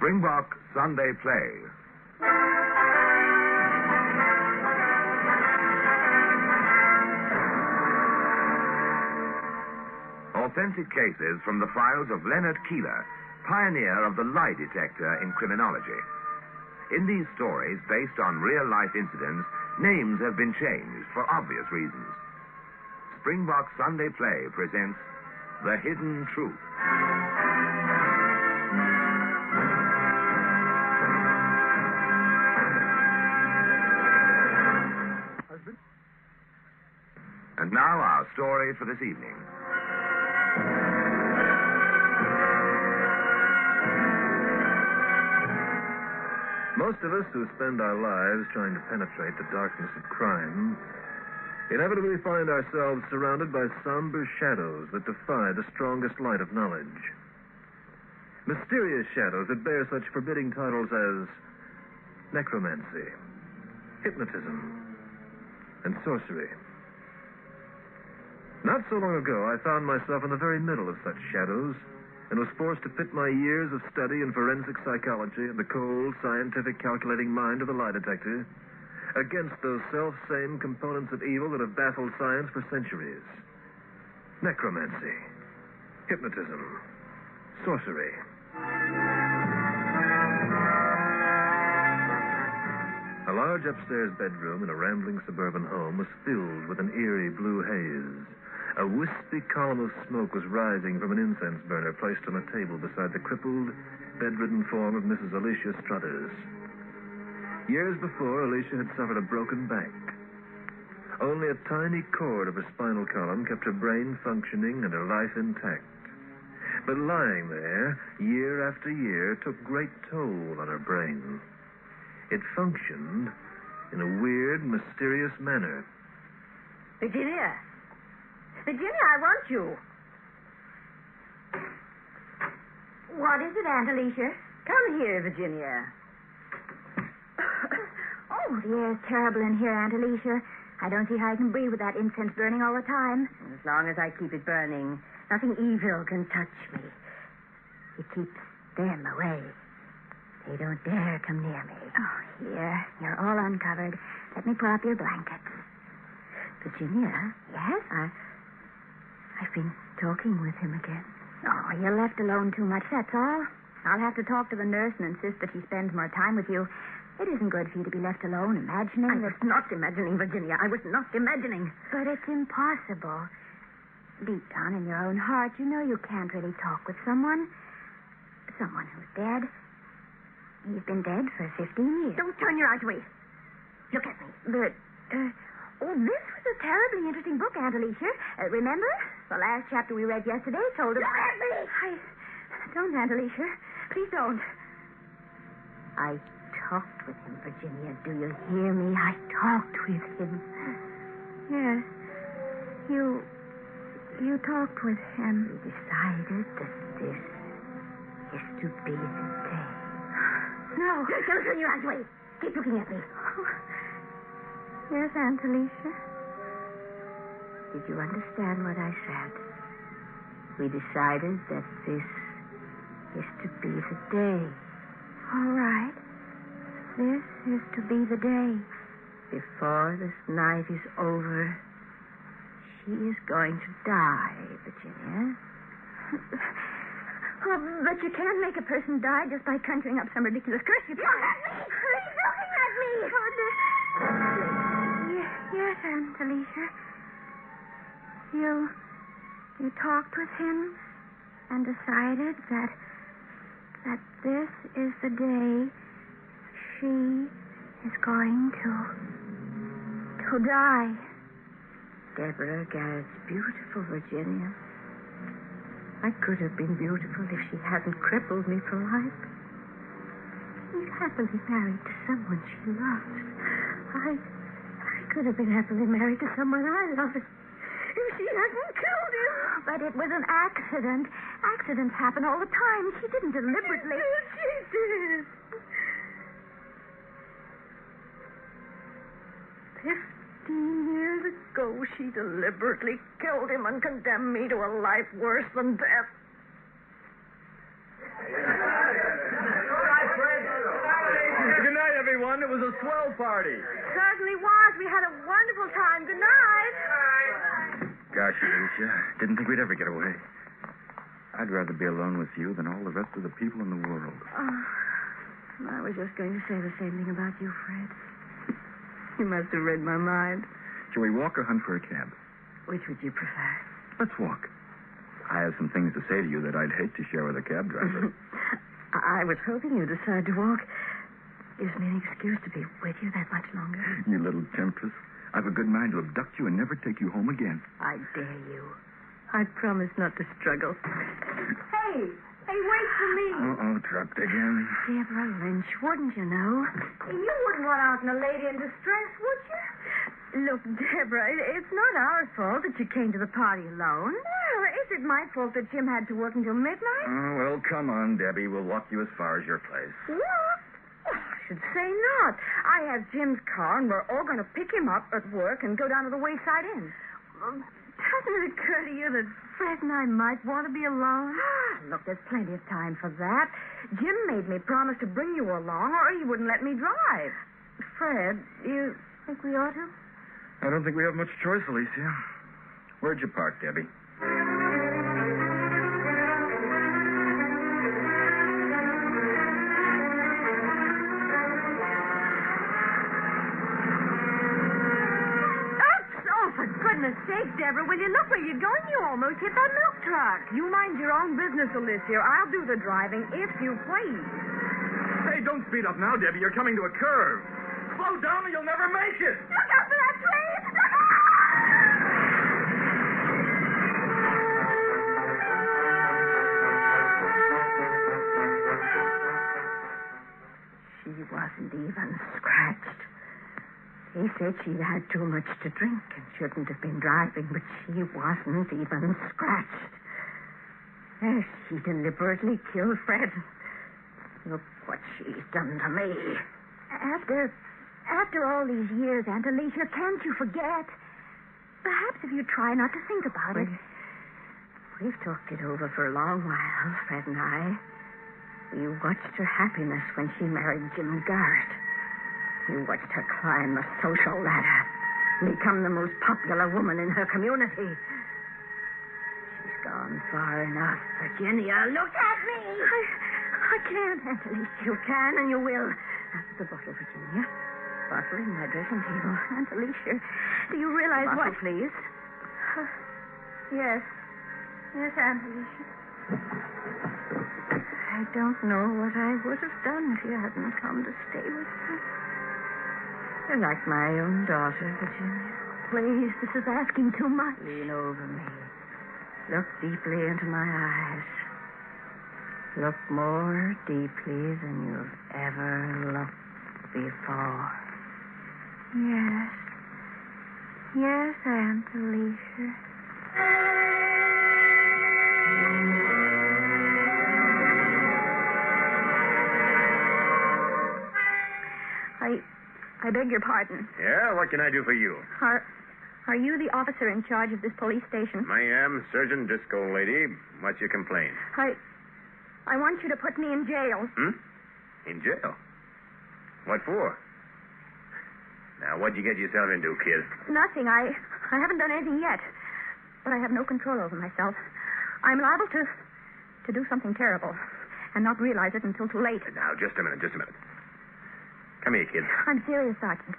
Springbok Sunday Play. Authentic cases from the files of Leonard Keeler, pioneer of the lie detector in criminology. In these stories, based on real-life incidents, names have been changed for obvious reasons. Springbok Sunday Play presents The Hidden Truth. And now our story for this evening. Most of us who spend our lives trying to penetrate the darkness of crime inevitably find ourselves surrounded by somber shadows that defy the strongest light of knowledge. Mysterious shadows that bear such forbidding titles as necromancy, hypnotism, and sorcery. Not so long ago, I found myself in the very middle of such shadows and was forced to pit my years of study in forensic psychology and the cold, scientific, calculating mind of the lie detector against those self-same components of evil that have baffled science for centuries. Necromancy, hypnotism, sorcery. A large upstairs bedroom in a rambling suburban home was filled with an eerie blue haze. A wispy column of smoke was rising from an incense burner placed on a table beside the crippled, bedridden form of Mrs. Alicia Strutters. Years before, Alicia had suffered a broken back. Only a tiny cord of her spinal column kept her brain functioning and her life intact. But lying there, year after year, took great toll on her brain. It functioned in a weird, mysterious manner. Virginia, I want you. What is it, Aunt Alicia? Come here, Virginia. Oh, the air's terrible in here, Aunt Alicia. I don't see how I can breathe with that incense burning all the time. As long as I keep it burning, nothing evil can touch me. It keeps them away. They don't dare come near me. Oh, here. You're all uncovered. Let me pull up your blankets. Virginia? Yes? I've been talking with him again. Oh, you're left alone too much, that's all. I'll have to talk to the nurse and insist that he spends more time with you. It isn't good for you to be left alone, imagining I was not imagining, Virginia. I was not imagining. But it's impossible. Deep down in your own heart, you know you can't really talk with someone. Someone who's dead. He's been dead for 15 years. Don't turn your eyes away. Look at me. But, this was a terribly interesting book, Aunt Alicia. Remember? The last chapter we read yesterday told us... Look at me! Don't, Aunt Alicia. Please don't. I talked with him, Virginia. Do you hear me? I talked with him. Yes. You talked with him. We decided that this is to be the day. No. Don't turn your eyes away. Keep looking at me. Oh. Yes, Aunt Alicia. Did you understand what I said? We decided that this is to be the day. All right. This is to be the day. Before this night is over, she is going to die, Virginia. Oh, but you can't make a person die just by conjuring up some ridiculous curse. You can't. Look at me! He's looking at me! Yes, Aunt Alicia. You talked with him and decided that this is the day she is going to die. Deborah Garrett's beautiful, Virginia. I could have been beautiful if she hadn't crippled me for life. She's happily married to someone she loves. I could have been happily married to someone I love if she hadn't killed him. But it was an accident. Accidents happen all the time. She didn't deliberately. She did. 15 years ago, she deliberately killed him and condemned me to a life worse than death. was a swell party. Certainly was. We had a wonderful time. Good night. Gosh, Alicia, didn't think we'd ever get away. I'd rather be alone with you than all the rest of the people in the world. Oh, I was just going to say the same thing about you, Fred. You must have read my mind. Shall we walk or hunt for a cab? Which would you prefer? Let's walk. I have some things to say to you that I'd hate to share with a cab driver. I was hoping you'd decide to walk. Gives me an excuse to be with you that much longer. You little temptress. I've a good mind to abduct you and never take you home again. I dare you. I promise not to struggle. Hey, wait for me. Uh-oh, dropped again. Deborah Lynch, wouldn't you know? You wouldn't want out in a lady in distress, would you? Look, Deborah, it's not our fault that you came to the party alone. Or is it my fault that Jim had to work until midnight? Oh, well, come on, Debbie. We'll walk you as far as your place. What? Oh, I should say not. I have Jim's car, and we're all going to pick him up at work and go down to the Wayside Inn. Doesn't it occur to you that Fred and I might want to be alone? Look, there's plenty of time for that. Jim made me promise to bring you along, or he wouldn't let me drive. Fred, you think we ought to? I don't think we have much choice, Alicia. Where'd you park, Debbie? Goodness sake, Deborah, will you look where you're going? You almost hit that milk truck. You mind your own business, Alicia. I'll do the driving, if you please. Hey, don't speed up now, Debbie. You're coming to a curve. Slow down or you'll never make it. Look out for that tree! She wasn't even scratched. He said she'd had too much to drink and shouldn't have been driving, but she wasn't even scratched. Yes, she deliberately killed Fred. Look what she's done to me. After all these years, Aunt Alicia, can't you forget? Perhaps if you try not to think about it. We've talked it over for a long while, Fred and I. We watched her happiness when she married Jim Garrett. You watched her climb the social ladder and become the most popular woman in her community. She's gone far enough, Virginia. Look at me! I can't, Aunt Alicia. You can and you will. After the bottle, Virginia. Bottle in my dressing table. Aunt Alicia, do you realize Bottle, what... please. Yes. Yes, Aunt Alicia. I don't know what I would have done if you hadn't come to stay with me. You're like my own daughter, Virginia. Please, this is asking too much. Lean over me. Look deeply into my eyes. Look more deeply than you've ever looked before. Yes. Yes, Aunt Alicia. I beg your pardon. Yeah, what can I do for you? Are you the officer in charge of this police station? I am Surgeon Driscoll, lady. What's your complaint? I want you to put me in jail. In jail? What for? Now, what'd you get yourself into, kid? Nothing. I haven't done anything yet. But I have no control over myself. I'm liable to do something terrible and not realize it until too late. Now, just a minute. Come here, kid. I'm serious, Sergeant.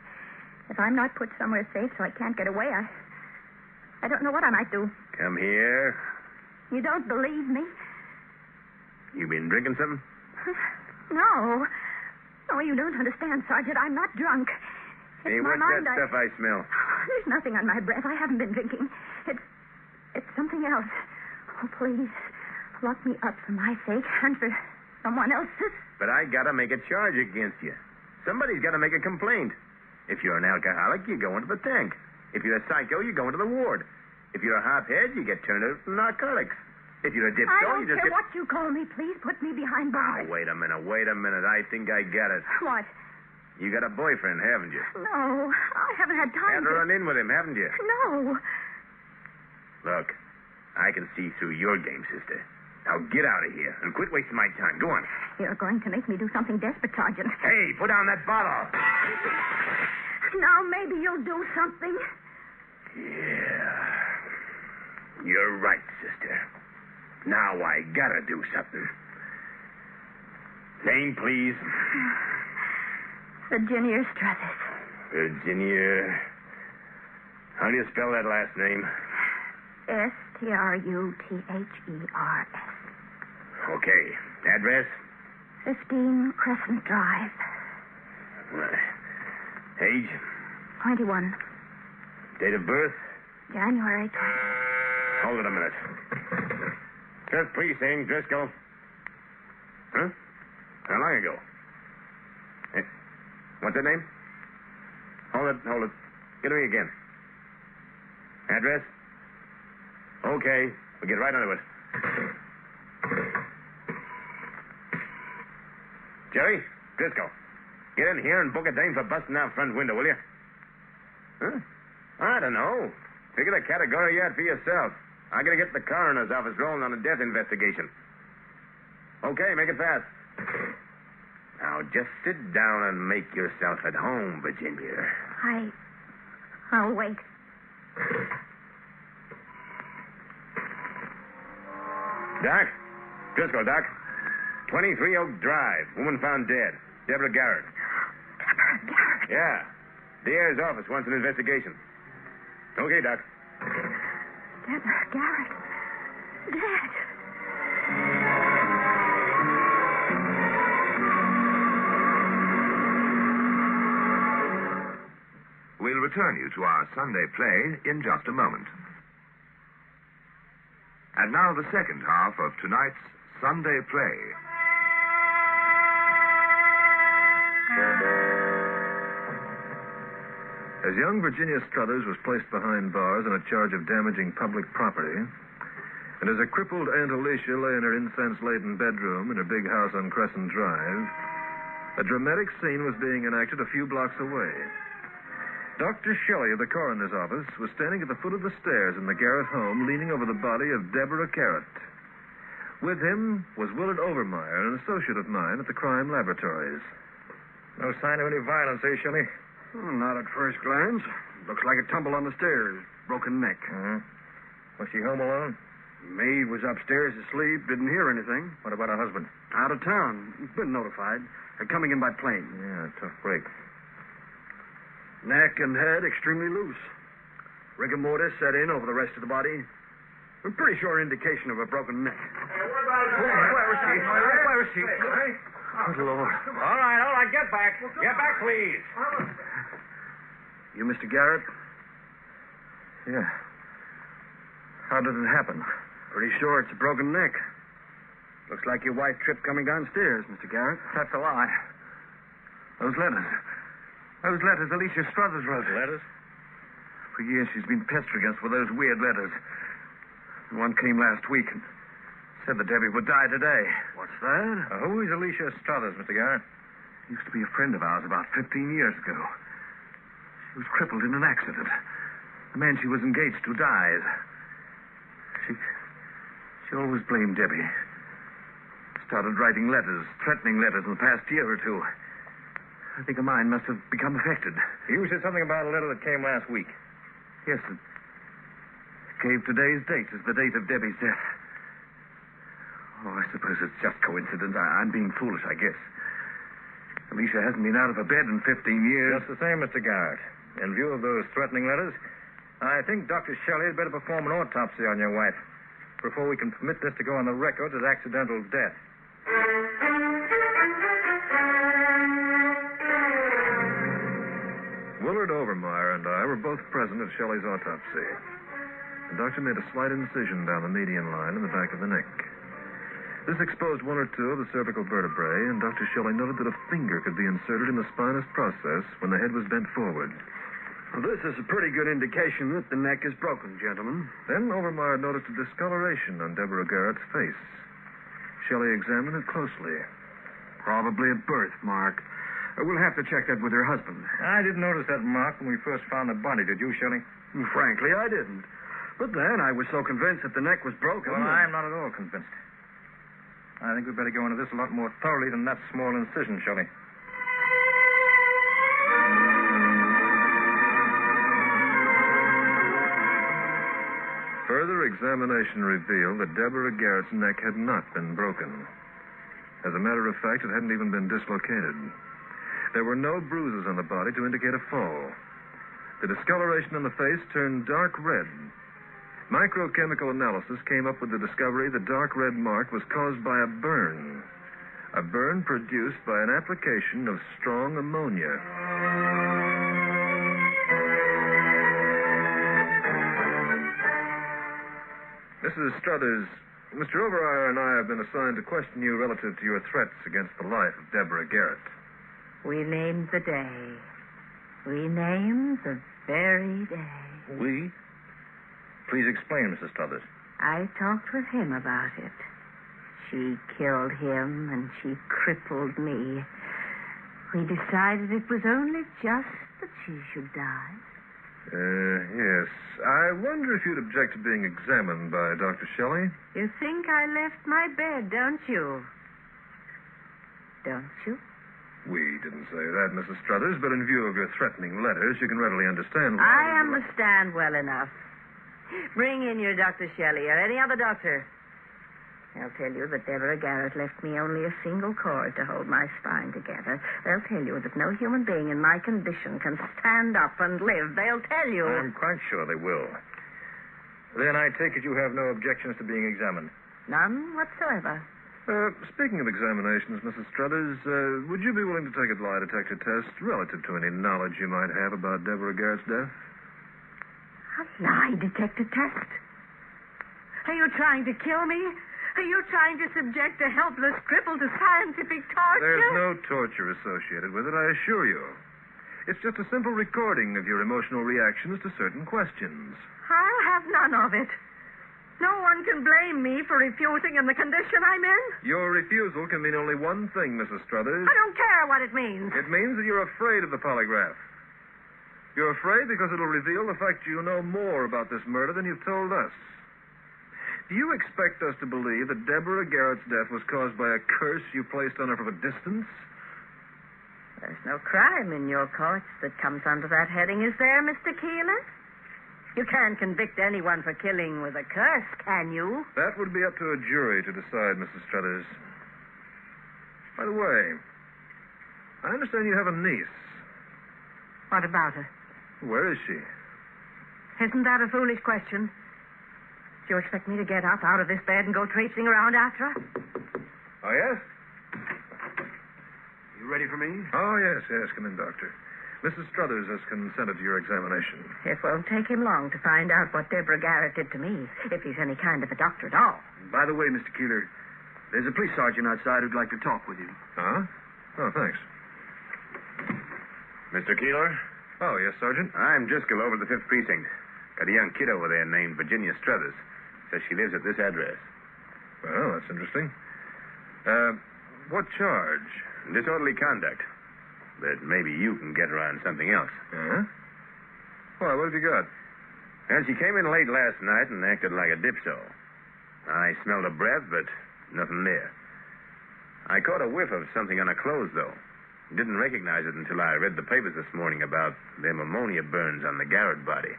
If I'm not put somewhere safe so I can't get away, I don't know what I might do. Come here. You don't believe me? You been drinking something? No. No, you don't understand, Sergeant. I'm not drunk. Hey, my what's mind, that stuff I smell? There's nothing on my breath. I haven't been drinking. It's something else. Oh, please, lock me up for my sake and for someone else's. But I gotta make a charge against you. Somebody's gotta make a complaint. If you're an alcoholic, you go into the tank. If you're a psycho, you go into the ward. If you're a hophead, you get turned out for narcotics. If you're a dipso, you just I don't care get... what you call me. Please put me behind bars. Oh, wait a minute. I think I get it. What? You got a boyfriend, haven't you? No, I haven't had time Had to run in with him, haven't you? No. Look, I can see through your game, sister. Now get out of here and quit wasting my time. Go on. You're going to make me do something desperate, Sergeant. Hey, put down that bottle. Now maybe you'll do something. Yeah. You're right, sister. Now I gotta do something. Name, please. Virginia Strutters. Virginia. How do you spell that last name? Strutters. Okay. Address? 15 Crescent Drive. Age? 21. Date of birth? January 20. Hold it a minute. Fifth precinct, Driscoll. Huh? How long ago? What's that name? Hold it. Get to me again. Address? Okay. We'll get right onto it. Jerry, Driscoll, get in here and book a dame for busting out front window, will you? Huh? I don't know. Figure the category out for yourself. I gotta get the coroner's office rolling on a death investigation. Okay, make it fast. Now, just sit down and make yourself at home, Virginia. I'll wait. Doc? Driscoll, Doc. 23 Oak Drive. Woman found dead. Deborah Garrett. Deborah Garrett? Yeah. The heir's office wants an investigation. Okay, Doc. Deborah Garrett. Dead. We'll return you to our Sunday play in just a moment. And now the second half of tonight's Sunday play. As young Virginia Strutters was placed behind bars on a charge of damaging public property, and as a crippled Aunt Alicia lay in her incense-laden bedroom in her big house on Crescent Drive, a dramatic scene was being enacted a few blocks away. Dr. Shelley of the coroner's office was standing at the foot of the stairs in the Garrett home, leaning over the body of Deborah Garrett. With him was Willard Overmeyer, an associate of mine at the crime laboratories. No sign of any violence, eh, Shelley? Not at first glance. Looks like a tumble on the stairs. Broken neck. Was she home alone? Maid was upstairs asleep. Didn't hear anything. What about her husband? Out of town. Been notified. Coming in by plane. Yeah, tough break. Neck and head extremely loose. Rigor mortis set in over the rest of the body. A pretty sure indication of a broken neck. Where is she? Good Lord. All right. Get back. Get back, please. You Mr. Garrett? Yeah. How did it happen? Pretty sure it's a broken neck. Looks like your wife tripped coming downstairs, Mr. Garrett. That's a lie. Those letters. Alicia Strutters wrote. Letters? For years she's been pestering us with those weird letters. One came last week and said that Debbie would die today. What's that? Who is Alicia Strutters, Mr. Garrett? Used to be a friend of ours about 15 years ago. She was crippled in an accident. The man she was engaged to died. She always blamed Debbie. Started writing letters, threatening letters in the past year or two. I think her mind must have become affected. You said something about a letter that came last week. Yes, it gave today's date as the date of Debbie's death. Oh, I suppose it's just coincidence. I'm being foolish, I guess. Alicia hasn't been out of her bed in 15 years. Just the same, Mr. Garrett. In view of those threatening letters, I think Dr. Shelley had better perform an autopsy on your wife before we can permit this to go on the record as accidental death. Willard Overmeyer and I were both present at Shelley's autopsy. The doctor made a slight incision down the median line in the back of the neck. This exposed one or two of the cervical vertebrae, and Dr. Shelley noted that a finger could be inserted in the spinous process when the head was bent forward. Well, this is a pretty good indication that the neck is broken, gentlemen. Then Overmeyer noticed a discoloration on Deborah Garrett's face. Shelley examined it closely. Probably a birthmark. We'll have to check that with her husband. I didn't notice that mark when we first found the body, did you, Shelley? Frankly, I didn't. But then I was so convinced that the neck was broken. Well, I'm not at all convinced. I think we'd better go into this a lot more thoroughly than that small incision, Shelley. Further examination revealed that Deborah Garrett's neck had not been broken. As a matter of fact, it hadn't even been dislocated. There were no bruises on the body to indicate a fall. The discoloration on the face turned dark red. Microchemical analysis came up with the discovery the dark red mark was caused by a burn. A burn produced by an application of strong ammonia. Mrs. Strutters, Mr. Overire and I have been assigned to question you relative to your threats against the life of Deborah Garrett. We named the day. We named the very day. We? Please explain, Mrs. Strutters. I talked with him about it. She killed him and she crippled me. We decided it was only just that she should die. Yes. I wonder if you'd object to being examined by Dr. Shelley? You think I left my bed, don't you? Don't you? We didn't say that, Mrs. Strutters, but in view of your threatening letters, you can readily understand why... I understand well enough. Bring in your Dr. Shelley or any other doctor. They'll tell you that Deborah Garrett left me only a single cord to hold my spine together. They'll tell you that no human being in my condition can stand up and live. They'll tell you... I'm quite sure they will. Then I take it you have no objections to being examined. None whatsoever. Speaking of examinations, Mrs. Strutters, would you be willing to take a lie detector test relative to any knowledge you might have about Deborah Garrett's death? A lie detector test? Are you trying to kill me? Are you trying to subject a helpless cripple to scientific torture? There's no torture associated with it, I assure you. It's just a simple recording of your emotional reactions to certain questions. I'll have none of it. No one can blame me for refusing in the condition I'm in. Your refusal can mean only one thing, Mrs. Strutters. I don't care what it means. It means that you're afraid of the polygraph. You're afraid because it'll reveal the fact you know more about this murder than you've told us. Do you expect us to believe that Deborah Garrett's death was caused by a curse you placed on her from a distance? There's no crime in your courts that comes under that heading, is there, Mr. Keeler? You can't convict anyone for killing with a curse, can you? That would be up to a jury to decide, Mrs. Strutters. By the way, I understand you have a niece. What about her? Where is she? Isn't that a foolish question? Do you expect me to get up out of this bed and go traipsing around after her? Oh, yes? You ready for me? Oh, yes. Come in, Doctor. Mrs. Strutters has consented to your examination. It won't take him long to find out what Deborah Garrett did to me, if he's any kind of a doctor at all. By the way, Mr. Keeler, there's a police sergeant outside who'd like to talk with you. Huh? Oh, thanks. Mr. Keeler? Oh, yes, Sergeant. I'm Driscoll over at the 5th Precinct. Got a young kid over there named Virginia Strutters. Says she lives at this address. Well, that's interesting. What charge? Disorderly conduct. But maybe you can get her on something else. Huh? Why, what have you got? Well, she came in late last night and acted like a dipso. I smelled her breath, but nothing there. I caught a whiff of something on her clothes, though. Didn't recognize it until I read the papers this morning about them ammonia burns on the Garrett body.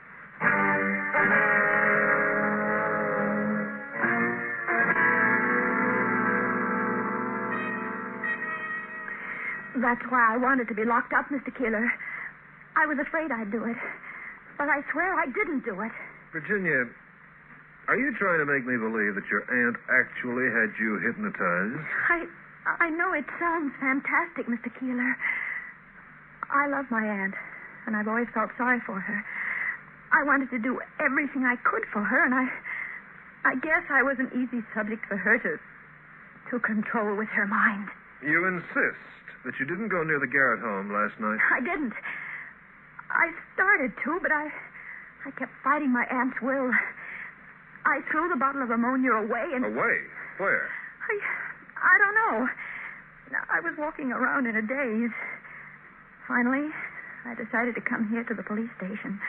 That's why I wanted to be locked up, Mr. Keeler. I was afraid I'd do it. But I swear I didn't do it. Virginia, are you trying to make me believe that your aunt actually had you hypnotized? I know it sounds fantastic, Mr. Keeler. I love my aunt, and I've always felt sorry for her. I wanted to do everything I could for her, and I guess I was an easy subject for her to control with her mind. You insist that you didn't go near the Garrett home last night? I didn't. I started to, but I kept fighting my aunt's will. I threw the bottle of ammonia away and... Away? Where? I don't know. I was walking around in a daze. Finally, I decided to come here to the police station.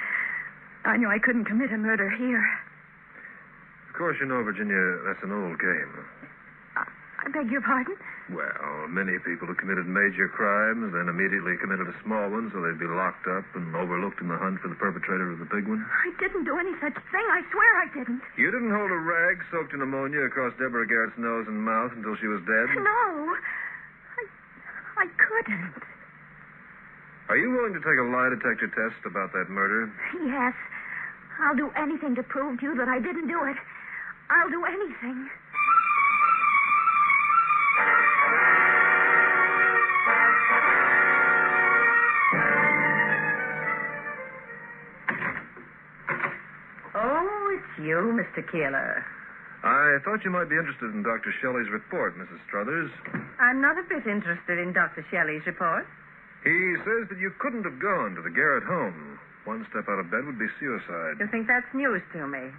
I knew I couldn't commit a murder here. Of course, you know, Virginia, that's an old game. I I beg your pardon? Well, many people who committed major crimes then immediately committed a small one so they'd be locked up and overlooked in the hunt for the perpetrator of the big one. I didn't do any such thing. I swear I didn't. You didn't hold a rag soaked in ammonia across Deborah Garrett's nose and mouth until she was dead? No. I couldn't. Are you willing to take a lie detector test about that murder? Yes. I'll do anything to prove to you that I didn't do it. I'll do anything. Oh, it's you, Mr. Keeler. I thought you might be interested in Dr. Shelley's report, Mrs. Strutters. I'm not a bit interested in Dr. Shelley's report. He says that you couldn't have gone to the Garrett home. One step out of bed would be suicide. You think that's news to me?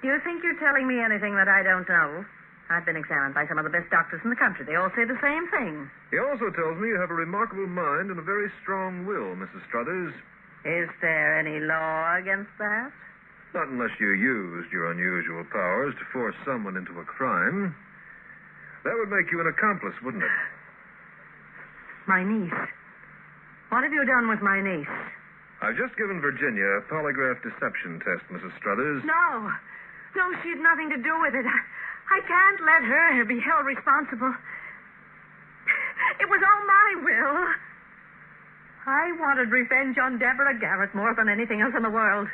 Do you think you're telling me anything that I don't know? I've been examined by some of the best doctors in the country. They all say the same thing. He also tells me you have a remarkable mind and a very strong will, Mrs. Strutters. Is there any law against that? Not unless you used your unusual powers to force someone into a crime. That would make you an accomplice, wouldn't it? My niece. What have you done with my niece? I've just given Virginia a polygraph deception test, Mrs. Strutters. No. No, she had nothing to do with it. I can't let her be held responsible. It was all my will. I wanted revenge on Deborah Garrett more than anything else in the world.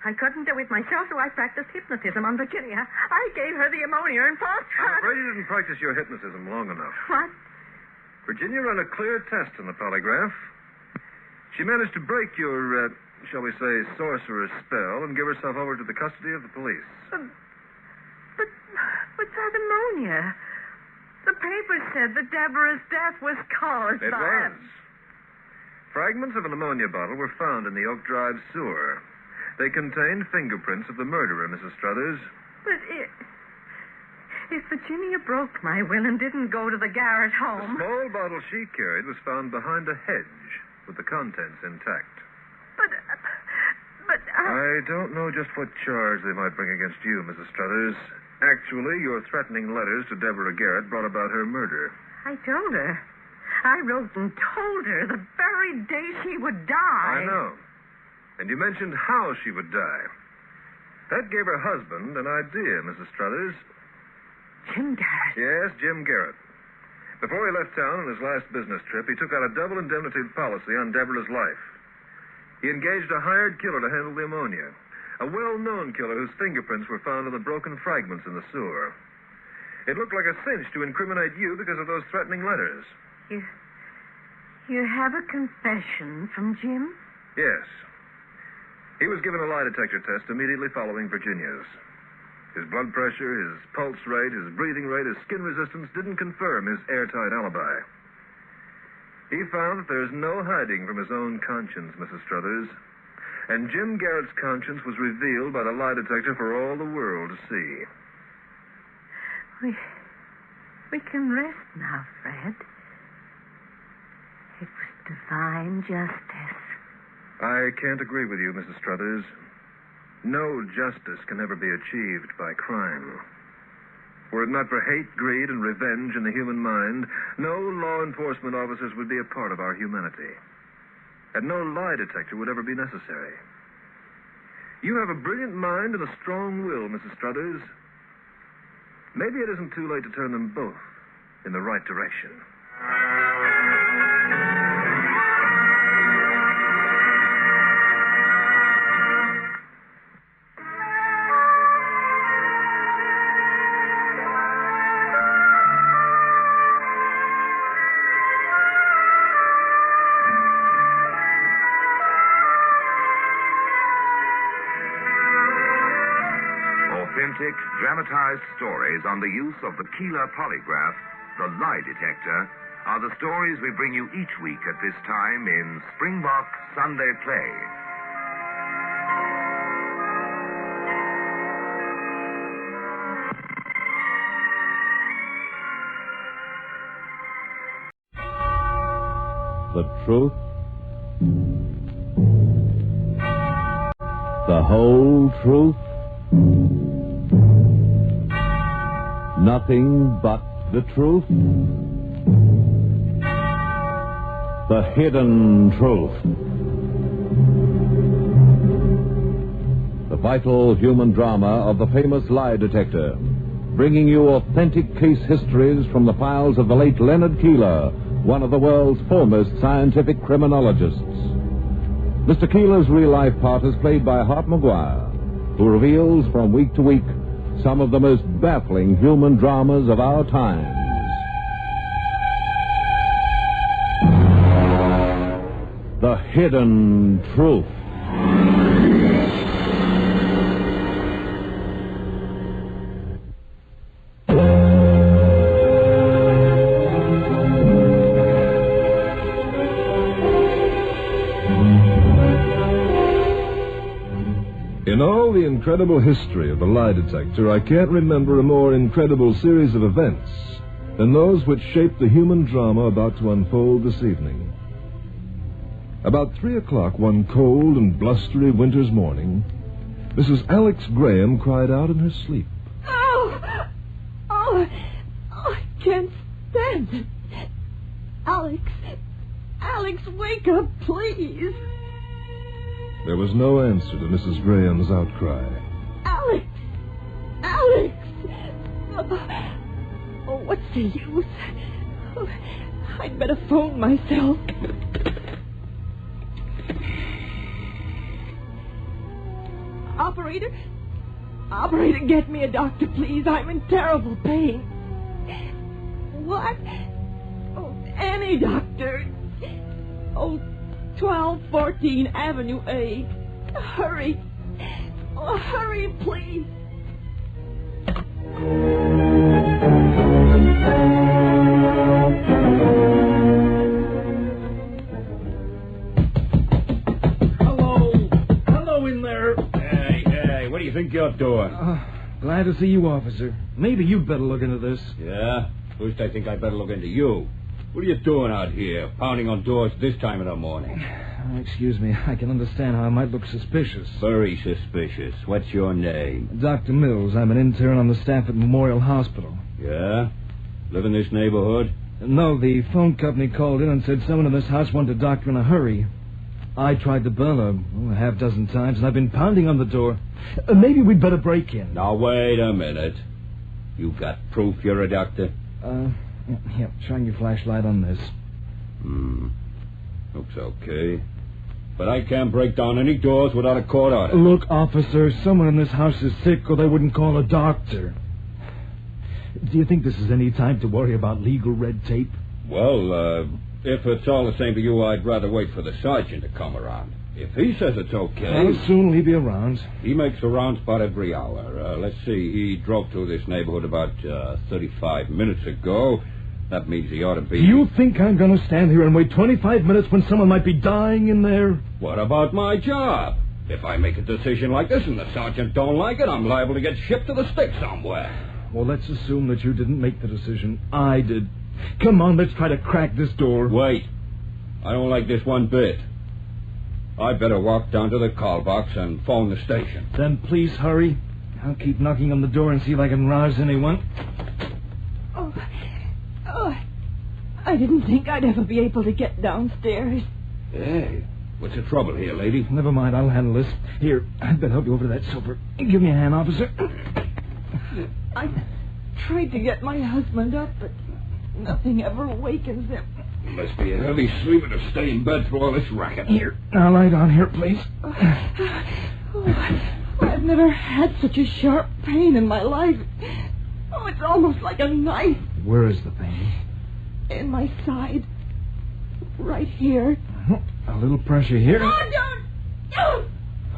I couldn't do it myself, so I practiced hypnotism on Virginia. I gave her the ammonia and I'm phosphorus. afraid you didn't practice your hypnotism long enough. What? Virginia ran a clear test on the polygraph. She managed to break your, shall we say, sorcerer's spell and give herself over to the custody of the police. But that ammonia. The paper said that Deborah's death was caused It by... was. Fragments of an ammonia bottle were found in the Oak Drive sewer. They contained fingerprints of the murderer, Mrs. Struthers. But if Virginia broke my will and didn't go to the Garrett The home... small bottle she carried was found behind a hedge with the contents intact. But... I don't know just what charge they might bring against you, Mrs. Struthers. Actually, your threatening letters to Deborah Garrett brought about her murder. I told her. I wrote and told her the very day she would die. I know. And you mentioned how she would die. That gave her husband an idea, Mrs. Struthers. Jim Garrett. Yes, Jim Garrett. Before he left town on his last business trip, he took out a double indemnity policy on Deborah's life. He engaged a hired killer to handle the ammonia, a well-known killer whose fingerprints were found on the broken fragments in the sewer. It looked like a cinch to incriminate you because of those threatening letters. You have a confession from Jim? Yes. He was given a lie detector test immediately following Virginia's. His blood pressure, his pulse rate, his breathing rate, his skin resistance didn't confirm his airtight alibi. He found that there's no hiding from his own conscience, Mrs. Struthers. And Jim Garrett's conscience was revealed by the lie detector for all the world to see. We can rest now, Fred. It was divine justice. I can't agree with you, Mrs. Struthers. No justice can ever be achieved by crime. Were it not for hate, greed, and revenge in the human mind, no law enforcement officers would be a part of our humanity. And no lie detector would ever be necessary. You have a brilliant mind and a strong will, Mrs. Struthers. Maybe it isn't too late to turn them both in the right direction. Authentic, dramatized stories on the use of the Keeler polygraph, the lie detector, are the stories we bring you each week at this time in Springbok Sunday Play. The truth, the whole truth, nothing but The truth? The hidden truth. The vital human drama of the famous lie detector, bringing you authentic case histories from the files of the late Leonard Keeler, one of the world's foremost scientific criminologists. Mr. Keeler's real-life part is played by Hart Maguire, who reveals from week to week some of the most baffling human dramas of our times. The hidden truth. In all the incredible history of the lie detector, I can't remember a more incredible series of events than those which shaped the human drama about to unfold this evening. About 3 o'clock one cold and blustery winter's morning, Mrs. Alex Graham cried out in her sleep. Oh, I can't stand it. Alex, wake up, please. There was no answer to Mrs. Graham's outcry. Alex! Oh, what's the use? Oh, I'd better phone myself. Operator, get me a doctor, please. I'm in terrible pain. What? Oh, any doctor. Oh, 1214 Avenue A. Hurry. Oh, hurry, please. Hello in there. Hey, what do you think you're doing? Glad to see you, officer. Maybe you'd better look into this. Yeah? First, I think I'd better look into you. What are you doing out here, pounding on doors this time of the morning? Excuse me, I can understand how I might look suspicious. Very suspicious. What's your name? Dr. Mills. I'm an intern on the staff at Memorial Hospital. Yeah? Live in this neighborhood? No, the phone company called in and said someone in this house wanted a doctor in a hurry. I tried the bell a half dozen times, and I've been pounding on the door. Maybe we'd better break in. Now, wait a minute. You got proof you're a doctor? Yeah, shine your flashlight on this. Looks okay. But I can't break down any doors without a court order. Look, officer, someone in this house is sick or they wouldn't call a doctor. Do you think this is any time to worry about legal red tape? Well, if it's all the same to you, I'd rather wait for the sergeant to come around. If he says it's okay... How soon will he be around? He makes the rounds about every hour. Let's see, he drove through this neighborhood about 35 minutes ago. That means he ought to be... You think I'm going to stand here and wait 25 minutes when someone might be dying in there? What about my job? If I make a decision like this and the sergeant don't like it, I'm liable to get shipped to the stick somewhere. Well, let's assume that you didn't make the decision. I did. Come on, let's try to crack this door. Wait. I don't like this one bit. I'd better walk down to the call box and phone the station. Then please hurry. I'll keep knocking on the door and see if I can rouse anyone. Oh, I didn't think I'd ever be able to get downstairs. Hey, what's the trouble here, lady? Never mind, I'll handle this. Here, I'd better help you over to that sofa. Give me a hand, officer. I tried to get my husband up, but nothing ever awakens him. You must be a heavy sleeper to stay in bed through all this racket. Here, now lie down here, please. I've never had such a sharp pain in my life. Oh, it's almost like a knife. Where is the pain? In my side. Right here. A little pressure here. Oh, don't!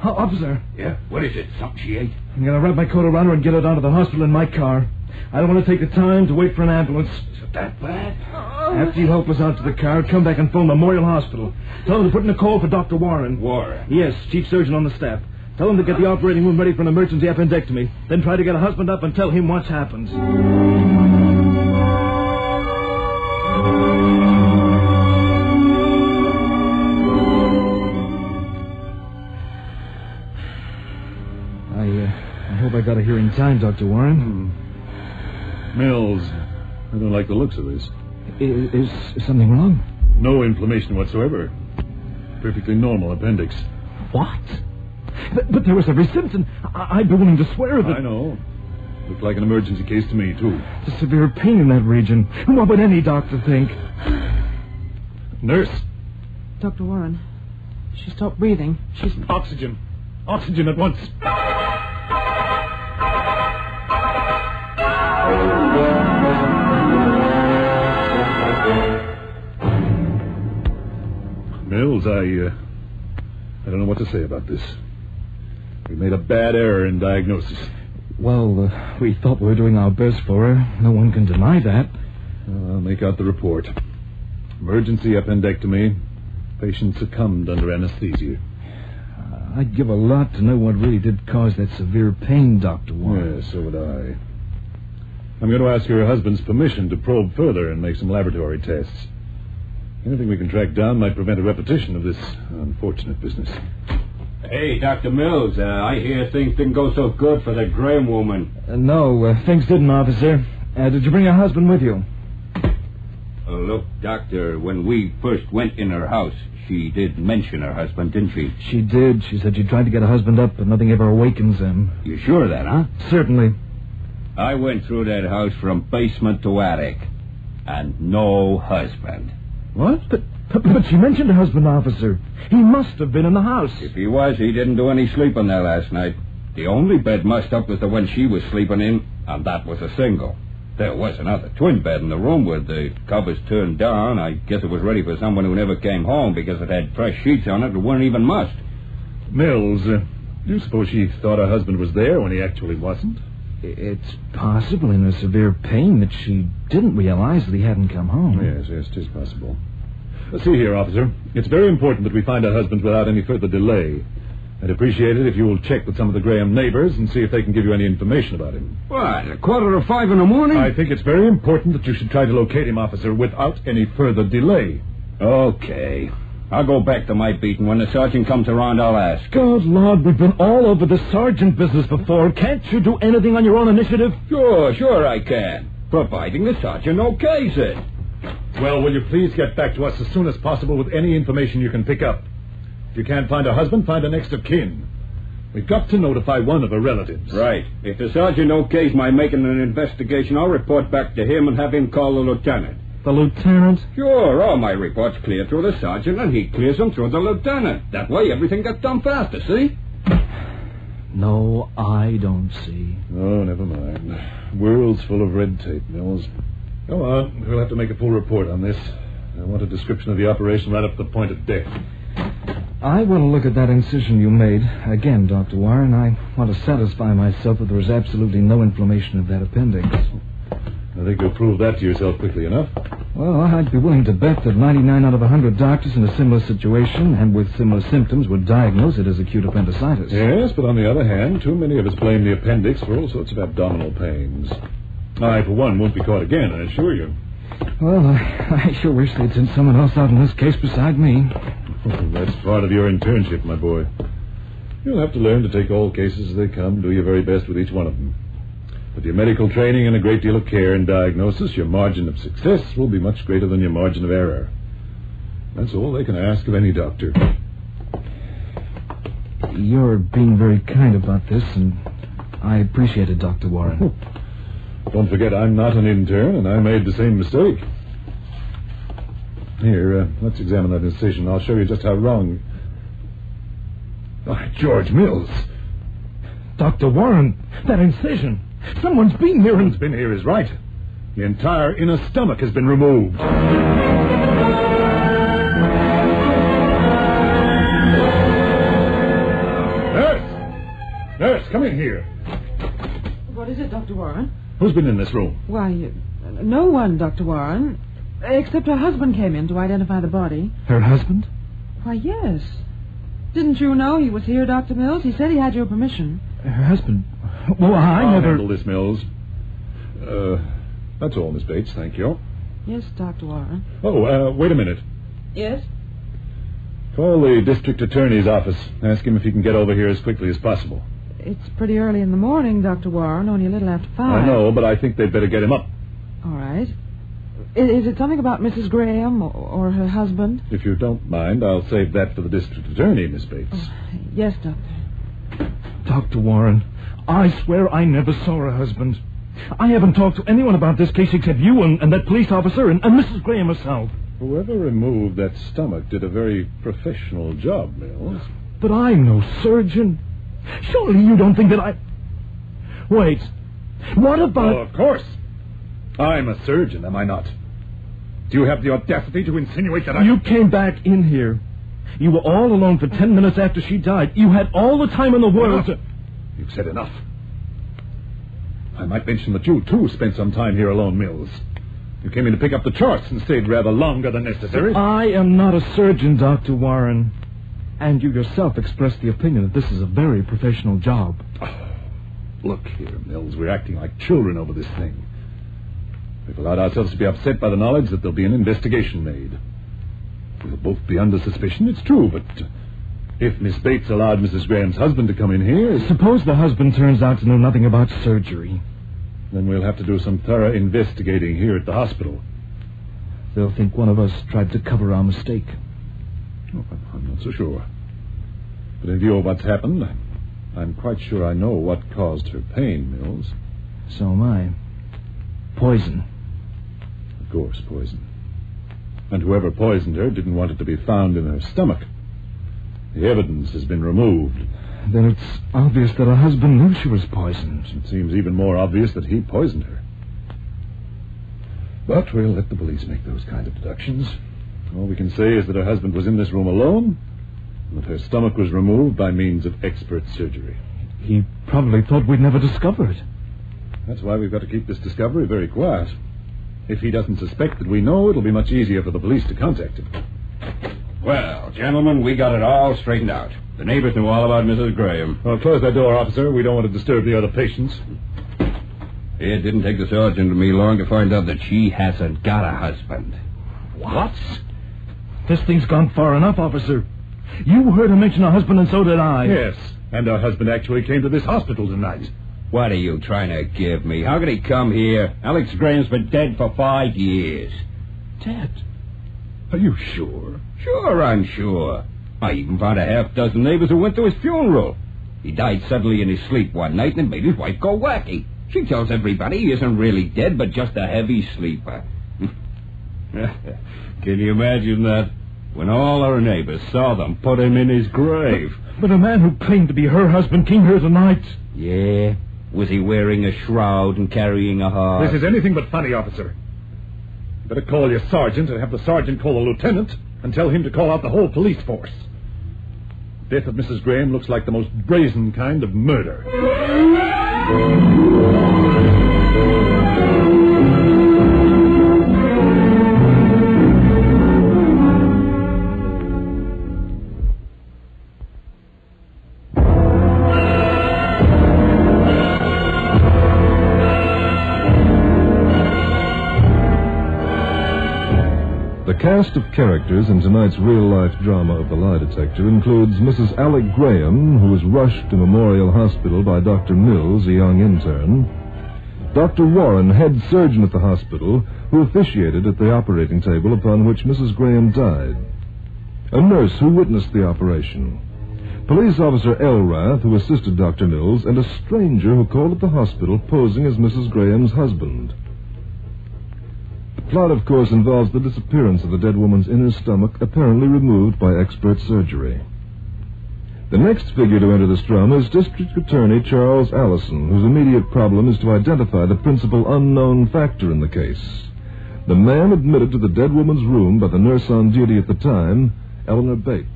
Officer. Yeah? What is it? Something she ate? I'm going to wrap my coat around her and get her down to the hospital in my car. I don't want to take the time to wait for an ambulance. Is it that bad? After you help us out to the car, come back and phone Memorial Hospital. Tell them to put in a call for Dr. Warren. Warren? Yes, chief surgeon on the staff. Tell him to get the operating room ready for an emergency appendectomy. Then try to get her husband up and tell him what's happened. I hope I got her here in time, Dr. Warren. Mills, I don't like the looks of this. Is something wrong? No inflammation whatsoever. Perfectly normal appendix. What? But there was every symptom. I'd be willing to swear that... I know. Looked like an emergency case to me, too. There's severe pain in that region. What would any doctor think? Nurse. Dr. Warren, she stopped breathing. She's... Oxygen. Oxygen at once. Mills, I don't know what to say about this. We made a bad error in diagnosis. Well, we thought we were doing our best for her. No one can deny that. I'll make out the report. Emergency appendectomy. Patient succumbed under anesthesia. I'd give a lot to know what really did cause that severe pain, Dr. Warren. Yes, so would I. I'm going to ask your husband's permission to probe further and make some laboratory tests. Anything we can track down might prevent a repetition of this unfortunate business. Hey, Dr. Mills, I hear things didn't go so good for the Graham woman. No, things didn't, officer. Did you bring your husband with you? Look, Doctor, when we first went in her house, she did mention her husband, didn't she? She did. She said she tried to get her husband up, but nothing ever awakens him. You sure of that, huh? Certainly. I went through that house from basement to attic, and no husband. What? But she mentioned her husband, officer. He must have been in the house. If he was, he didn't do any sleeping there last night. The only bed mussed up was the one she was sleeping in, and that was a single. There was another twin bed in the room with the covers turned down. I guess it was ready for someone who never came home because it had fresh sheets on it that weren't even mussed. Mills, do you suppose she thought her husband was there when he actually wasn't? It's possible in her severe pain that she didn't realize that he hadn't come home. Yes, it is possible. See here, officer. It's very important that we find her husband without any further delay. I'd appreciate it if you will check with some of the Graham neighbors and see if they can give you any information about him. What, 4:45 in the morning? I think it's very important that you should try to locate him, officer, without any further delay. Okay. I'll go back to my beat, and when the sergeant comes around, I'll ask. Good Lord, we've been all over the sergeant business before. Can't you do anything on your own initiative? Sure I can. Providing the sergeant okays it. Well, will you please get back to us as soon as possible with any information you can pick up? If you can't find her husband, find her next of kin. We've got to notify one of her relatives. Right. If the sergeant okays my making an investigation, I'll report back to him and have him call the lieutenant. The lieutenant? Sure. All my reports clear through the sergeant, and he clears them through the lieutenant. That way, everything gets done faster, see? No, I don't see. Oh, never mind. World's full of red tape, Mills. Go on. We'll have to make a full report on this. I want a description of the operation right up to the point of death. I want to look at that incision you made. Again, Dr. Warren, I want to satisfy myself that there is absolutely no inflammation of that appendix. I think you'll prove that to yourself quickly enough. Well, I'd be willing to bet that 99 out of 100 doctors in a similar situation and with similar symptoms would diagnose it as acute appendicitis. Yes, but on the other hand, too many of us blame the appendix for all sorts of abdominal pains. I, for one, won't be caught again, I assure you. Well, I sure wish they'd sent someone else out in this case beside me. That's part of your internship, my boy. You'll have to learn to take all cases as they come, do your very best with each one of them. With your medical training and a great deal of care and diagnosis, your margin of success will be much greater than your margin of error. That's all they can ask of any doctor. You're being very kind about this, and I appreciate it, Dr. Warren. Don't forget, I'm not an intern, and I made the same mistake. Here, let's examine that incision. I'll show you just how wrong... By George Mills. Dr. Warren, that incision. Someone's been here and... Someone's been here is right. The entire inner stomach has been removed. Nurse, come in here. What is it, Dr. Warren? Who's been in this room? Why, no one, Dr. Warren. Except her husband came in to identify the body. Her husband? Why, yes. Didn't you know he was here, Dr. Mills? He said he had your permission. Her husband? Well, I'll never... handle this, Mills. That's all, Miss Bates, thank you. Yes, Dr. Warren. Oh, wait a minute. Yes? Call the district attorney's office. Ask him if he can get over here as quickly as possible. It's pretty early in the morning, Dr. Warren, only a little after 5. I know, but I think they'd better get him up. All right. Is it something about Mrs. Graham or her husband? If you don't mind, I'll save that for the district attorney, Miss Bates. Oh, yes, Doctor. Dr. Warren, I swear I never saw her husband. I haven't talked to anyone about this case except you and that police officer and Mrs. Graham herself. Whoever removed that stomach did a very professional job, Mills. But I'm no surgeon. Surely you don't think that I... Wait. What about... Oh, of course. I'm a surgeon, am I not? Do you have the audacity to insinuate that You came back in here. You were all alone for 10 minutes after she died. You had all the time in the world to... You've said enough. I might mention that you, too, spent some time here alone, Mills. You came in to pick up the charts and stayed rather longer than necessary. I am not a surgeon, Dr. Warren. And you yourself expressed the opinion that this is a very professional job. Oh, look here, Mills. We're acting like children over this thing. We've allowed ourselves to be upset by the knowledge that there'll be an investigation made. We'll both be under suspicion, it's true, but if Miss Bates allowed Mrs. Graham's husband to come in here... Suppose the husband turns out to know nothing about surgery. Then we'll have to do some thorough investigating here at the hospital. They'll think one of us tried to cover our mistake. Oh, I'm not so sure. But in view of what's happened, I'm quite sure I know what caused her pain, Mills. So am I. Poison. Of course, poison. And whoever poisoned her didn't want it to be found in her stomach. The evidence has been removed. Then it's obvious that her husband knew she was poisoned. It seems even more obvious that he poisoned her. But we'll let the police make those kind of deductions. All we can say is that her husband was in this room alone, and that her stomach was removed by means of expert surgery. He probably thought we'd never discover it. That's why we've got to keep this discovery very quiet. If he doesn't suspect that we know, it'll be much easier for the police to contact him. Well, gentlemen, we got it all straightened out. The neighbors knew all about Mrs. Graham. Well, close that door, officer. We don't want to disturb the other patients. It didn't take the sergeant and me long to find out that she hasn't got a husband. What? This thing's gone far enough, officer. You heard her mention her husband, and so did I. Yes, and her husband actually came to this hospital tonight. What are you trying to give me? How could he come here? Alex Graham's been dead for 5 years. Dead? Are you sure? Sure, I'm sure. I even found a half-dozen neighbors who went to his funeral. He died suddenly in his sleep one night and made his wife go wacky. She tells everybody he isn't really dead, but just a heavy sleeper. Can you imagine that? When all our neighbors saw them put him in his grave. But a man who claimed to be her husband came here tonight. Yeah? Was he wearing a shroud and carrying a heart? This is anything but funny, officer. You better call your sergeant and have the sergeant call the lieutenant and tell him to call out the whole police force. The death of Mrs. Graham looks like the most brazen kind of murder. The cast of characters in tonight's real-life drama of The Lie Detector includes Mrs. Alec Graham, who was rushed to Memorial Hospital by Dr. Mills, a young intern, Dr. Warren, head surgeon at the hospital, who officiated at the operating table upon which Mrs. Graham died, a nurse who witnessed the operation, Police Officer Elrath, who assisted Dr. Mills, and a stranger who called at the hospital posing as Mrs. Graham's husband. The plot, of course, involves the disappearance of the dead woman's inner stomach, apparently removed by expert surgery. The next figure to enter this drama is District Attorney Charles Allison, whose immediate problem is to identify the principal unknown factor in the case. The man admitted to the dead woman's room by the nurse on duty at the time, Eleanor Bates.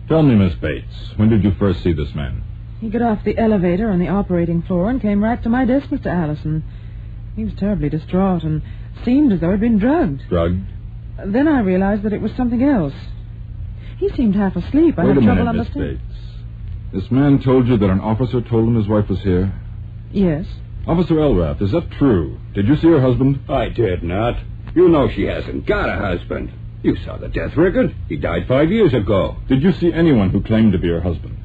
Tell me, Miss Bates, when did you first see this man? He got off the elevator on the operating floor and came right to my desk, Mr. Allison. He was terribly distraught and seemed as though he'd been drugged. Drugged? Then I realized that it was something else. He seemed half asleep. I had trouble understanding. Miss Bates. This man told you that an officer told him his wife was here? Yes. Officer Elrath, is that true? Did you see her husband? I did not. You know she hasn't got a husband. You saw the death record. He died 5 years ago. Did you see anyone who claimed to be her husband?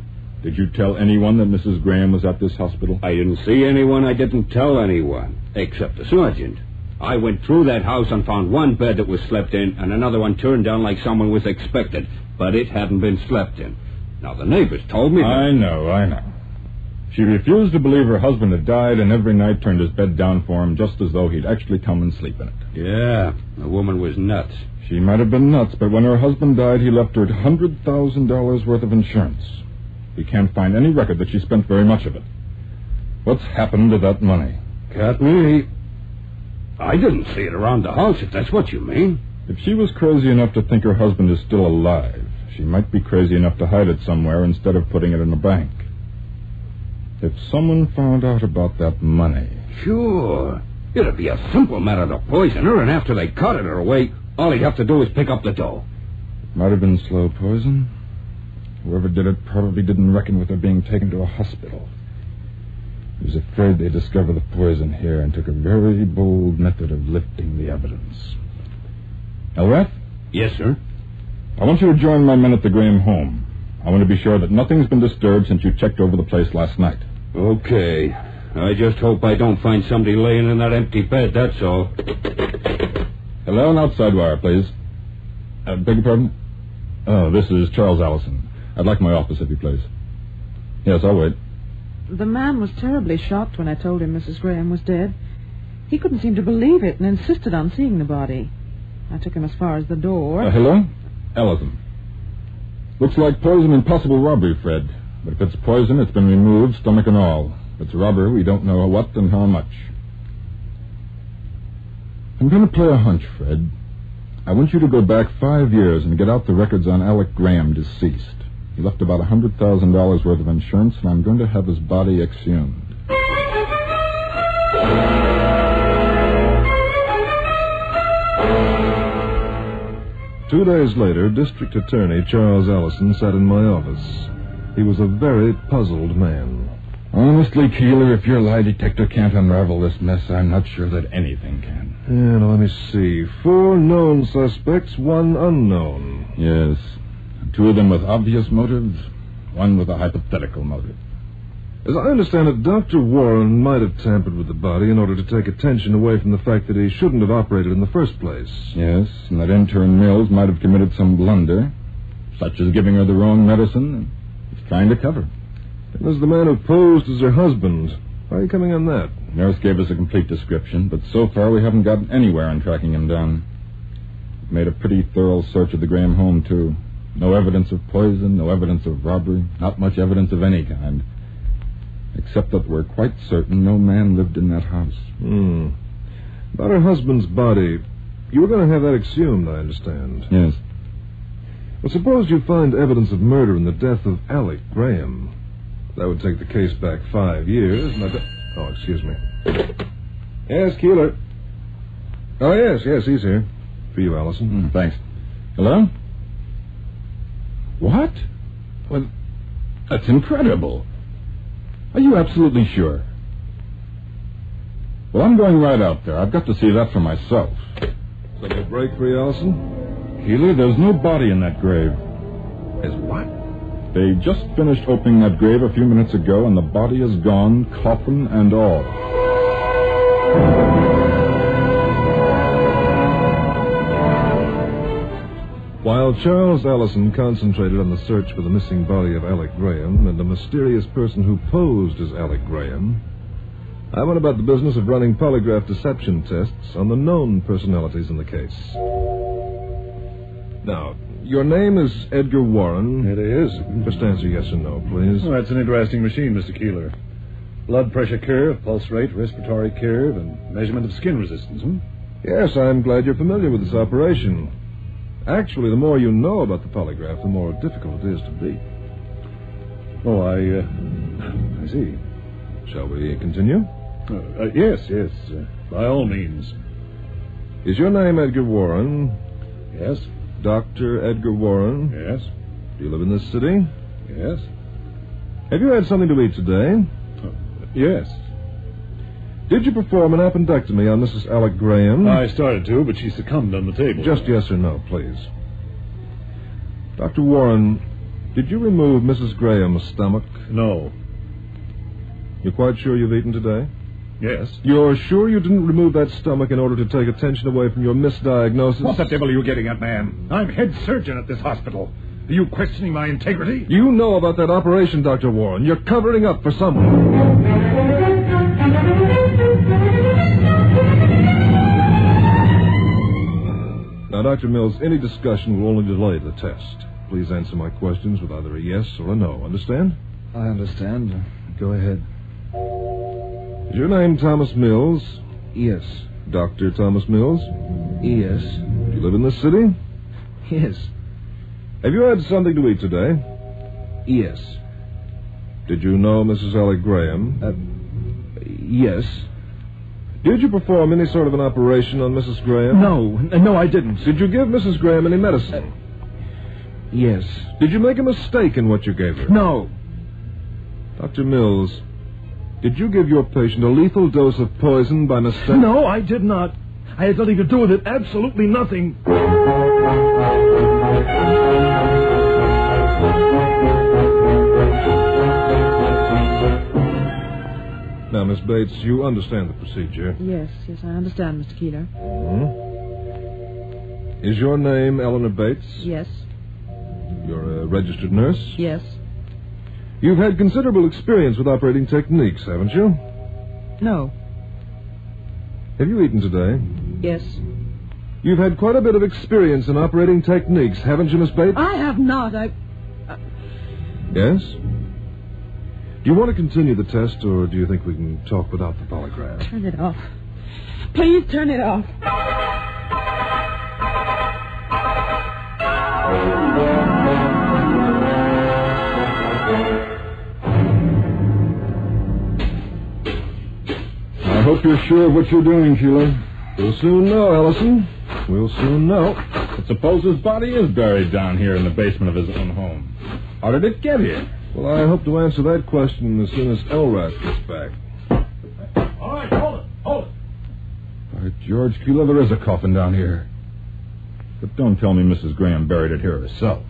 Did you tell anyone that Mrs. Graham was at this hospital? I didn't see anyone. I didn't tell anyone, except the sergeant. I went through that house and found one bed that was slept in and another one turned down like someone was expected, but it hadn't been slept in. Now, the neighbors told me that... I know. She refused to believe her husband had died and every night turned his bed down for him just as though he'd actually come and sleep in it. Yeah, the woman was nuts. She might have been nuts, but when her husband died, he left her $100,000 worth of insurance. We can't find any record that she spent very much of it. What's happened to that money? Kathy, I didn't see it around the house, if that's what you mean. If she was crazy enough to think her husband is still alive, she might be crazy enough to hide it somewhere instead of putting it in a bank. If someone found out about that money... Sure. It'd be a simple matter to poison her, and after they carted her away, all he'd have to do is pick up the dough. Might have been slow poison. Whoever did it probably didn't reckon with her being taken to a hospital. He was afraid they'd discover the poison here and took a very bold method of lifting the evidence. Elrath? Yes, sir? I want you to join my men at the Graham home. I want to be sure that nothing's been disturbed since you checked over the place last night. Okay. I just hope I don't find somebody laying in that empty bed, that's all. Hello, an outside wire, please. Beg your pardon? Oh, this is Charles Allison. I'd like my office, if you please. Yes, I'll wait. The man was terribly shocked when I told him Mrs. Graham was dead. He couldn't seem to believe it and insisted on seeing the body. I took him as far as the door. Hello? Allison. Looks like poison and possible robbery, Fred. But if it's poison, it's been removed, stomach and all. If it's robbery, we don't know what and how much. I'm going to play a hunch, Fred. I want you to go back 5 years and get out the records on Alec Graham, deceased. He left about $100,000 worth of insurance, and I'm going to have his body exhumed. 2 days later, District Attorney Charles Allison sat in my office. He was a very puzzled man. Honestly, Keeler, if your lie detector can't unravel this mess, I'm not sure that anything can. Yeah, now let me see. 4 known suspects, 1 unknown. Yes. 2 of them with obvious motives, 1 with a hypothetical motive. As I understand it, Dr. Warren might have tampered with the body in order to take attention away from the fact that he shouldn't have operated in the first place. Yes, and that intern Mills might have committed some blunder, such as giving her the wrong medicine. He's trying to cover. And there's the man who posed as her husband. Why are you coming on that? Nurse gave us a complete description, but so far we haven't gotten anywhere on tracking him down. We've made a pretty thorough search of the Graham home, too. No evidence of poison, no evidence of robbery, not much evidence of any kind. Except that we're quite certain no man lived in that house. About her husband's body, you were going to have that exhumed, I understand. Yes. Well, suppose you find evidence of murder in the death of Alec Graham. That would take the case back 5 years, and Oh, excuse me. Yes, Keeler. Oh, yes, he's here. For you, Allison. Thanks. Hello? What? Well, that's incredible. Are you absolutely sure? Well, I'm going right out there. I've got to see that for myself. Take a break for you, Allison? Keeler, there's no body in that grave. There's what? They just finished opening that grave a few minutes ago, and the body is gone, coffin and all. While Charles Allison concentrated on the search for the missing body of Alec Graham and the mysterious person who posed as Alec Graham, I went about the business of running polygraph deception tests on the known personalities in the case. Now, your name is Edgar Warren. It is. Just answer yes or no, please. Well, that's an interesting machine, Mr. Keeler. Blood pressure curve, pulse rate, respiratory curve, and measurement of skin resistance, Yes, I'm glad you're familiar with this operation. Actually, the more you know about the polygraph, the more difficult it is to beat. Oh, I see. Shall we continue? Yes, by all means. Is your name Edgar Warren? Yes. Dr. Edgar Warren? Yes. Do you live in this city? Yes. Have you had something to eat today? Yes. Did you perform an appendectomy on Mrs. Alec Graham? I started to, but she succumbed on the table. Just yes or no, please. Dr. Warren, did you remove Mrs. Graham's stomach? No. You're quite sure you've eaten today? Yes? You're sure you didn't remove that stomach in order to take attention away from your misdiagnosis? What the devil are you getting at, man? I'm head surgeon at this hospital. Are you questioning my integrity? You know about that operation, Dr. Warren. You're covering up for someone. Now, Dr. Mills, any discussion will only delay the test. Please answer my questions with either a yes or a no. Understand? I understand. Go ahead. Is your name Thomas Mills? Yes. Dr. Thomas Mills? Yes. Do you live in this city? Yes. Have you had something to eat today? Yes. Did you know Mrs. Ellie Graham? Yes. Did you perform any sort of an operation on Mrs. Graham? No, I didn't. Did you give Mrs. Graham any medicine? Yes. Did you make a mistake in what you gave her? No. Dr. Mills, did you give your patient a lethal dose of poison by mistake? No, I did not. I had nothing to do with it. Absolutely nothing. Now, Miss Bates, you understand the procedure. Yes, I understand, Mr. Keeler. Mm-hmm. Is your name Eleanor Bates? Yes. You're a registered nurse? Yes. You've had considerable experience with operating techniques, haven't you? No. Have you eaten today? Yes. You've had quite a bit of experience in operating techniques, haven't you, Miss Bates? I have not. Yes? Do you want to continue the test, or do you think we can talk without the polygraph? Turn it off. Please turn it off. I hope you're sure of what you're doing, Sheila. We'll soon know, Ellison. We'll soon know. But suppose his body is buried down here in the basement of his own home. How did it get here? Well, I hope to answer that question as soon as Elrath gets back. All right, hold it. By George, Keeler, there is a coffin down here. But don't tell me Mrs. Graham buried it here herself.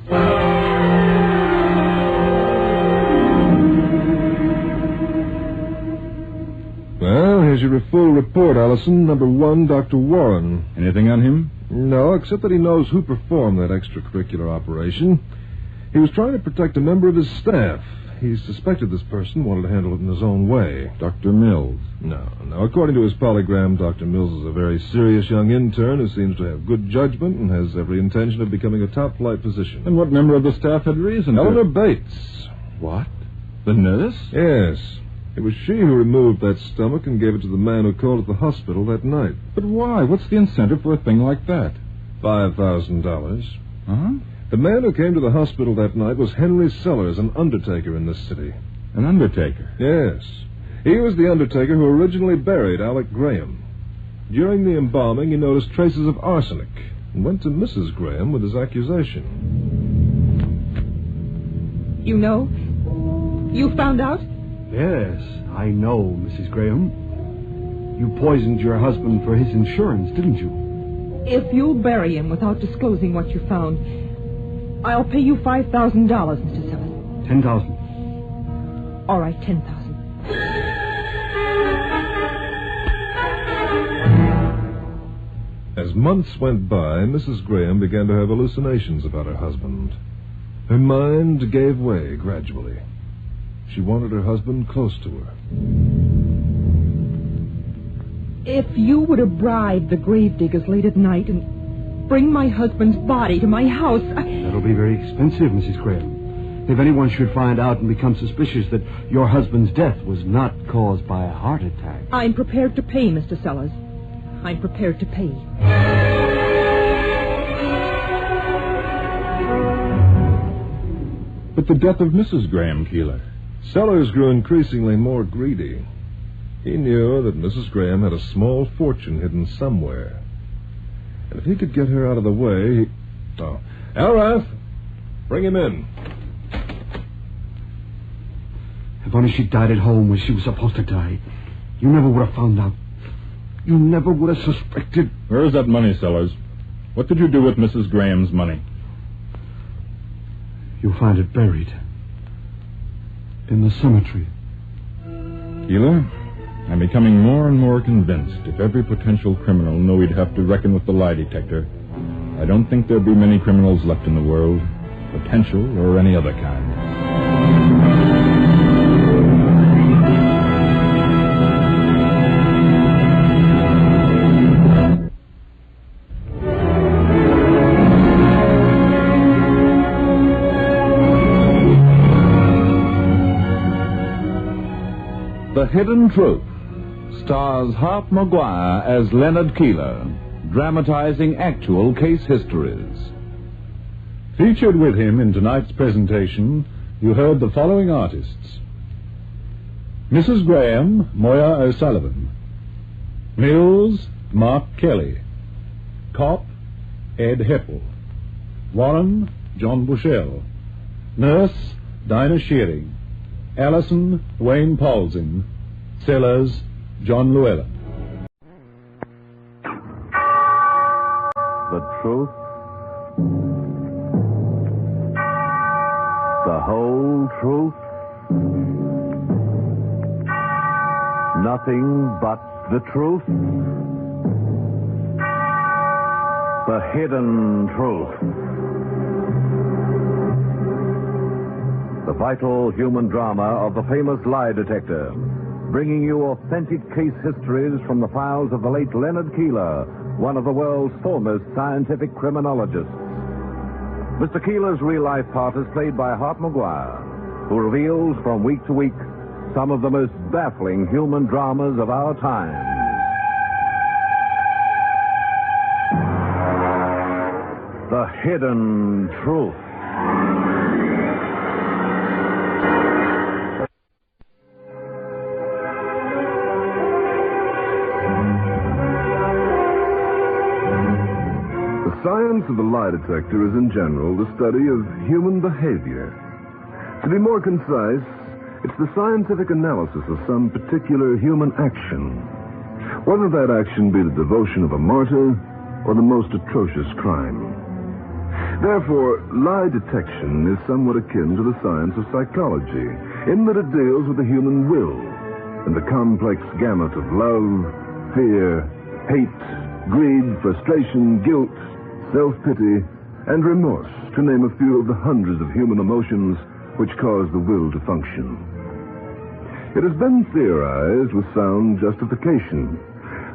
Well, here's your full report, Allison. Number 1, Dr. Warren. Anything on him? No, except that he knows who performed that extracurricular operation. He was trying to protect a member of his staff. He suspected this person wanted to handle it in his own way. Dr. Mills? No. According to his polygram, Dr. Mills is a very serious young intern who seems to have good judgment and has every intention of becoming a top-flight physician. And what member of the staff had reason Eleanor to... Bates. What? The nurse? Yes. It was she who removed that stomach and gave it to the man who called at the hospital that night. But why? What's the incentive for a thing like that? $5,000. Huh? The man who came to the hospital that night was Henry Sellers, an undertaker in this city. An undertaker? Yes. He was the undertaker who originally buried Alec Graham. During the embalming, he noticed traces of arsenic and went to Mrs. Graham with his accusation. You know? You found out? Yes, I know, Mrs. Graham. You poisoned your husband for his insurance, didn't you? If you'll bury him without disclosing what you found, I'll pay you $5,000, Mr. Sellers. 10,000. All right, 10,000. As months went by, Mrs. Graham began to have hallucinations about her husband. Her mind gave way gradually. She wanted her husband close to her. If you were to bribe the gravediggers late at night and bring my husband's body to my house... That'll be very expensive, Mrs. Graham. If anyone should find out and become suspicious that your husband's death was not caused by a heart attack... I'm prepared to pay, Mr. Sellers. I'm prepared to pay. But the death of Mrs. Graham, Keeler... Sellers grew increasingly more greedy. He knew that Mrs. Graham had a small fortune hidden somewhere. And if he could get her out of the way, Oh, Elrath, bring him in. If only she died at home where she was supposed to die. You never would have found out. You never would have suspected. Where is that money, Sellers? What did you do with Mrs. Graham's money? You'll find it buried in the cemetery. Keeler, I'm becoming more and more convinced if every potential criminal knew he'd have to reckon with the lie detector, I don't think there'd be many criminals left in the world, potential or any other kind. The Hidden Truth stars Hart Maguire as Leonard Keeler, dramatizing actual case histories. Featured with him in tonight's presentation, you heard the following artists. Mrs. Graham, Moya O'Sullivan. Mills, Mark Kelly. Kopp, Ed Heppel. Warren, John Bushell. Nurse, Dinah Shearing. Allison, Wayne Paulsing. Sellers, John Llewellyn. The truth, the whole truth, nothing but the truth, the hidden truth. The vital human drama of the famous lie detector, bringing you authentic case histories from the files of the late Leonard Keeler, one of the world's foremost scientific criminologists. Mr. Keeler's real-life part is played by Hart Maguire, who reveals from week to week some of the most baffling human dramas of our time. The Hidden Truth. The science of the lie detector is, in general, the study of human behavior. To be more concise, it's the scientific analysis of some particular human action, whether that action be the devotion of a martyr or the most atrocious crime. Therefore, lie detection is somewhat akin to the science of psychology, in that it deals with the human will and the complex gamut of love, fear, hate, greed, frustration, guilt, self-pity, and remorse, to name a few of the hundreds of human emotions which cause the will to function. It has been theorized with sound justification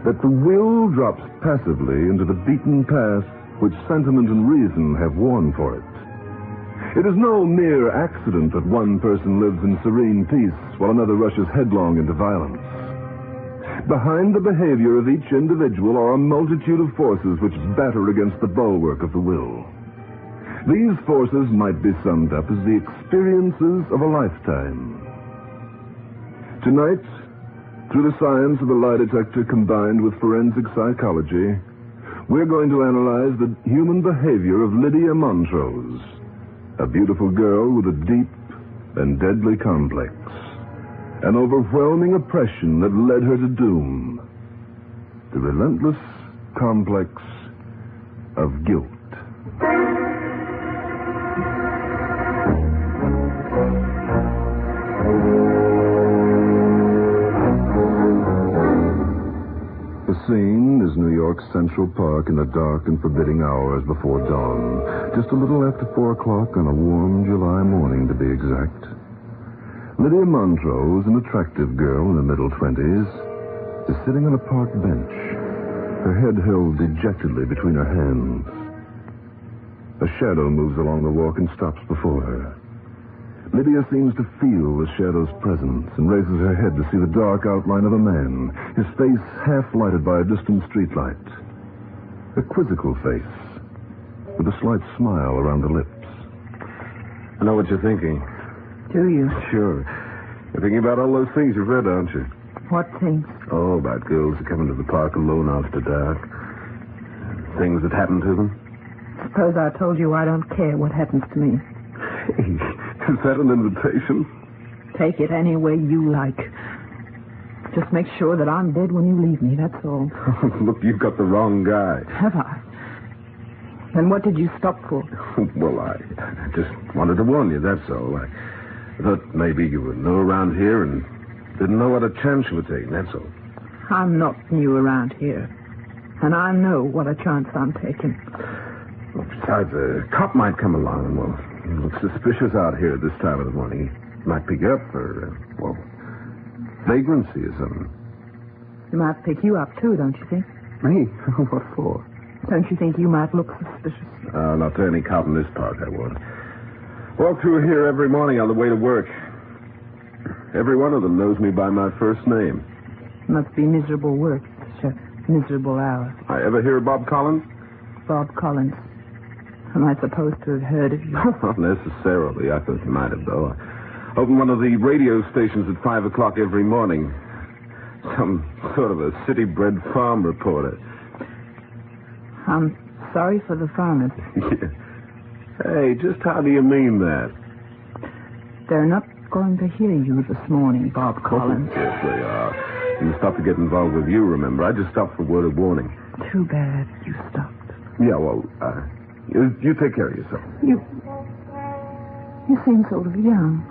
that the will drops passively into the beaten path which sentiment and reason have worn for it. It is no mere accident that one person lives in serene peace while another rushes headlong into violence. Behind the behavior of each individual are a multitude of forces which batter against the bulwark of the will. These forces might be summed up as the experiences of a lifetime. Tonight, through the science of the lie detector combined with forensic psychology, we're going to analyze the human behavior of Lydia Montrose, a beautiful girl with a deep and deadly complex. An overwhelming oppression that led her to doom. The relentless complex of guilt. The scene is New York's Central Park in the dark and forbidding hours before dawn. Just a little after 4 o'clock on a warm July morning, to be exact. Lydia Montrose, an attractive girl in the middle 20s, is sitting on a park bench, her head held dejectedly between her hands. A shadow moves along the walk and stops before her. Lydia seems to feel the shadow's presence and raises her head to see the dark outline of a man, his face half lighted by a distant streetlight. A quizzical face, with a slight smile around the lips. I know what you're thinking. Do you? Sure. You're thinking about all those things you've read, aren't you? What things? Oh, about girls who come into the park alone after dark. Things that happen to them. Suppose I told you I don't care what happens to me. Hey, is that an invitation? Take it any way you like. Just make sure that I'm dead when you leave me, that's all. Look, you've got the wrong guy. Have I? Then what did you stop for? Well, I just wanted to warn you, that's all. I thought maybe you were new around here and Didn't know what a chance you were taking, that's all. I'm not new around here. And I know what a chance I'm taking. Well, besides, a cop might come along and, well, he looks suspicious out here at this time of the morning. He might pick you up for, vagrancy or something. He might pick you up, too, don't you think? Me? What for? Don't you think you might look suspicious? Not to any cop in this park, I won't. Walk through here every morning on the way to work. Every one of them knows me by my first name. Must be miserable work. Such a miserable hour. I ever hear of Bob Collins? Bob Collins. Am I supposed to have heard of you? Not necessarily. I thought you might have, though. I open one of the radio stations at 5 o'clock every morning. Some sort of a city-bred farm reporter. I'm sorry for the farmers. Yeah. Hey, just how do you mean that? They're not going to hear you this morning, Bob Collins. Yes, they are. Didn't stop to get involved with you, remember? I just stopped for word of warning. Too bad you stopped. Yeah, well, you take care of yourself. You seem sort of young.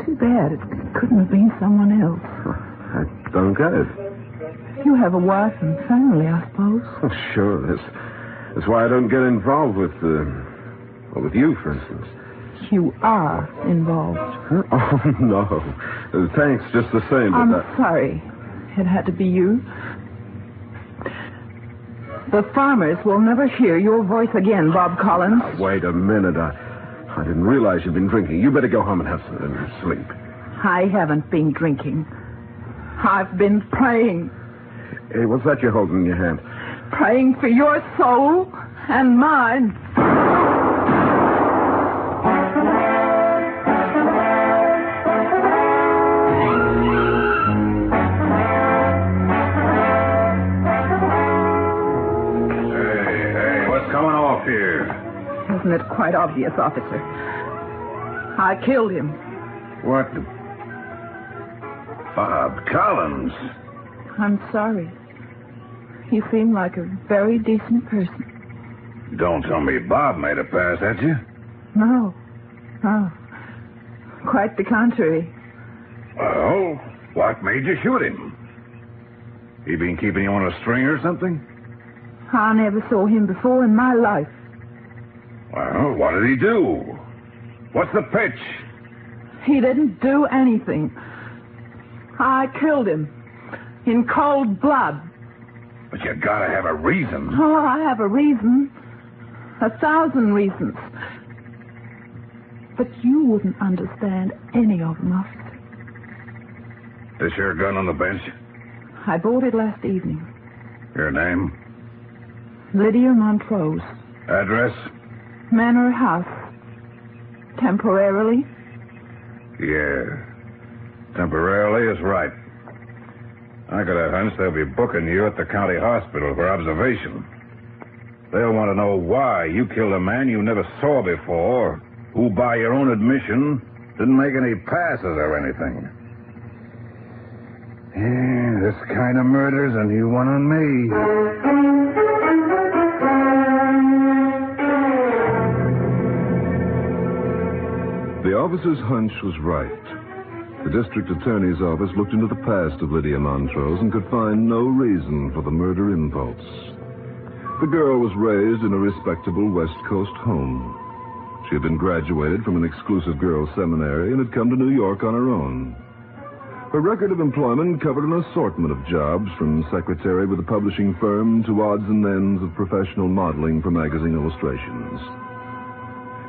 Too bad it couldn't have been someone else. I don't get it. You have a wife and family, I suppose. Oh, sure. That's why I don't get involved with you, for instance. You are involved. Huh? Oh, no. Thanks, just the same. I'm sorry it had to be you. The farmers will never hear your voice again, Bob Collins. Wait a minute. I didn't realize you'd been drinking. You better go home and have some sleep. I haven't been drinking. I've been praying. Hey, what's that you're holding in your hand? Praying for your soul and mine. Hey, what's coming off here? Isn't it quite obvious, officer? I killed him. What? Bob Collins. I'm sorry. He seemed like a very decent person. Don't tell me Bob made a pass at you. No. Quite the contrary. Well, what made you shoot him? He been keeping you on a string or something? I never saw him before in my life. Well, what did he do? What's the pitch? He didn't do anything. I killed him. In cold blood. But you gotta have a reason. Oh, I have a reason. 1,000 reasons. But you wouldn't understand any of them, officer. This your gun on the bench? I bought it last evening. Your name? Lydia Montrose. Address? Manor House. Temporarily? Yeah. Temporarily is right. I got a hunch they'll be booking you at the county hospital for observation. They'll want to know why you killed a man you never saw before, who, by your own admission, didn't make any passes or anything. Yeah, this kind of murder's a new one on me. The officer's hunch was right. The district attorney's office looked into the past of Lydia Montrose and could find no reason for the murder impulse. The girl was raised in a respectable West Coast home. She had been graduated from an exclusive girls' seminary and had come to New York on her own. Her record of employment covered an assortment of jobs, from secretary with a publishing firm to odds and ends of professional modeling for magazine illustrations.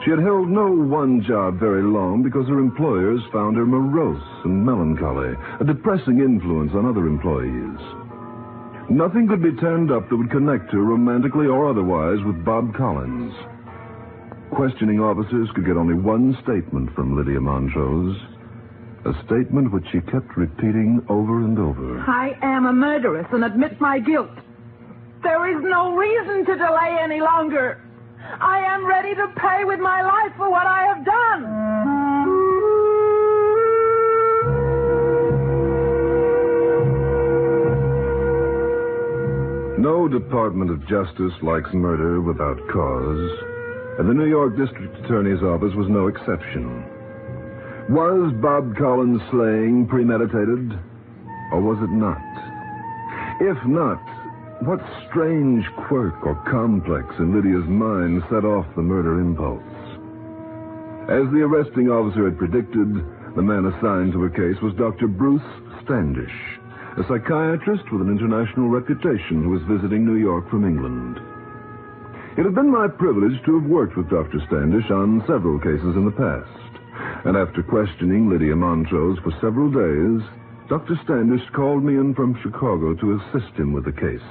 She had held no one job very long because her employers found her morose and melancholy, a depressing influence on other employees. Nothing could be turned up that would connect her romantically or otherwise with Bob Collins. Questioning officers could get only one statement from Lydia Montrose, a statement which she kept repeating over and over. I am a murderess and admit my guilt. There is no reason to delay any longer. I am ready to pay with my life for what I have done. No Department of Justice likes murder without cause, and the New York District Attorney's Office was no exception. Was Bob Collins' slaying premeditated, or was it not? If not, what strange quirk or complex in Lydia's mind set off the murder impulse? As the arresting officer had predicted, the man assigned to her case was Dr. Bruce Standish, a psychiatrist with an international reputation who was visiting New York from England. It had been my privilege to have worked with Dr. Standish on several cases in the past, and after questioning Lydia Montrose for several days, Dr. Standish called me in from Chicago to assist him with the case.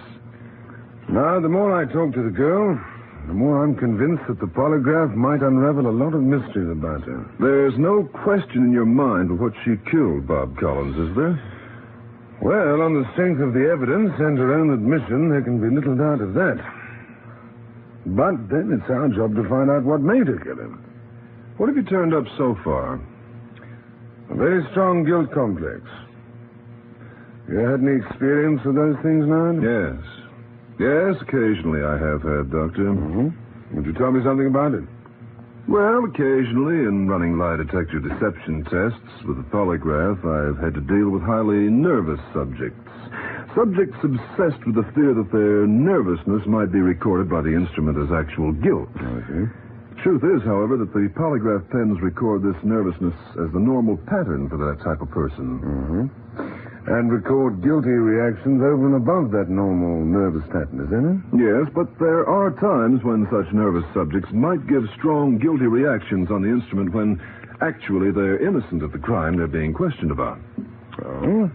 Now, the more I talk to the girl, the more I'm convinced that the polygraph might unravel a lot of mysteries about her. There's no question in your mind of what she killed Bob Collins, is there? Well, on the strength of the evidence and her own admission, there can be little doubt of that. But then it's our job to find out what made her kill him. What have you turned up so far? A very strong guilt complex. You had any experience with those things, Nard? Yes. Yes, occasionally I have had, Doctor. Mm-hmm. Would you tell me something about it? Well, occasionally in running lie detector deception tests with a polygraph, I've had to deal with highly nervous subjects. Subjects obsessed with the fear that their nervousness might be recorded by the instrument as actual guilt. Okay. Truth is, however, that the polygraph pens record this nervousness as the normal pattern for that type of person. Mm-hmm. And record guilty reactions over and above that normal nervous pattern, isn't it? Yes, but there are times when such nervous subjects might give strong guilty reactions on the instrument when actually they're innocent of the crime they're being questioned about. Oh?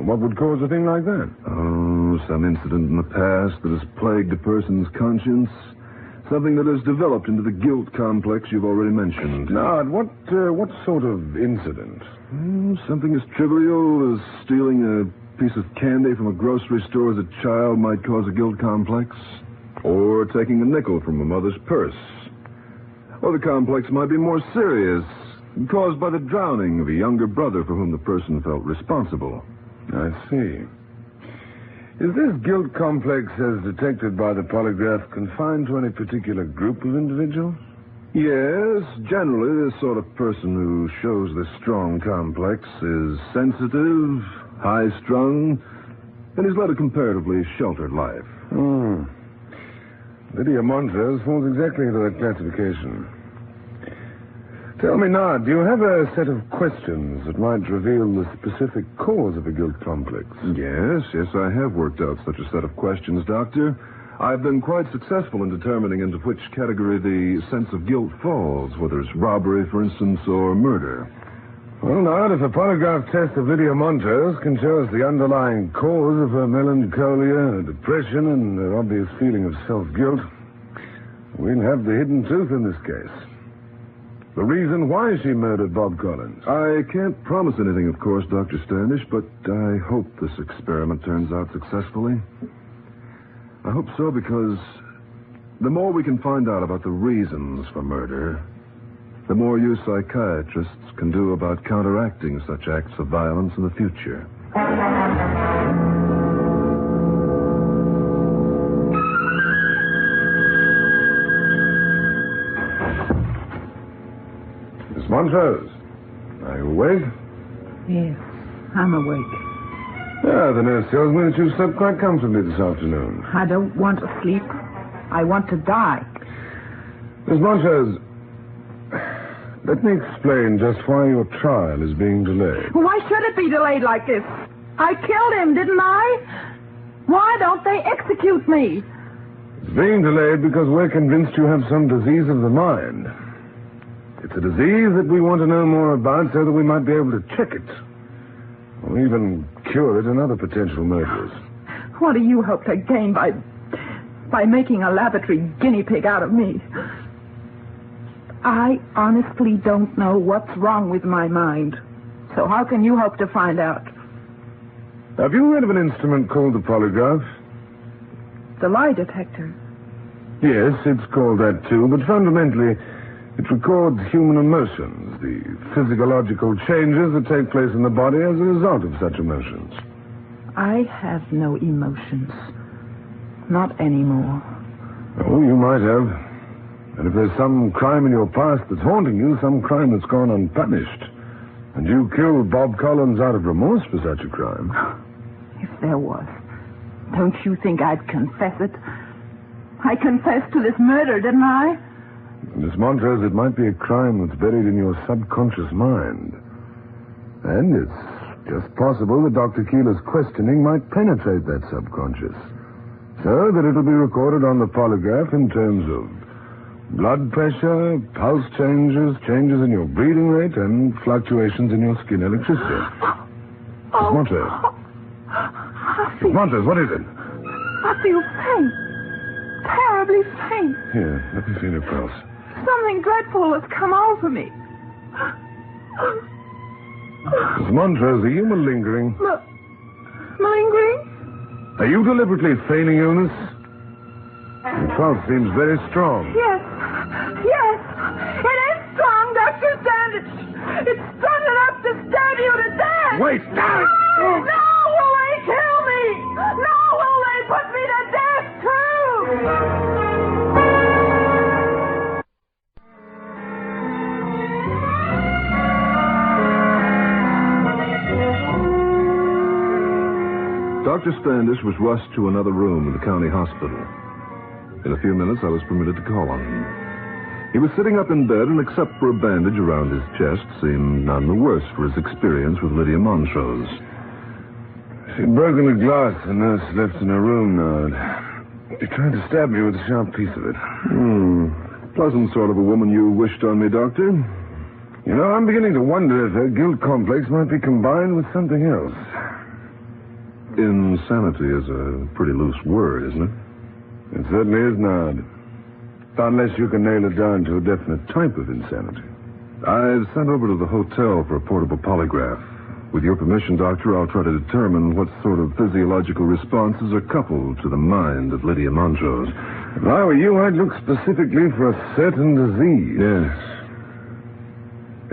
What would cause a thing like that? Oh, some incident in the past that has plagued a person's conscience. Something that has developed into the guilt complex you've already mentioned. Nard, what sort of incident? Something as trivial as stealing a piece of candy from a grocery store as a child might cause a guilt complex. Or taking a nickel from a mother's purse. Or the complex might be more serious, caused by the drowning of a younger brother for whom the person felt responsible. I see. Is this guilt complex, as detected by the polygraph, confined to any particular group of individuals? Yes, generally the sort of person who shows this strong complex is sensitive, high-strung, and has led a comparatively sheltered life. Lydia Montrose falls exactly into that classification. Tell me, Nard, do you have a set of questions that might reveal the specific cause of a guilt complex? Yes, I have worked out such a set of questions, Doctor. I've been quite successful in determining into which category the sense of guilt falls, whether it's robbery, for instance, or murder. Well, Nard, if a polygraph test of Lydia Montrose can show us the underlying cause of her melancholia, her depression, and her obvious feeling of self-guilt, we'll have the hidden truth in this case. The reason why she murdered Bob Collins. I can't promise anything, of course, Dr. Standish, but I hope this experiment turns out successfully. I hope so because the more we can find out about the reasons for murder, the more you psychiatrists can do about counteracting such acts of violence in the future. Miss Montrose, are you awake? Yes, I'm awake. The nurse tells me that you slept quite comfortably this afternoon. I don't want to sleep. I want to die. Miss Montrose, let me explain just why your trial is being delayed. Why should it be delayed like this? I killed him, didn't I? Why don't they execute me? It's being delayed because we're convinced you have some disease of the mind. It's a disease that we want to know more about so that we might be able to check it. Or even cure it in other potential murderers. What do you hope to gain by making a laboratory guinea pig out of me? I honestly don't know what's wrong with my mind. So how can you hope to find out? Have you heard of an instrument called the polygraph? The lie detector. Yes, it's called that too, but fundamentally it records human emotions, the physiological changes that take place in the body as a result of such emotions. I have no emotions. Not anymore. Oh, you might have. And if there's some crime in your past that's haunting you, some crime that's gone unpunished, and you killed Bob Collins out of remorse for such a crime... If there was, don't you think I'd confess it? I confessed to this murder, didn't I? Miss Montrose, it might be a crime that's buried in your subconscious mind. And it's just possible that Dr. Keeler's questioning might penetrate that subconscious, so that it'll be recorded on the polygraph in terms of blood pressure, pulse changes, changes in your breathing rate, and fluctuations in your skin electricity. Miss Montrose. Miss Montrose, what is it? I feel faint. Terribly faint. Here, let me feel your pulse. Something dreadful has come over me. Miss Montrose, are you malingering? Malingering? Are you deliberately feigning illness? Your pulse seems very strong. Yes. Yes. It is strong, Dr. Standish. It's strong enough to stab you to death. Wait, stop it! No, will they kill me? No, will they put me to death, too? Dr. Standish was rushed to another room in the county hospital. In a few minutes, I was permitted to call on him. He was sitting up in bed, and except for a bandage around his chest, seemed none the worse for his experience with Lydia Montrose. She'd broken a glass the nurse left in her room, Nard. She tried to stab me with a sharp piece of it. Pleasant sort of a woman you wished on me, Doctor. You know, I'm beginning to wonder if her guilt complex might be combined with something else. Insanity is a pretty loose word, isn't it? It certainly is, Nard. Unless you can nail it down to a definite type of insanity. I've sent over to the hotel for a portable polygraph. With your permission, Doctor, I'll try to determine what sort of physiological responses are coupled to the mind of Lydia Montrose. If I were you, I'd look specifically for a certain disease. Yes.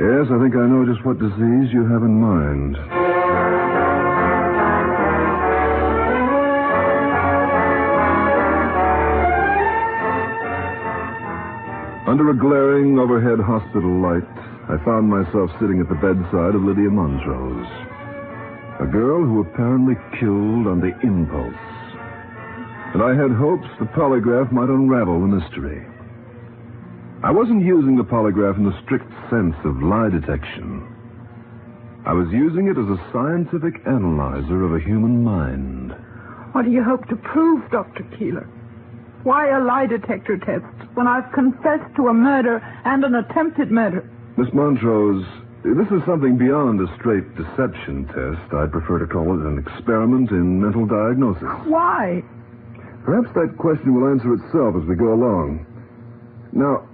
Yes, I think I know just what disease you have in mind. Under a glaring overhead hospital light, I found myself sitting at the bedside of Lydia Montrose, a girl who apparently killed on the impulse. And I had hopes the polygraph might unravel the mystery. I wasn't using the polygraph in the strict sense of lie detection. I was using it as a scientific analyzer of a human mind. What do you hope to prove, Dr. Keeler? Why a lie detector test when I've confessed to a murder and an attempted murder? Miss Montrose, this is something beyond a straight deception test. I'd prefer to call it an experiment in mental diagnosis. Why? Perhaps that question will answer itself as we go along. Now,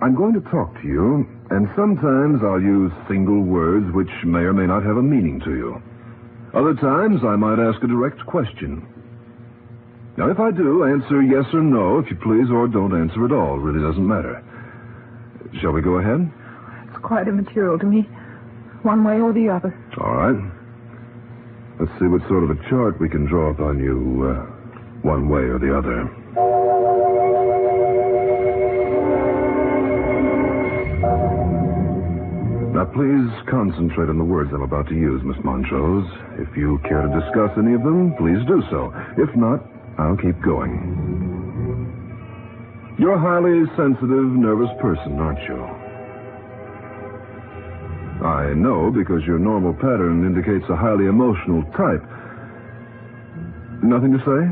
I'm going to talk to you, and sometimes I'll use single words which may or may not have a meaning to you. Other times, I might ask a direct question. Now, if I do, answer yes or no, if you please, or don't answer at all. It really doesn't matter. Shall we go ahead? It's quite immaterial to me, one way or the other. All right. Let's see what sort of a chart we can draw up on you, one way or the other. Now, please concentrate on the words I'm about to use, Miss Montrose. If you care to discuss any of them, please do so. If not, I'll keep going. You're a highly sensitive, nervous person, aren't you? I know, because your normal pattern indicates a highly emotional type. Nothing to say?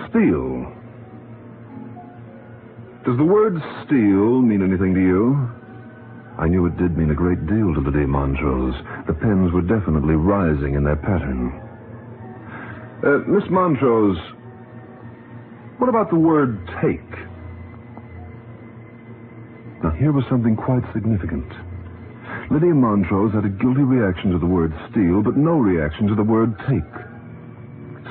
Steel. Does the word steel mean anything to you? I knew it did mean a great deal to Lydia Montrose. The pens were definitely rising in their pattern. Miss Montrose, what about the word take? Now, here was something quite significant. Lydia Montrose had a guilty reaction to the word steal, but no reaction to the word take.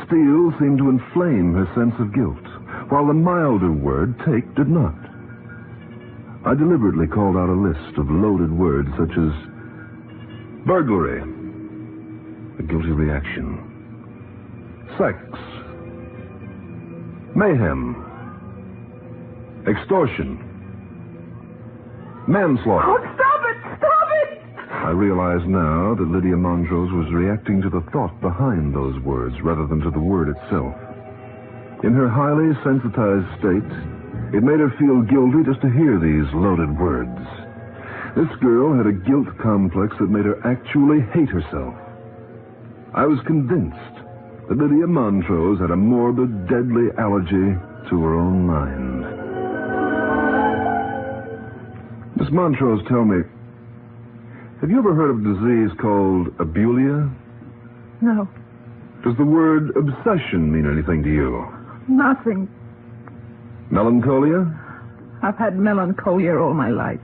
Steal seemed to inflame her sense of guilt, while the milder word take did not. I deliberately called out a list of loaded words such as burglary, a guilty reaction, sex, mayhem, extortion, manslaughter. Oh, stop it! Stop it! I realize now that Lydia Montrose was reacting to the thought behind those words rather than to the word itself. In her highly sensitized state, it made her feel guilty just to hear these loaded words. This girl had a guilt complex that made her actually hate herself. I was convinced that Lydia Montrose had a morbid, deadly allergy to her own mind. Miss Montrose, tell me, have you ever heard of a disease called abulia? No, Does the word obsession mean anything to you? nothing. Melancholia? I've had melancholia all my life.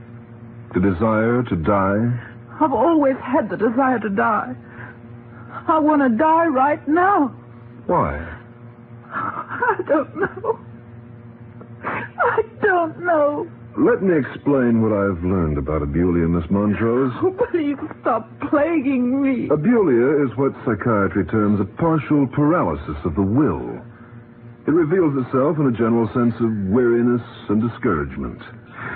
The desire to die? I've always had the desire to die. I want to die right now. Why? I don't know. I don't know. Let me explain what I've learned about abulia, Miss Montrose. Oh, please stop plaguing me. Abulia is what psychiatry terms a partial paralysis of the will. It reveals itself in a general sense of weariness and discouragement.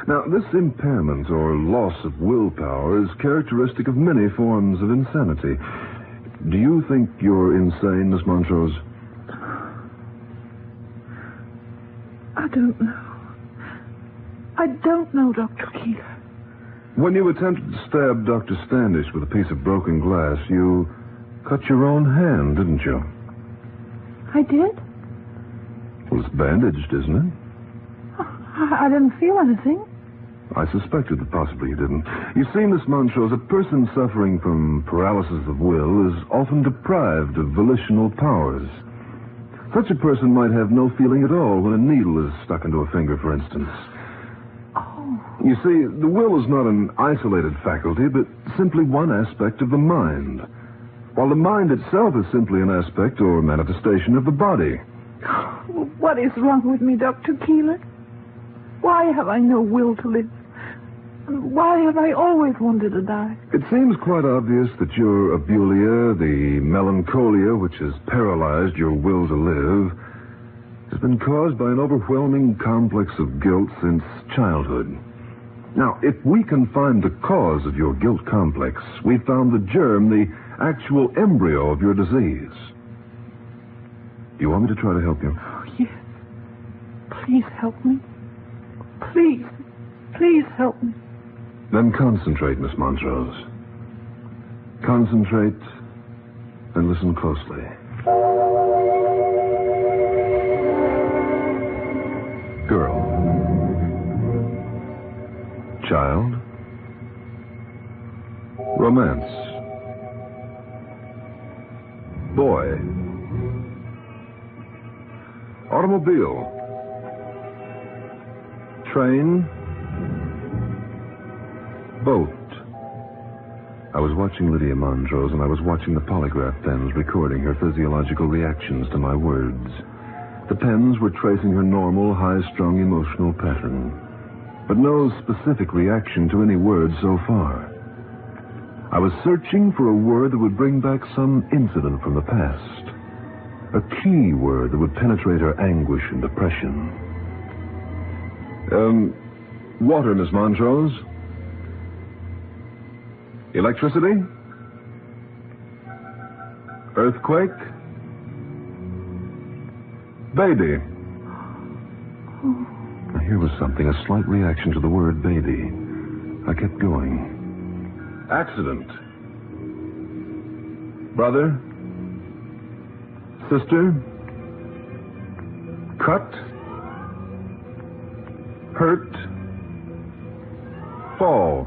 Now, this impairment or loss of willpower is characteristic of many forms of insanity. Do you think you're insane, Miss Montrose? I don't know. I don't know, Dr. Keeler. When you attempted to stab Dr. Standish with a piece of broken glass, you cut your own hand, didn't you? I did? Well, it's bandaged, isn't it? I didn't feel anything. I suspected that possibly you didn't. You see, Miss Montrose, a person suffering from paralysis of will is often deprived of volitional powers. Such a person might have no feeling at all when a needle is stuck into a finger, for instance. You see, the will is not an isolated faculty, but simply one aspect of the mind, while the mind itself is simply an aspect or manifestation of the body. What is wrong with me, Dr. Keeler? Why have I no will to live? Why have I always wanted to die? It seems quite obvious that your abulia, the melancholia which has paralyzed your will to live, has been caused by an overwhelming complex of guilt since childhood. Now, if we can find the cause of your guilt complex, we've found the germ, the actual embryo of your disease. Do you want me to try to help you? Oh, yes. Please help me. Please. Please help me. Then concentrate, Miss Montrose. Concentrate and listen closely. Girl. Child. Romance. Boy. Automobile. Train. Boat. I was watching Lydia Montrose, and I was watching the polygraph pens recording her physiological reactions to my words. The pens were tracing her normal, high-strung emotional pattern, but no specific reaction to any word so far. I was searching for a word that would bring back some incident from the past, a key word that would penetrate her anguish and depression. Water, Miss Montrose. Electricity? Earthquake? Baby. Here was something, a slight reaction to the word baby. I kept going. Accident. Brother? Sister? Cut? Hurt? Fall?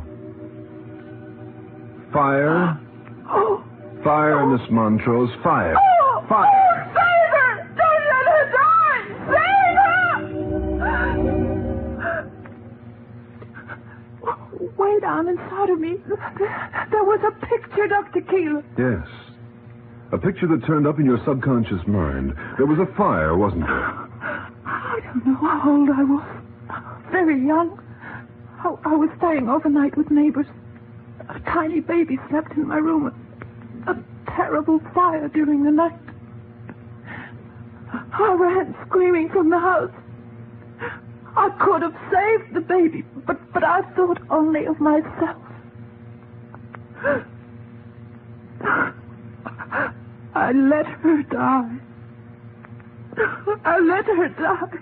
Fire. Fire, Miss Montrose. Fire. Fire. Save her! Don't let her die! Save her! Way down inside of me, there was a picture, Dr. Keeler. Yes. A picture that turned up in your subconscious mind. There was a fire, wasn't there? I don't know how old I was. Very young. I was staying overnight with neighbors. A tiny baby slept in my room. A terrible fire during the night. I ran screaming from the house. I could have saved the baby, but I thought only of myself. I let her die. I let her die.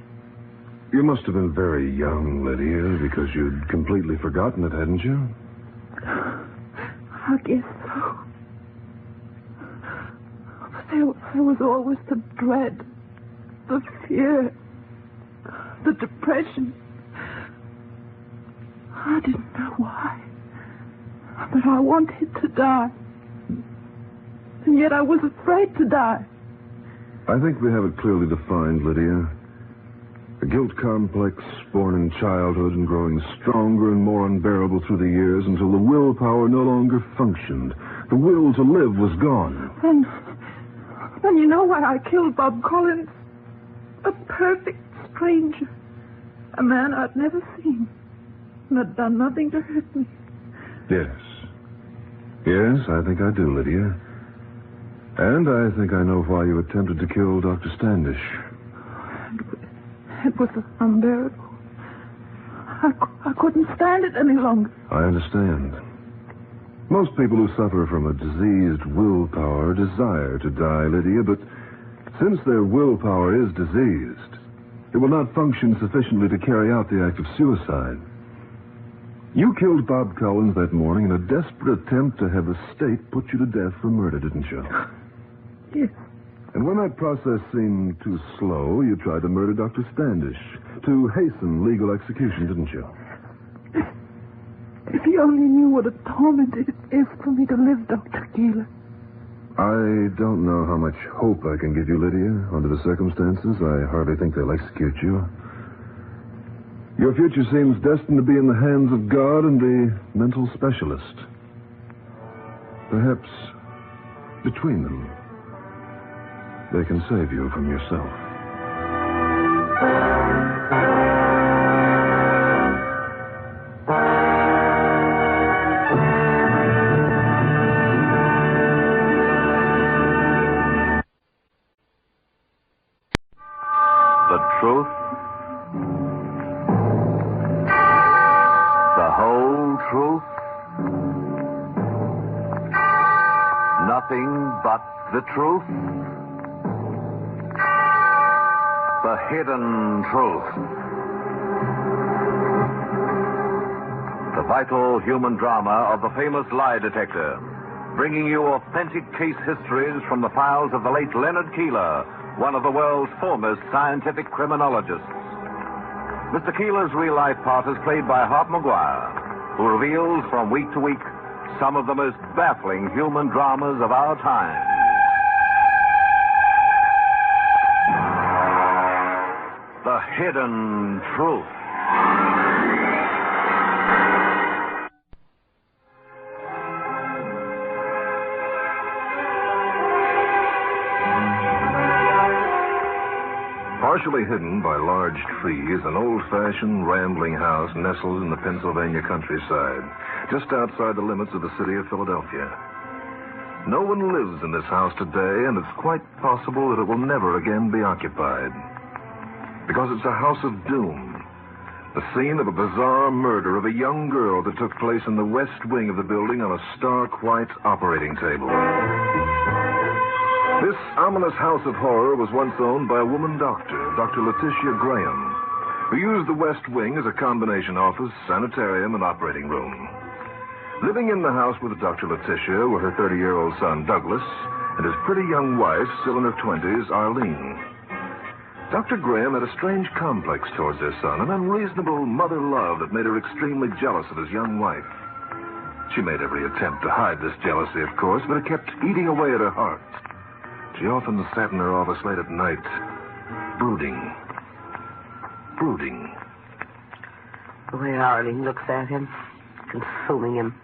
You must have been very young, Lydia, because you'd completely forgotten it, hadn't you? I guess so. There was always the dread, the fear, the depression. I didn't know why, but I wanted to die. And yet I was afraid to die. I think we have it clearly defined, Lydia. A guilt complex born in childhood and growing stronger and more unbearable through the years until the willpower no longer functioned. The will to live was gone. And you know why I killed Bob Collins? A perfect stranger. A man I'd never seen. And had done nothing to hurt me. Yes. Yes, I think I do, Lydia. And I think I know why you attempted to kill Dr. Standish. It was unbearable. I couldn't stand it any longer. I understand. Most people who suffer from a diseased willpower desire to die, Lydia, but since their willpower is diseased, it will not function sufficiently to carry out the act of suicide. You killed Bob Collins that morning in a desperate attempt to have the state put you to death for murder, didn't you? Yes. And when that process seemed too slow, you tried to murder Dr. Standish to hasten legal execution, didn't you? If you only knew what a torment it is for me to live, Dr. Keeler. I don't know how much hope I can give you, Lydia. Under the circumstances, I hardly think they'll execute you. Your future seems destined to be in the hands of God and the mental specialist. Perhaps between them, they can save you from yourself. The truth, the whole truth, nothing but the truth, the hidden truth. The vital human drama of the famous lie detector, bringing you authentic case histories from the files of the late Leonard Keeler, one of the world's foremost scientific criminologists. Mr. Keeler's real-life part is played by Hart Maguire, who reveals from week to week some of the most baffling human dramas of our time. The hidden truth. Partially hidden by large trees, an old-fashioned, rambling house nestles in the Pennsylvania countryside, just outside the limits of the city of Philadelphia. No one lives in this house today, and it's quite possible that it will never again be occupied. Because it's a house of doom, the scene of a bizarre murder of a young girl that took place in the west wing of the building on a stark white operating table. This ominous house of horror was once owned by a woman doctor, Dr. Letitia Graham, who used the west wing as a combination office, sanitarium, and operating room. Living in the house with Dr. Letitia were her 30-year-old son, Douglas, and his pretty young wife, still in her 20s, Arlene. Dr. Graham had a strange complex towards their son, an unreasonable mother love that made her extremely jealous of his young wife. She made every attempt to hide this jealousy, of course, but it kept eating away at her heart. She often sat in her office late at night, brooding. The way Arlene looks at him, consuming him.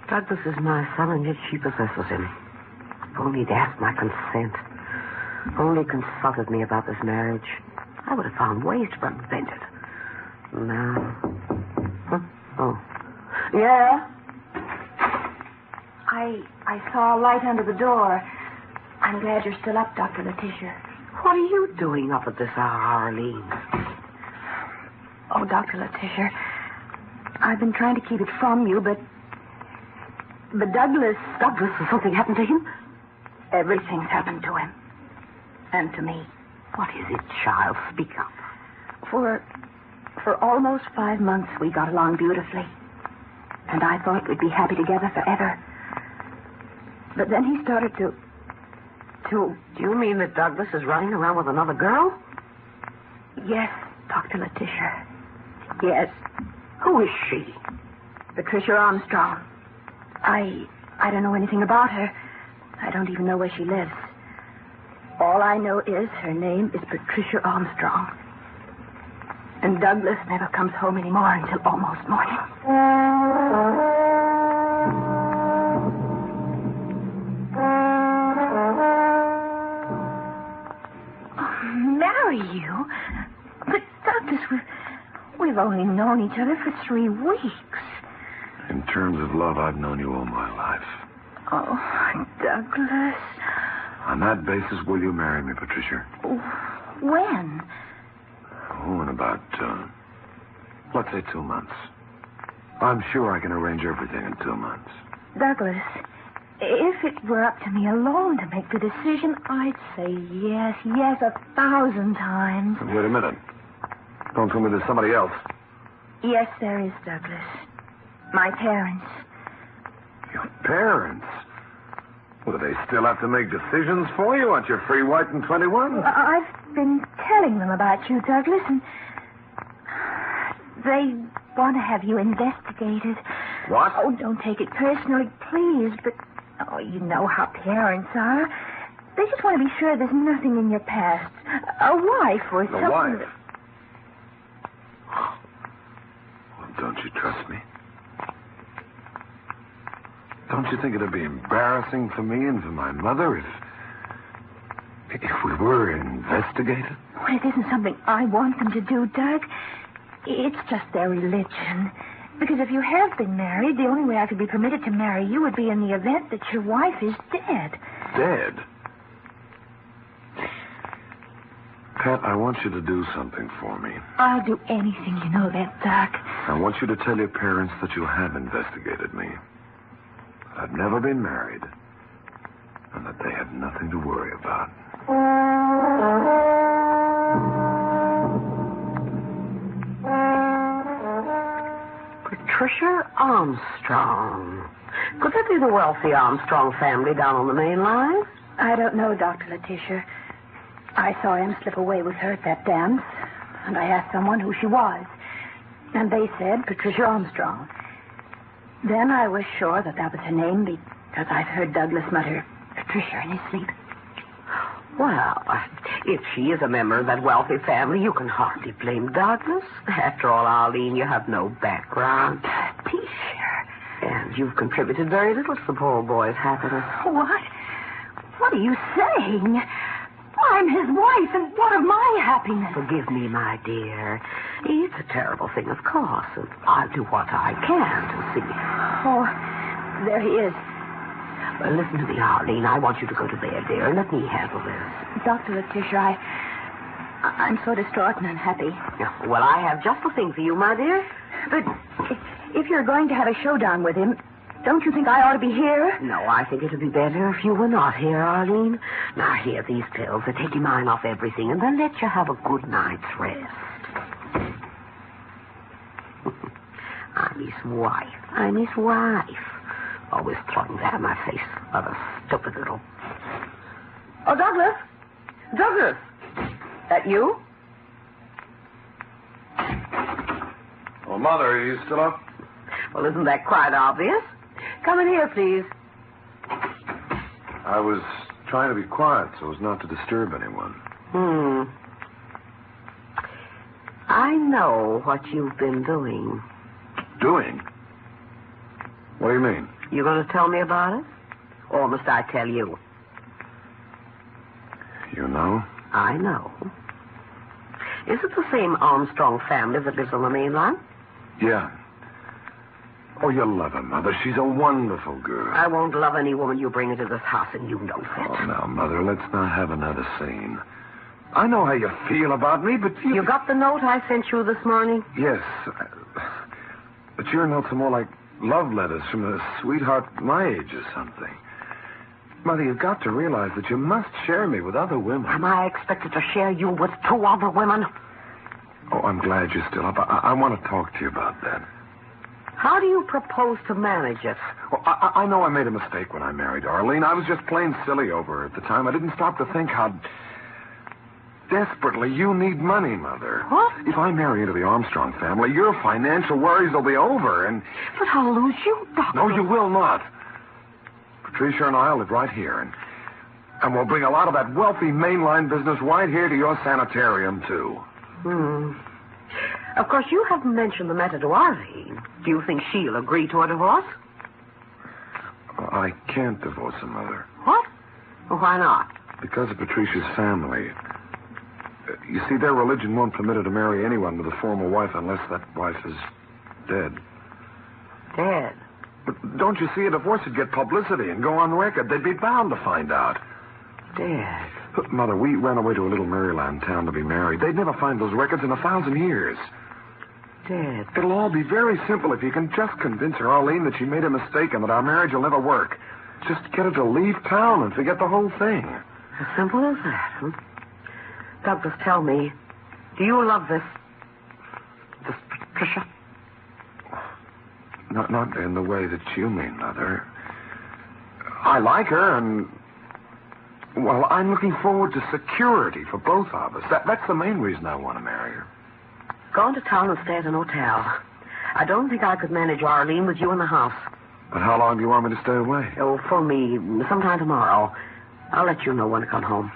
Douglas is my son, and yet she possesses him. If only he'd asked my consent. Only consulted me about this marriage. I would have found ways to prevent it. Now... Huh? Oh. Yeah? I saw a light under the door. I'm glad you're still up, Dr. Letitia. Why What are you doing up at this hour, Arlene? Oh, Dr. Letitia, I've been trying to keep it from you, but Douglas... Douglas, has something happened to him? Everything's happened to him. And to me. What is it, child? Speak up. For almost 5 months, we got along beautifully. And I thought we'd be happy together forever. But then he started to... Do you mean that Douglas is running around with another girl? Yes, Dr. Letitia. Yes. Who is she? Patricia Armstrong. I don't know anything about her. I don't even know where she lives. All I know is her name is Patricia Armstrong. And Douglas never comes home anymore until almost morning. Marry you? But Douglas, we've only known each other for 3 weeks. In terms of love, I've known you all my life. Oh, Douglas. On that basis, will you marry me, Patricia? When? Oh, in about, let's say 2 months. I'm sure I can arrange everything in 2 months. Douglas, if it were up to me alone to make the decision, I'd say yes, 1,000 times. Wait a minute. Don't tell me there's somebody else. Yes, there is, Douglas. My parents. Your parents? Well, do they still have to make decisions for you? Aren't you free, white, and 21? I've been telling them about you, Douglas, and they want to have you investigated. What? Oh, don't take it personally, please, but you know how parents are. They just want to be sure there's nothing in your past. A wife or something. A wife? Well, don't you trust me? Don't you think it'd be embarrassing for me and for my mother if we were investigated? Well, it isn't something I want them to do, Doug. It's just their religion. Because if you have been married, the only way I could be permitted to marry you would be in the event that your wife is dead. Dead? Pat, I want you to do something for me. I'll do anything, you know that, Doc. I want you to tell your parents that you have investigated me. I've never been married, and that they have nothing to worry about. Patricia Armstrong. Could that be the wealthy Armstrong family down on the main line? I don't know, Dr. Letitia. I saw him slip away with her at that dance, and I asked someone who she was. And they said Patricia Armstrong. Then I was sure that was her name because I've heard Douglas mutter Patricia in his sleep. Well, if she is a member of that wealthy family, you can hardly blame Douglas. After all, Arlene, you have no background. Patricia. And you've contributed very little to the poor boy's happiness. What? What are you saying? I'm his wife, and what of my happiness? Forgive me, my dear. It's a terrible thing, of course, and I'll do what I can to see. Oh, there he is. Well, listen to me, Arlene. I want you to go to bed, dear, and let me handle this. Dr. Letitia, I'm so distraught and unhappy. Well, I have just the thing for you, my dear. But if you're going to have a showdown with him, don't you think I ought to be here? No, I think it would be better if you were not here, Arlene. Now, here, these pills. They take your mind off everything, and then let you have a good night's rest. I'm his wife. Always throwing that in my face. What a stupid little... Oh, Douglas! Douglas! That you? Oh, Mother, are you still up? Well, isn't that quite obvious? Come in here, please. I was trying to be quiet so as not to disturb anyone. I know what you've been doing. Doing? What do you mean? You going to tell me about it? Or must I tell you? You know? I know. Is it the same Armstrong family that lives on the main line? Yeah. Oh, you'll love her, Mother. She's a wonderful girl. I won't love any woman you bring into this house, and you know that. Oh, now, Mother, let's not have another scene. I know how you feel about me, but You got the note I sent you this morning? Yes. But your notes are more like love letters from a sweetheart my age or something. Mother, you've got to realize that you must share me with other women. Am I expected to share you with 2 other women? Oh, I'm glad you're still up. I want to talk to you about that. How do you propose to manage it? Well, I know I made a mistake when I married Arlene. I was just plain silly over her at the time. I didn't stop to think how desperately you need money, Mother. What? If I marry into the Armstrong family, your financial worries will be over, and... But I'll lose you, Doctor. No, you will not. Patricia and I will live right here, and we'll bring a lot of that wealthy mainline business right here to your sanitarium, too. Of course, you haven't mentioned the matter to Arlene. Do you think she'll agree to a divorce? I can't divorce her, Mother. What? Well, why not? Because of Patricia's family. You see, their religion won't permit her to marry anyone with a former wife unless that wife is dead. Dead? But don't you see, a divorce would get publicity and go on record. They'd be bound to find out. Dead? But, Mother, we ran away to a little Maryland town to be married. They'd never find those records in 1,000 years. Dead? It'll all be very simple if you can just convince her, Arlene, that she made a mistake and that our marriage will never work. Just get her to leave town and forget the whole thing. As simple as that, huh? Douglas, tell me, do you love this Patricia? Not in the way that you mean, Mother. I like her, and... Well, I'm looking forward to security for both of us. That's the main reason I want to marry her. Go into town and stay at an hotel. I don't think I could manage Arlene with you in the house. But how long do you want me to stay away? Oh, for me, sometime tomorrow. I'll let you know when to come home.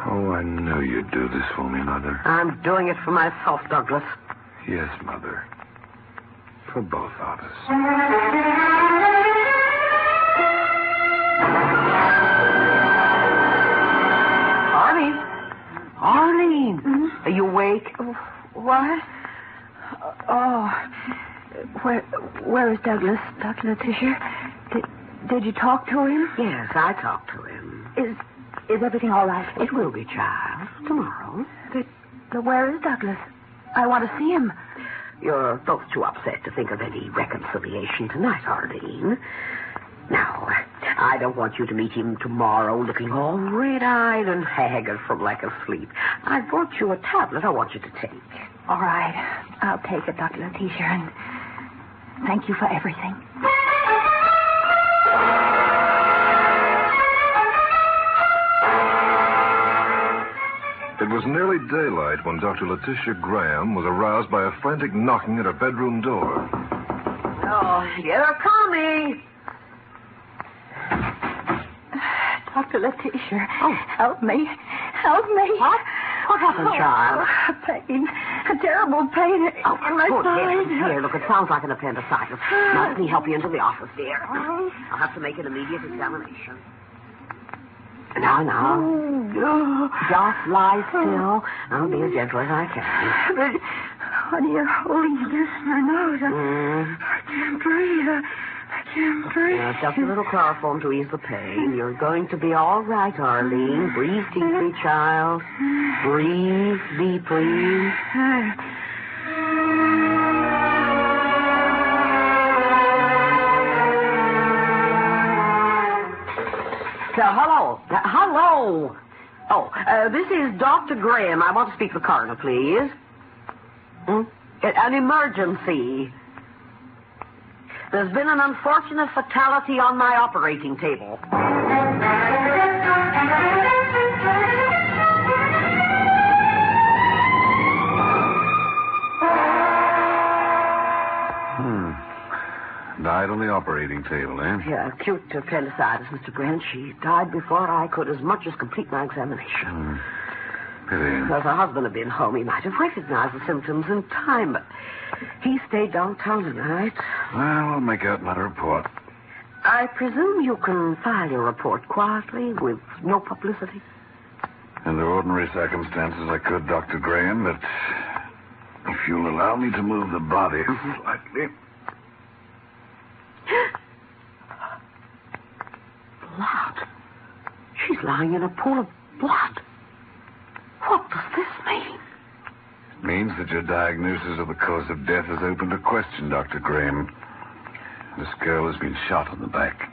Oh, I knew you'd do this for me, Mother. I'm doing it for myself, Douglas. Yes, Mother. For both of us. Arlene! Are you awake? What? Oh. Where is Douglas, Dr. Letitia? Did you talk to him? Yes, I talked to him. Is everything all right? It will be, child. Tomorrow. But where is Douglas? I want to see him. You're both too upset to think of any reconciliation tonight, Arlene. Now, I don't want you to meet him tomorrow looking all red-eyed and haggard from lack of sleep. I brought you a tablet I want you to take. All right. I'll take it, Dr. Letitia, and thank you for everything. It was nearly daylight when Dr. Letitia Graham was aroused by a frantic knocking at her bedroom door. Oh, they're coming. Dr. Letitia, help me. Help me. What happened, child? Pain. A terrible pain in my side. Here, look, it sounds like an appendicitis. Now, let me help you into the office, dear. I'll have to make an immediate examination. Now. Just lie still. I'll be as gentle as I can. But when you're holding against my nose, I can't breathe. I can't breathe. Just a little chloroform to ease the pain. You're going to be all right, Arlene. Breathe deeply, child. Breathe deeply. Hello. Oh, this is Dr. Graham. I want to speak to the coroner, please. An emergency. There's been an unfortunate fatality on my operating table. Died on the operating table, eh? Yeah, acute appendicitis, Mr. Grant. She died before I could as much as complete my examination. Pity. If her husband had been home, he might have recognized the symptoms in time, but he stayed downtown tonight. Well, I'll make out my report. I presume you can file your report quietly, with no publicity? Under ordinary circumstances, I could, Dr. Graham, but if you'll allow me to move the body slightly... Blood. She's lying in a pool of blood. means that your diagnosis of the cause of death is open to question, Dr. Graham. This girl has been shot in the back.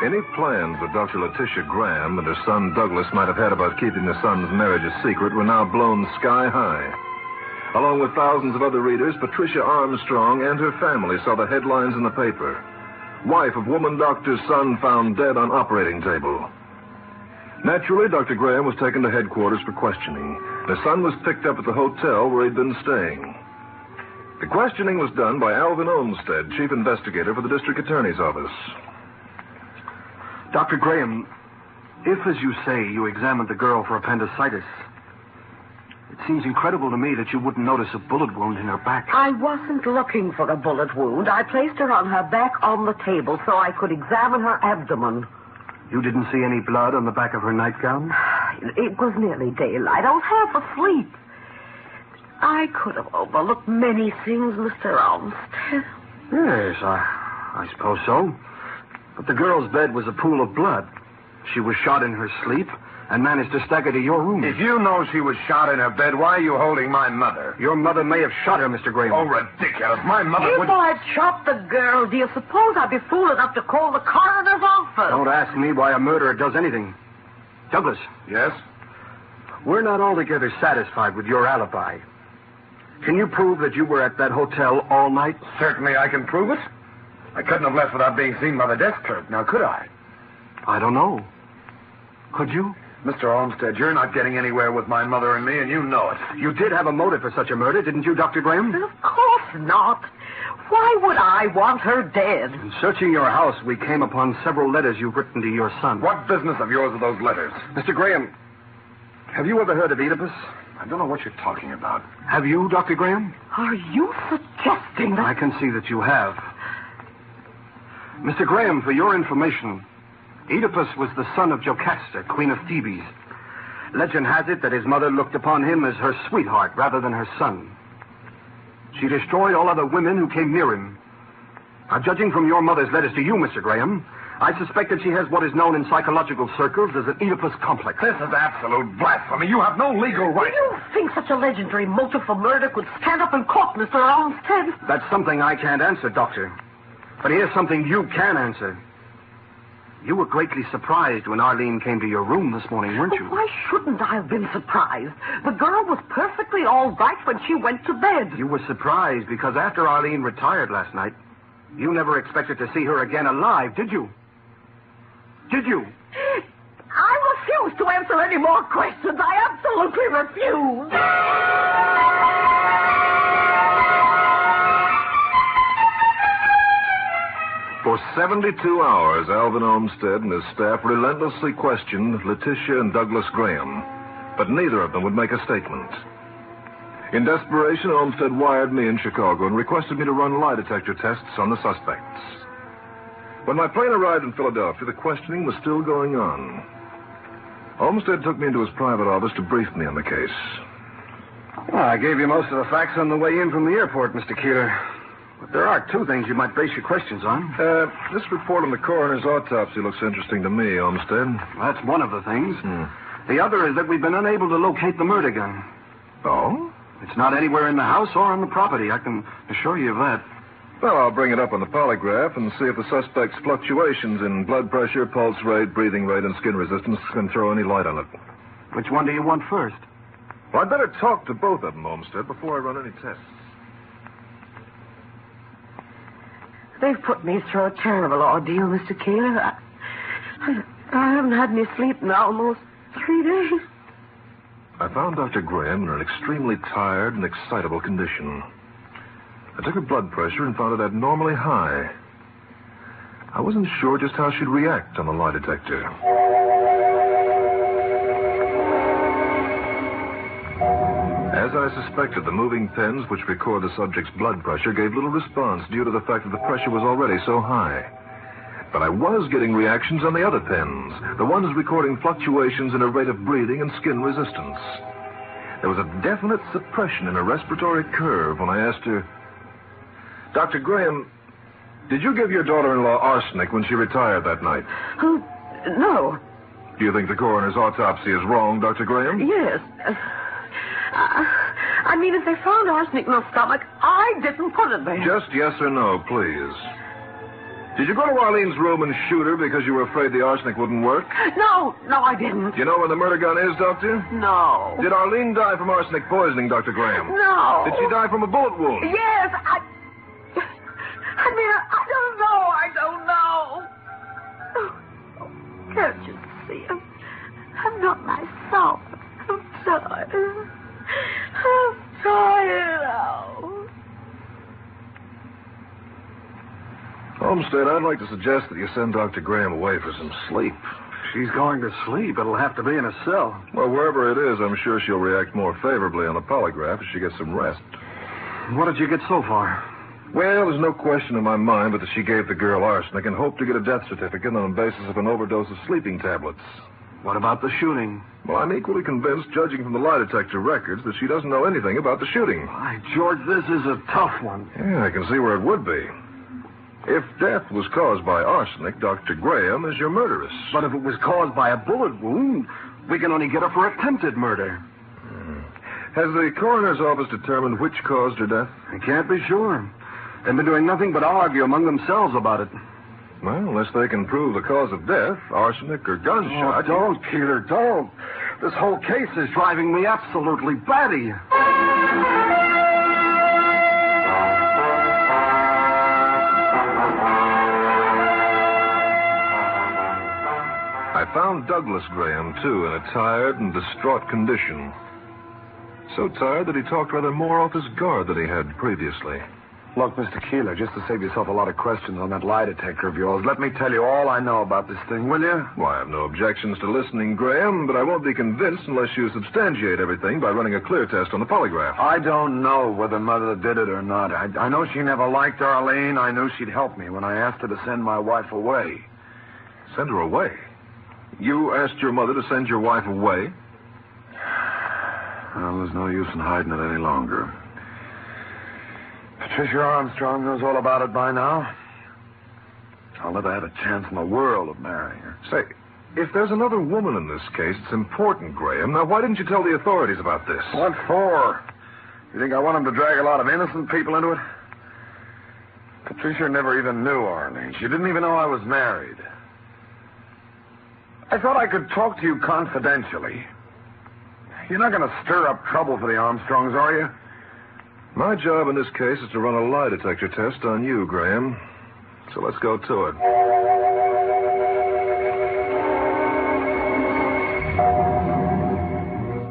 Any plans that Dr. Letitia Graham and her son Douglas might have had about keeping their son's marriage a secret were now blown sky high. Along with thousands of other readers, Patricia Armstrong and her family saw the headlines in the paper. Wife of woman doctor's son found dead on operating table. Naturally, Dr. Graham was taken to headquarters for questioning. Her son was picked up at the hotel where he'd been staying. The questioning was done by Alvin Olmsted, chief investigator for the district attorney's office. Dr. Graham, if, as you say, you examined the girl for appendicitis, it seems incredible to me that you wouldn't notice a bullet wound in her back. I wasn't looking for a bullet wound. I placed her on her back on the table so I could examine her abdomen. You didn't see any blood on the back of her nightgown? It was nearly daylight. I was half asleep. I could have overlooked many things, Mr. Olmsted. Yes, I suppose so. But the girl's bed was a pool of blood. She was shot in her sleep and managed to stagger to your room. If you know she was shot in her bed, why are you holding my mother? Your mother may have shot her, Mr. Graham. Oh, ridiculous. My mother If would... I'd shot the girl, do you suppose I'd be fool enough to call the coroner's office? Don't ask me why a murderer does anything. Douglas. Yes? We're not altogether satisfied with your alibi. Can you prove that you were at that hotel all night? Certainly I can prove it. I couldn't have left without being seen by the desk clerk, now could I? I don't know. Could you? Mr. Olmsted, you're not getting anywhere with my mother and me, and you know it. You did have a motive for such a murder, didn't you, Dr. Graham? Of course not. Why would I want her dead? In searching your house, we came upon several letters you've written to your son. What business of yours are those letters? Mr. Graham, have you ever heard of Oedipus? I don't know what you're talking about. Have you, Dr. Graham? Are you suggesting that... I can see that you have. Mr. Graham, for your information, Oedipus was the son of Jocasta, queen of Thebes. Legend has it that his mother looked upon him as her sweetheart rather than her son. She destroyed all other women who came near him. Now, judging from your mother's letters to you, Mr. Graham, I suspect that she has what is known in psychological circles as an Oedipus complex. This is absolute blasphemy. You have no legal right... Do you think such a legendary motive for murder could stand up in court, Mr. Olmsted? That's something I can't answer, Doctor. But here's something you can answer. You were greatly surprised when Arlene came to your room this morning, weren't you? Why shouldn't I have been surprised? The girl was perfectly all right when she went to bed. You were surprised because after Arlene retired last night, you never expected to see her again alive, did you? Did you? I refuse to answer any more questions. I absolutely refuse. For 72 hours, Alvin Olmsted and his staff relentlessly questioned Letitia and Douglas Graham, but neither of them would make a statement. In desperation, Olmsted wired me in Chicago and requested me to run lie detector tests on the suspects. When my plane arrived in Philadelphia, the questioning was still going on. Olmsted took me into his private office to brief me on the case. Well, I gave you most of the facts on the way in from the airport, Mr. Keeler. But there are two things you might base your questions on. This report on the coroner's autopsy looks interesting to me, Olmsted. That's one of the things. The other is that we've been unable to locate the murder gun. Oh? It's not anywhere in the house or on the property. I can assure you of that. Well, I'll bring it up on the polygraph and see if the suspect's fluctuations in blood pressure, pulse rate, breathing rate, and skin resistance can throw any light on it. Which one do you want first? Well, I'd better talk to both of them, Olmsted, before I run any tests. They've put me through a terrible ordeal, Mr. Keeler. I haven't had any sleep in almost 3 days. I found Dr. Graham in an extremely tired and excitable condition. I took her blood pressure and found it abnormally high. I wasn't sure just how she'd react on the lie detector. As I suspected, the moving pens which record the subject's blood pressure gave little response due to the fact that the pressure was already so high. But I was getting reactions on the other pens, the ones recording fluctuations in her rate of breathing and skin resistance. There was a definite suppression in her respiratory curve when I asked her, Dr. Graham, did you give your daughter-in-law arsenic when she retired that night? Who? No. Do you think the coroner's autopsy is wrong, Dr. Graham? Yes. I mean, if they found arsenic in her stomach, I didn't put it there. Just yes or no, please. Did you go to Arlene's room and shoot her because you were afraid the arsenic wouldn't work? No, I didn't. Do you know where the murder gun is, Doctor? No. Did Arlene die from arsenic poisoning, Dr. Graham? No. Did she die from a bullet wound? Yes, I mean, I don't know. Oh, can't you see? I'm not myself. I'm tired. I'm tired now. Olmsted, I'd like to suggest that you send Dr. Graham away for some sleep. She's going to sleep. It'll have to be in a cell. Well, wherever it is, I'm sure she'll react more favorably on a polygraph if she gets some rest. What did you get so far? Well, there's no question in my mind but that she gave the girl arsenic and hoped to get a death certificate on the basis of an overdose of sleeping tablets. What about the shooting? Well, I'm equally convinced, judging from the lie detector records, that she doesn't know anything about the shooting. Why, George, this is a tough one. Yeah, I can see where it would be. If death was caused by arsenic, Dr. Graham is your murderess. But if it was caused by a bullet wound, we can only get her for attempted murder. Has the coroner's office determined which caused her death? I can't be sure. They've been doing nothing but argue among themselves about it. Well, unless they can prove the cause of death, arsenic or gunshot... Oh, don't, Keeler, don't. This whole case is driving me absolutely batty. I found Douglas Graham, too, in a tired and distraught condition. So tired that he talked rather more off his guard than he had previously. Look, Mr. Keeler, just to save yourself a lot of questions on that lie detector of yours, let me tell you all I know about this thing, will you? Well, I have no objections to listening, Graham, but I won't be convinced unless you substantiate everything by running a clear test on the polygraph. I don't know whether Mother did it or not. I know she never liked Arlene. I knew she'd help me when I asked her to send my wife away. Send her away? You asked your mother to send your wife away? Well, there's no use in hiding it any longer. Patricia Armstrong knows all about it by now. I'll never have a chance in the world of marrying her. Say, if there's another woman in this case, it's important, Graham. Now, why didn't you tell the authorities about this? What for? You think I want them to drag a lot of innocent people into it? Patricia never even knew Arlene. She didn't even know I was married. I thought I could talk to you confidentially. You're not going to stir up trouble for the Armstrongs, are you? My job in this case is to run a lie detector test on you, Graham. So let's go to it.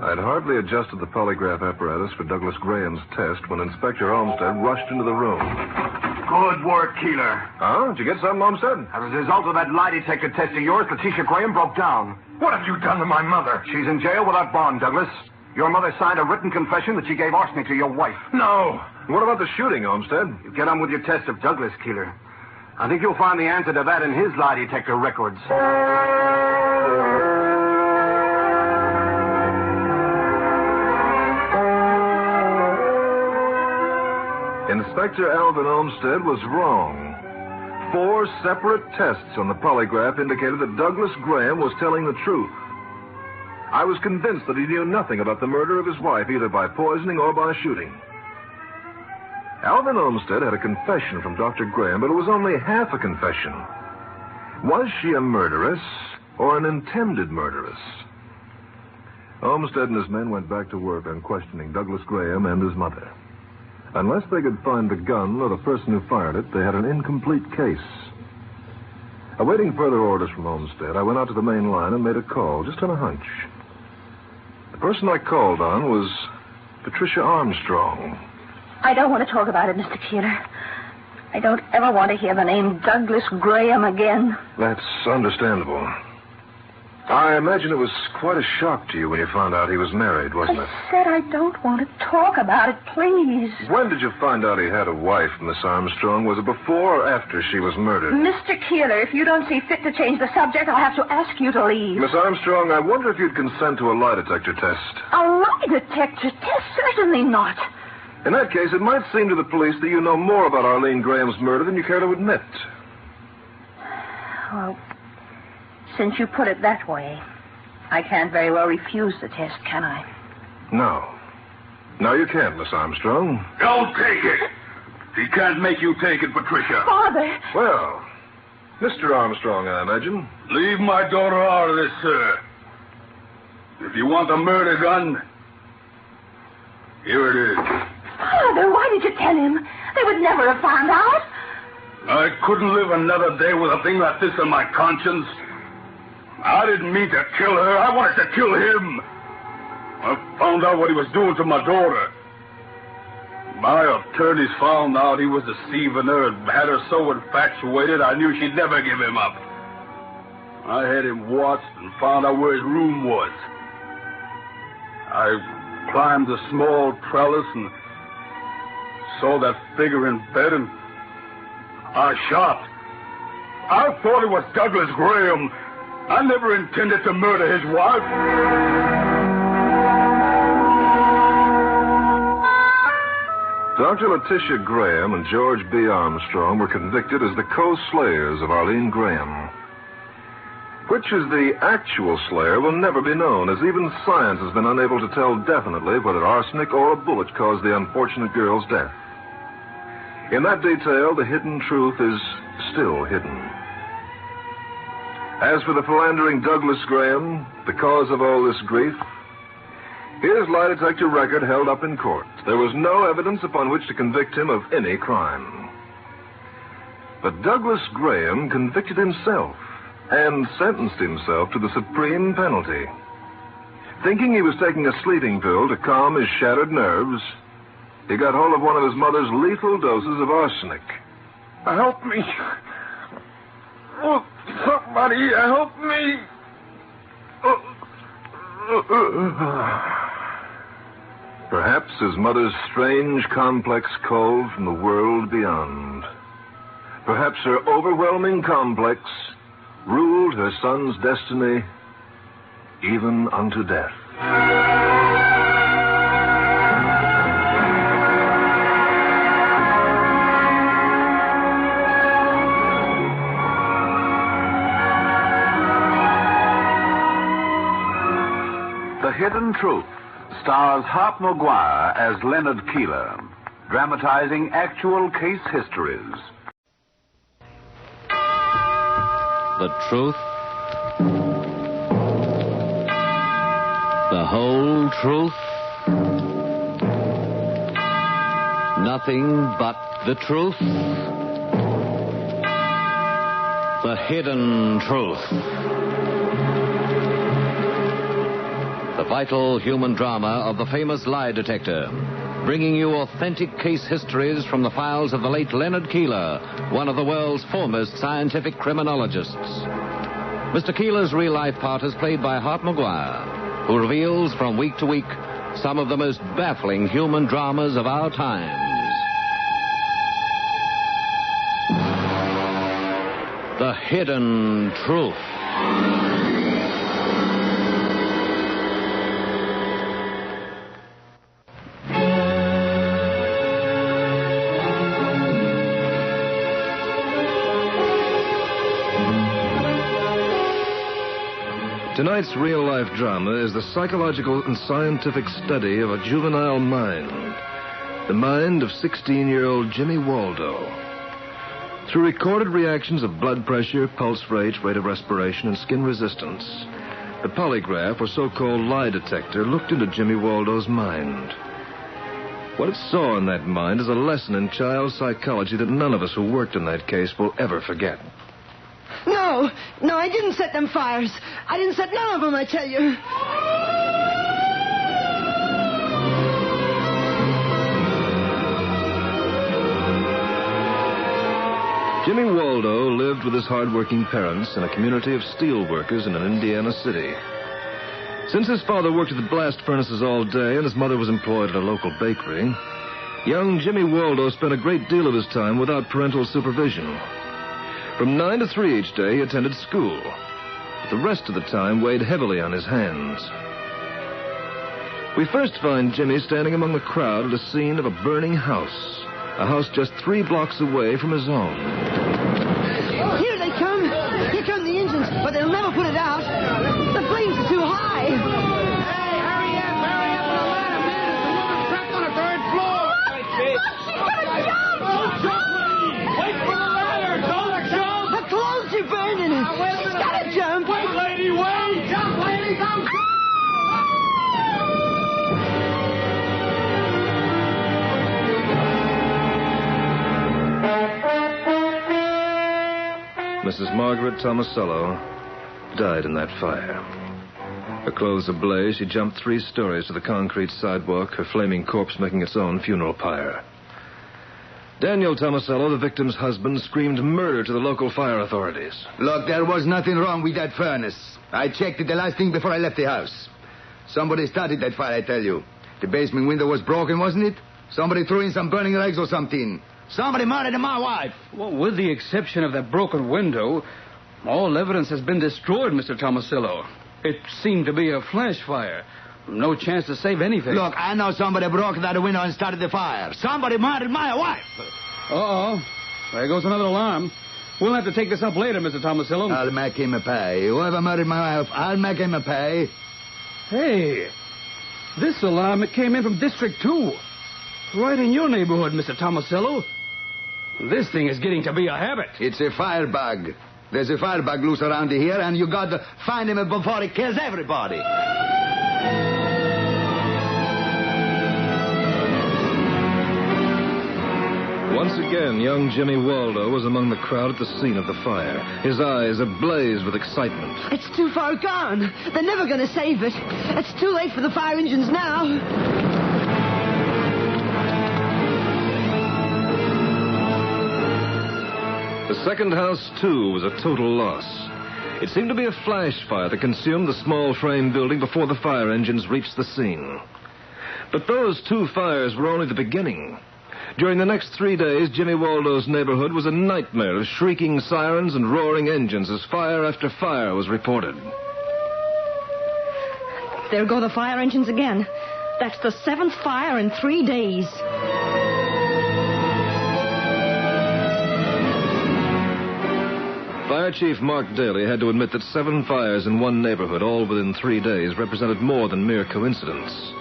I'd hardly adjusted the polygraph apparatus for Douglas Graham's test when Inspector Olmsted rushed into the room. Good work, Keeler. Huh? Did you get something, Olmsted? As a result of that lie detector test of yours, Letitia Graham broke down. What have you done to my mother? She's in jail without bond, Douglas. Your mother signed a written confession that she gave arsenic to your wife. No. What about the shooting, Olmsted? You get on with your test of Douglas, Keeler. I think you'll find the answer to that in his lie detector records. Inspector Alvin Olmsted was wrong. 4 separate tests on the polygraph indicated that Douglas Graham was telling the truth. I was convinced that he knew nothing about the murder of his wife, either by poisoning or by shooting. Alvin Olmsted had a confession from Dr. Graham, but it was only half a confession. Was she a murderess or an intended murderess? Olmsted and his men went back to work on questioning Douglas Graham and his mother. Unless they could find the gun or the person who fired it, they had an incomplete case. Awaiting further orders from Olmsted, I went out to the main line and made a call, just on a hunch. The person I called on was Patricia Armstrong. I don't want to talk about it, Mr. Keeler. I don't ever want to hear the name Douglas Graham again. That's understandable. I imagine it was quite a shock to you when you found out he was married, wasn't it? I said I don't want to talk about it, please. When did you find out he had a wife, Miss Armstrong? Was it before or after she was murdered? Mr. Keeler, if you don't see fit to change the subject, I'll have to ask you to leave. Miss Armstrong, I wonder if you'd consent to a lie detector test. A lie detector test? Certainly not. In that case, it might seem to the police that you know more about Arlene Graham's murder than you care to admit. Well, since you put it that way, I can't very well refuse the test, can I? No. No, you can't, Miss Armstrong. Don't take it. He can't make you take it, Patricia. Father! Well, Mr. Armstrong, I imagine. Leave my daughter out of this, sir. If you want the murder gun, here it is. Father, why did you tell him? They would never have found out. I couldn't live another day with a thing like this on my conscience. I didn't mean to kill her. I wanted to kill him. I found out what he was doing to my daughter. My attorneys found out he was deceiving her and had her so infatuated I knew she'd never give him up. I had him watched and found out where his room was. I climbed the small trellis and saw that figure in bed and I shot. I thought it was Douglas Graham. I never intended to murder his wife. Dr. Letitia Graham and George B. Armstrong were convicted as the co-slayers of Arlene Graham. Which is the actual slayer will never be known, as even science has been unable to tell definitely whether arsenic or a bullet caused the unfortunate girl's death. In that detail, the hidden truth is still hidden. As for the philandering Douglas Graham, the cause of all this grief, his lie detector record held up in court. There was no evidence upon which to convict him of any crime. But Douglas Graham convicted himself and sentenced himself to the supreme penalty. Thinking he was taking a sleeping pill to calm his shattered nerves, he got hold of one of his mother's lethal doses of arsenic. Help me. Oh, somebody help me. Perhaps his mother's strange, complex call from the world beyond. Perhaps her overwhelming complex ruled her son's destiny even unto death. The Hidden Truth stars Hart Maguire as Leonard Keeler, dramatizing actual case histories. The truth, the whole truth, nothing but the truth, the hidden truth. The vital human drama of the famous lie detector, bringing you authentic case histories from the files of the late Leonard Keeler, one of the world's foremost scientific criminologists. Mr. Keeler's real-life part is played by Hart Maguire, who reveals from week to week some of the most baffling human dramas of our times. The Hidden Truth. Tonight's real-life drama is the psychological and scientific study of a juvenile mind. The mind of 16-year-old Jimmy Waldo. Through recorded reactions of blood pressure, pulse rate, rate of respiration, and skin resistance, the polygraph, or so-called lie detector, looked into Jimmy Waldo's mind. What it saw in that mind is a lesson in child psychology that none of us who worked in that case will ever forget. No, I didn't set them fires. I didn't set none of them, I tell you. Jimmy Waldo lived with his hard-working parents in a community of steel workers in an Indiana city. Since his father worked at the blast furnaces all day and his mother was employed at a local bakery, young Jimmy Waldo spent a great deal of his time without parental supervision. From 9 to 3 each day, he attended school, but the rest of the time weighed heavily on his hands. We first find Jimmy standing among the crowd at a scene of a burning house, a house just 3 blocks away from his own. Here they come. Here come the engines, but they'll never put it out. The flames are too high. Hey, hurry up, and the ladder, man. It's a moving truck on the 3rd floor. She's gonna jump. Don't jump, lady. Wait for the ladder. Don't jump. Her clothes are burning. She's gotta jump. Wait, lady, wait. Jump, lady, jump. Mrs. Margaret Tomasello died in that fire. Her clothes ablaze, she jumped 3 stories to the concrete sidewalk, her flaming corpse making its own funeral pyre. Daniel Tomasello, the victim's husband, screamed murder to the local fire authorities. Look, there was nothing wrong with that furnace. I checked it the last thing before I left the house. Somebody started that fire, I tell you. The basement window was broken, wasn't it? Somebody threw in some burning rags or something. Somebody murdered my wife. Well, with the exception of that broken window, all evidence has been destroyed, Mr. Tomasello. It seemed to be a flash fire. No chance to save anything. Look, I know somebody broke that window and started the fire. Somebody murdered my wife. Uh-oh. There goes another alarm. We'll have to take this up later, Mr. Tomasello. I'll make him a pay. Whoever murdered my wife, I'll make him a pay. Hey, this alarm, it came in from District 2. Right in your neighborhood, Mr. Tomasello. This thing is getting to be a habit. It's a firebug. There's a firebug loose around here, and you got to find him before he kills everybody. Once again, young Jimmy Waldo was among the crowd at the scene of the fire, his eyes ablaze with excitement. It's too far gone. They're never going to save it. It's too late for the fire engines now. The second house, too, was a total loss. It seemed to be a flash fire that consumed the small frame building before the fire engines reached the scene. But those 2 fires were only the beginning. During the next 3 days, Jimmy Waldo's neighborhood was a nightmare of shrieking sirens and roaring engines as fire after fire was reported. There go the fire engines again. That's the 7th fire in 3 days. Fire Chief Mark Daly had to admit that 7 fires in one neighborhood, all within 3 days, represented more than mere coincidence.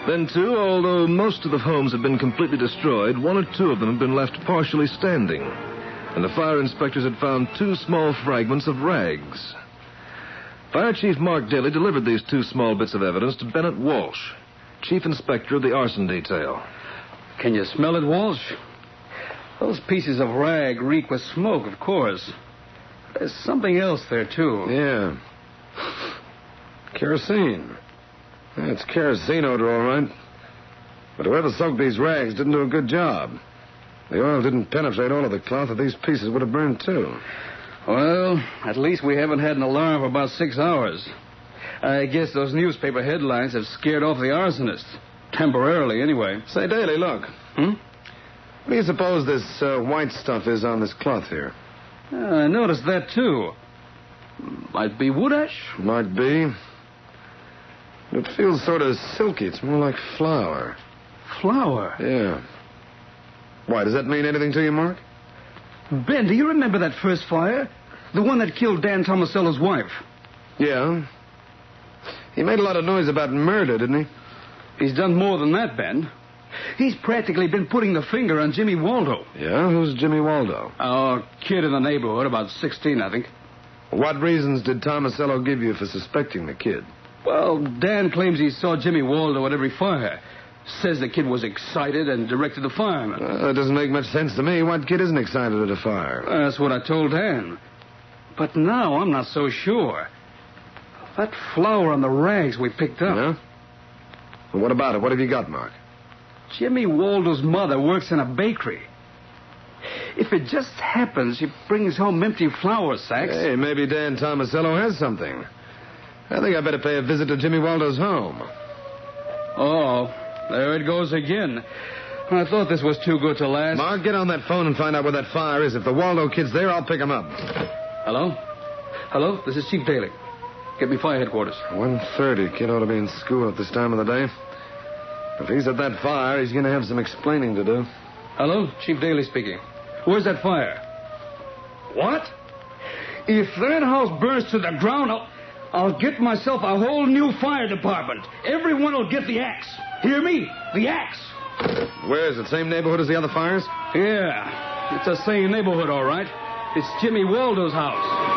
Then, too, although most of the homes had been completely destroyed, 1 or 2 of them had been left partially standing, and the fire inspectors had found 2 small fragments of rags. Fire Chief Mark Daly delivered these 2 small bits of evidence to Bennett Walsh, Chief Inspector of the Arson Detail. Can you smell it, Walsh? Those pieces of rag reek with smoke, of course. There's something else there, too. Yeah. Kerosene. Yeah, it's kerosene odor, all right. But whoever soaked these rags didn't do a good job. The oil didn't penetrate all of the cloth, or these pieces would have burned, too. Well, at least we haven't had an alarm for about 6 hours. I guess those newspaper headlines have scared off the arsonist. Temporarily, anyway. Say, Daly, look. What do you suppose this white stuff is on this cloth here? I noticed that, too. Might be wood ash? Might be. It feels sort of silky. It's more like flour. Flour? Yeah. Why, does that mean anything to you, Mark? Ben, do you remember that first fire? The one that killed Dan Tomasello's wife? Yeah. He made a lot of noise about murder, didn't he? He's done more than that, Ben. He's practically been putting the finger on Jimmy Waldo. Yeah? Who's Jimmy Waldo? A kid in the neighborhood, about 16, I think. What reasons did Tomasello give you for suspecting the kid? Well, Dan claims he saw Jimmy Waldo at every fire. Says the kid was excited and directed the fireman. That doesn't make much sense to me. What kid isn't excited at a fire? That's what I told Dan. But now I'm not so sure. That flour on the rags we picked up. Yeah? Well, what about it? What have you got, Mark? Jimmy Waldo's mother works in a bakery. if it just happens he brings home empty flour sacks... Hey, maybe Dan Tomasello has something. I think I better pay a visit to Jimmy Waldo's home. Oh, there it goes again. I thought this was too good to last. Mark, get on that phone and find out where that fire is. If the Waldo kid's there, I'll pick him up. Hello? Hello? This is Chief Daly. Get me fire headquarters. 1:30. Kid ought to be in school at this time of the day. If he's at that fire, he's going to have some explaining to do. Hello? Chief Daly speaking. Where's that fire? What? If that house burns to the ground, I'll get myself a whole new fire department. Everyone will get the axe. Hear me? The axe. Where is it? Same neighborhood as the other fires? Yeah. It's the same neighborhood, all right. It's Jimmy Waldo's house.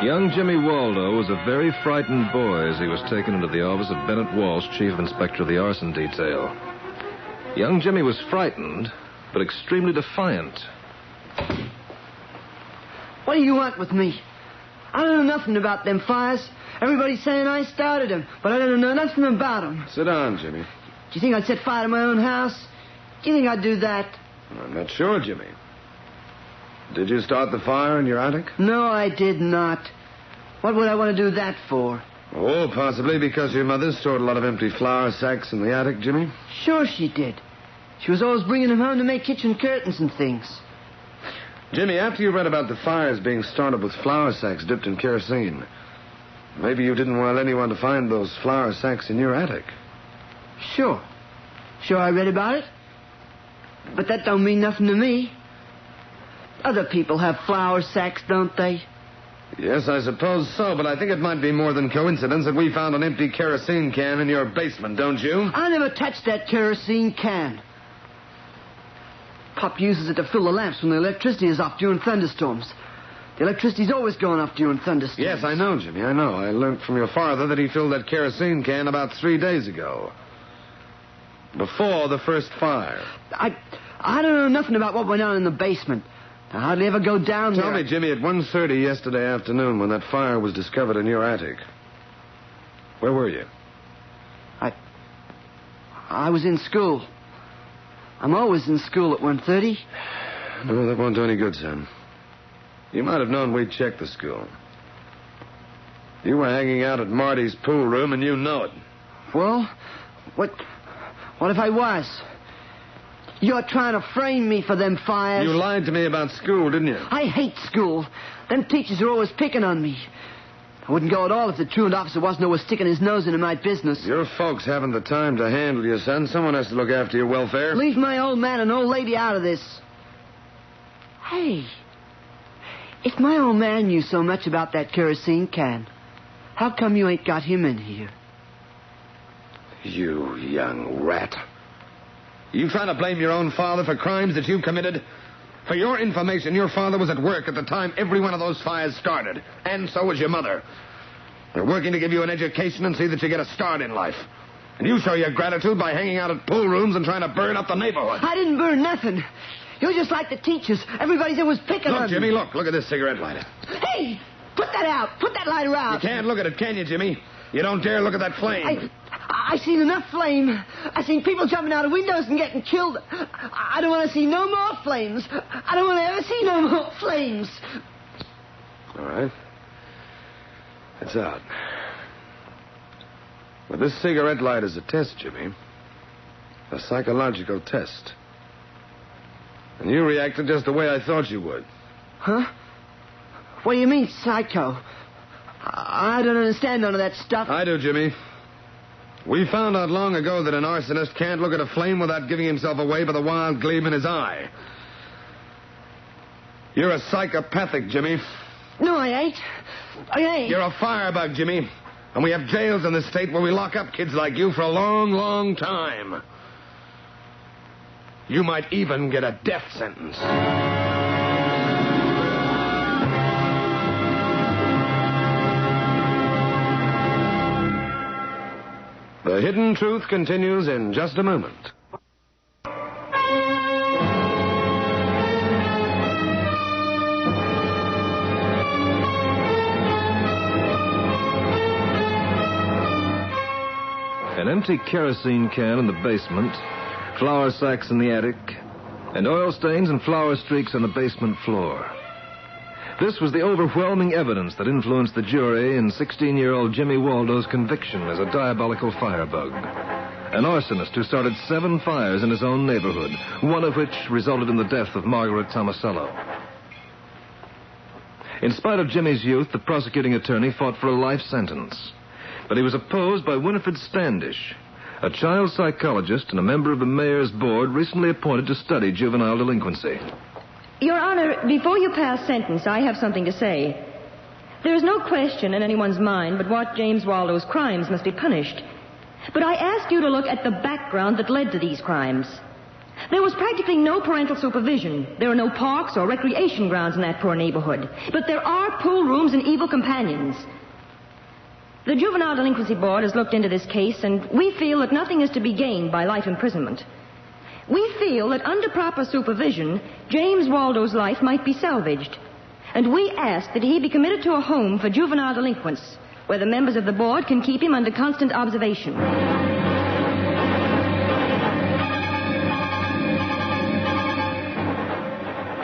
Young Jimmy Waldo was a very frightened boy as he was taken into the office of Bennett Walsh, Chief Inspector of the Arson Detail. Young Jimmy was frightened, but extremely defiant. What do you want with me? I don't know nothing about them fires. Everybody's saying I started them, but I don't know nothing about them. Sit down, Jimmy. Do you think I'd set fire to my own house? Do you think I'd do that? I'm not sure, Jimmy. Did you start the fire in your attic? No, I did not. What would I want to do that for? Oh, possibly because your mother stored a lot of empty flour sacks in the attic, Jimmy. Sure she did. She was always bringing them home to make kitchen curtains and things. Jimmy, after you read about the fires being started with flour sacks dipped in kerosene, maybe you didn't want anyone to find those flour sacks in your attic. Sure. Sure, I read about it. But that don't mean nothing to me. Other people have flour sacks, don't they? Yes, I suppose so, but I think it might be more than coincidence that we found an empty kerosene can in your basement, don't you? I never touched that kerosene can. Pop uses it to fill the lamps when the electricity is off during thunderstorms. The electricity's always going off during thunderstorms. Yes, I know, Jimmy, I know. I learned from your father that he filled that kerosene can about 3 days ago. Before the first fire. I don't know nothing about what went on in the basement. I hardly ever go down there. Tell me, Jimmy, at 1:30 yesterday afternoon when that fire was discovered in your attic, where were you? I was in school. I'm always in school at 1:30. No, that won't do any good, son. You might have known we'd check the school. You were hanging out at Marty's pool room, and you know it. Well, what if I was? You're trying to frame me for them fires. You lied to me about school, didn't you? I hate school. Them teachers are always picking on me. I wouldn't go at all if the truant officer wasn't always sticking his nose into my business. Your folks haven't the time to handle you, son. Someone has to look after your welfare. Leave my old man and old lady out of this. Hey, if my old man knew so much about that kerosene can, how come you ain't got him in here? You young rat. You trying to blame your own father for crimes that you committed? For your information, your father was at work at the time every one of those fires started. And so was your mother. They're working to give you an education and see that you get a start in life. And you show your gratitude by hanging out at pool rooms and trying to burn up the neighborhood. I didn't burn nothing. You're just like the teachers. Everybody's always picking on me. Look, Jimmy, look. Look at this cigarette lighter. Hey, put that out. Put that lighter out. You can't look at it, can you, Jimmy? You don't dare look at that flame. I seen enough flame. I seen people jumping out of windows and getting killed. I don't want to see no more flames. I don't want to ever see no more flames. All right. It's out. But this cigarette light is a test, Jimmy. A psychological test. And you reacted just the way I thought you would. Huh? What do you mean, psycho? I don't understand none of that stuff. I do, Jimmy. We found out long ago that an arsonist can't look at a flame without giving himself away by the wild gleam in his eye. You're a psychopathic, Jimmy. No, I ain't. I ain't. You're a firebug, Jimmy. And we have jails in this state where we lock up kids like you for a long, long time. You might even get a death sentence. The Hidden Truth continues in just a moment. an empty kerosene can in the basement, flour sacks in the attic, and oil stains and flour streaks on the basement floor. This was the overwhelming evidence that influenced the jury in 16-year-old Jimmy Waldo's conviction as a diabolical firebug. An arsonist who started 7 fires in his own neighborhood, one of which resulted in the death of Margaret Tomasello. In spite of Jimmy's youth, the prosecuting attorney fought for a life sentence. But he was opposed by Winifred Standish, a child psychologist and a member of the mayor's board recently appointed to study juvenile delinquency. Your Honor, before you pass sentence, I have something to say. There is no question in anyone's mind but what James Waldo's crimes must be punished. But I ask you to look at the background that led to these crimes. There was practically no parental supervision. There are no parks or recreation grounds in that poor neighborhood. But there are pool rooms and evil companions. The Juvenile Delinquency Board has looked into this case, and we feel that nothing is to be gained by life imprisonment. We feel that under proper supervision, James Waldo's life might be salvaged. And we ask that he be committed to a home for juvenile delinquents, where the members of the board can keep him under constant observation.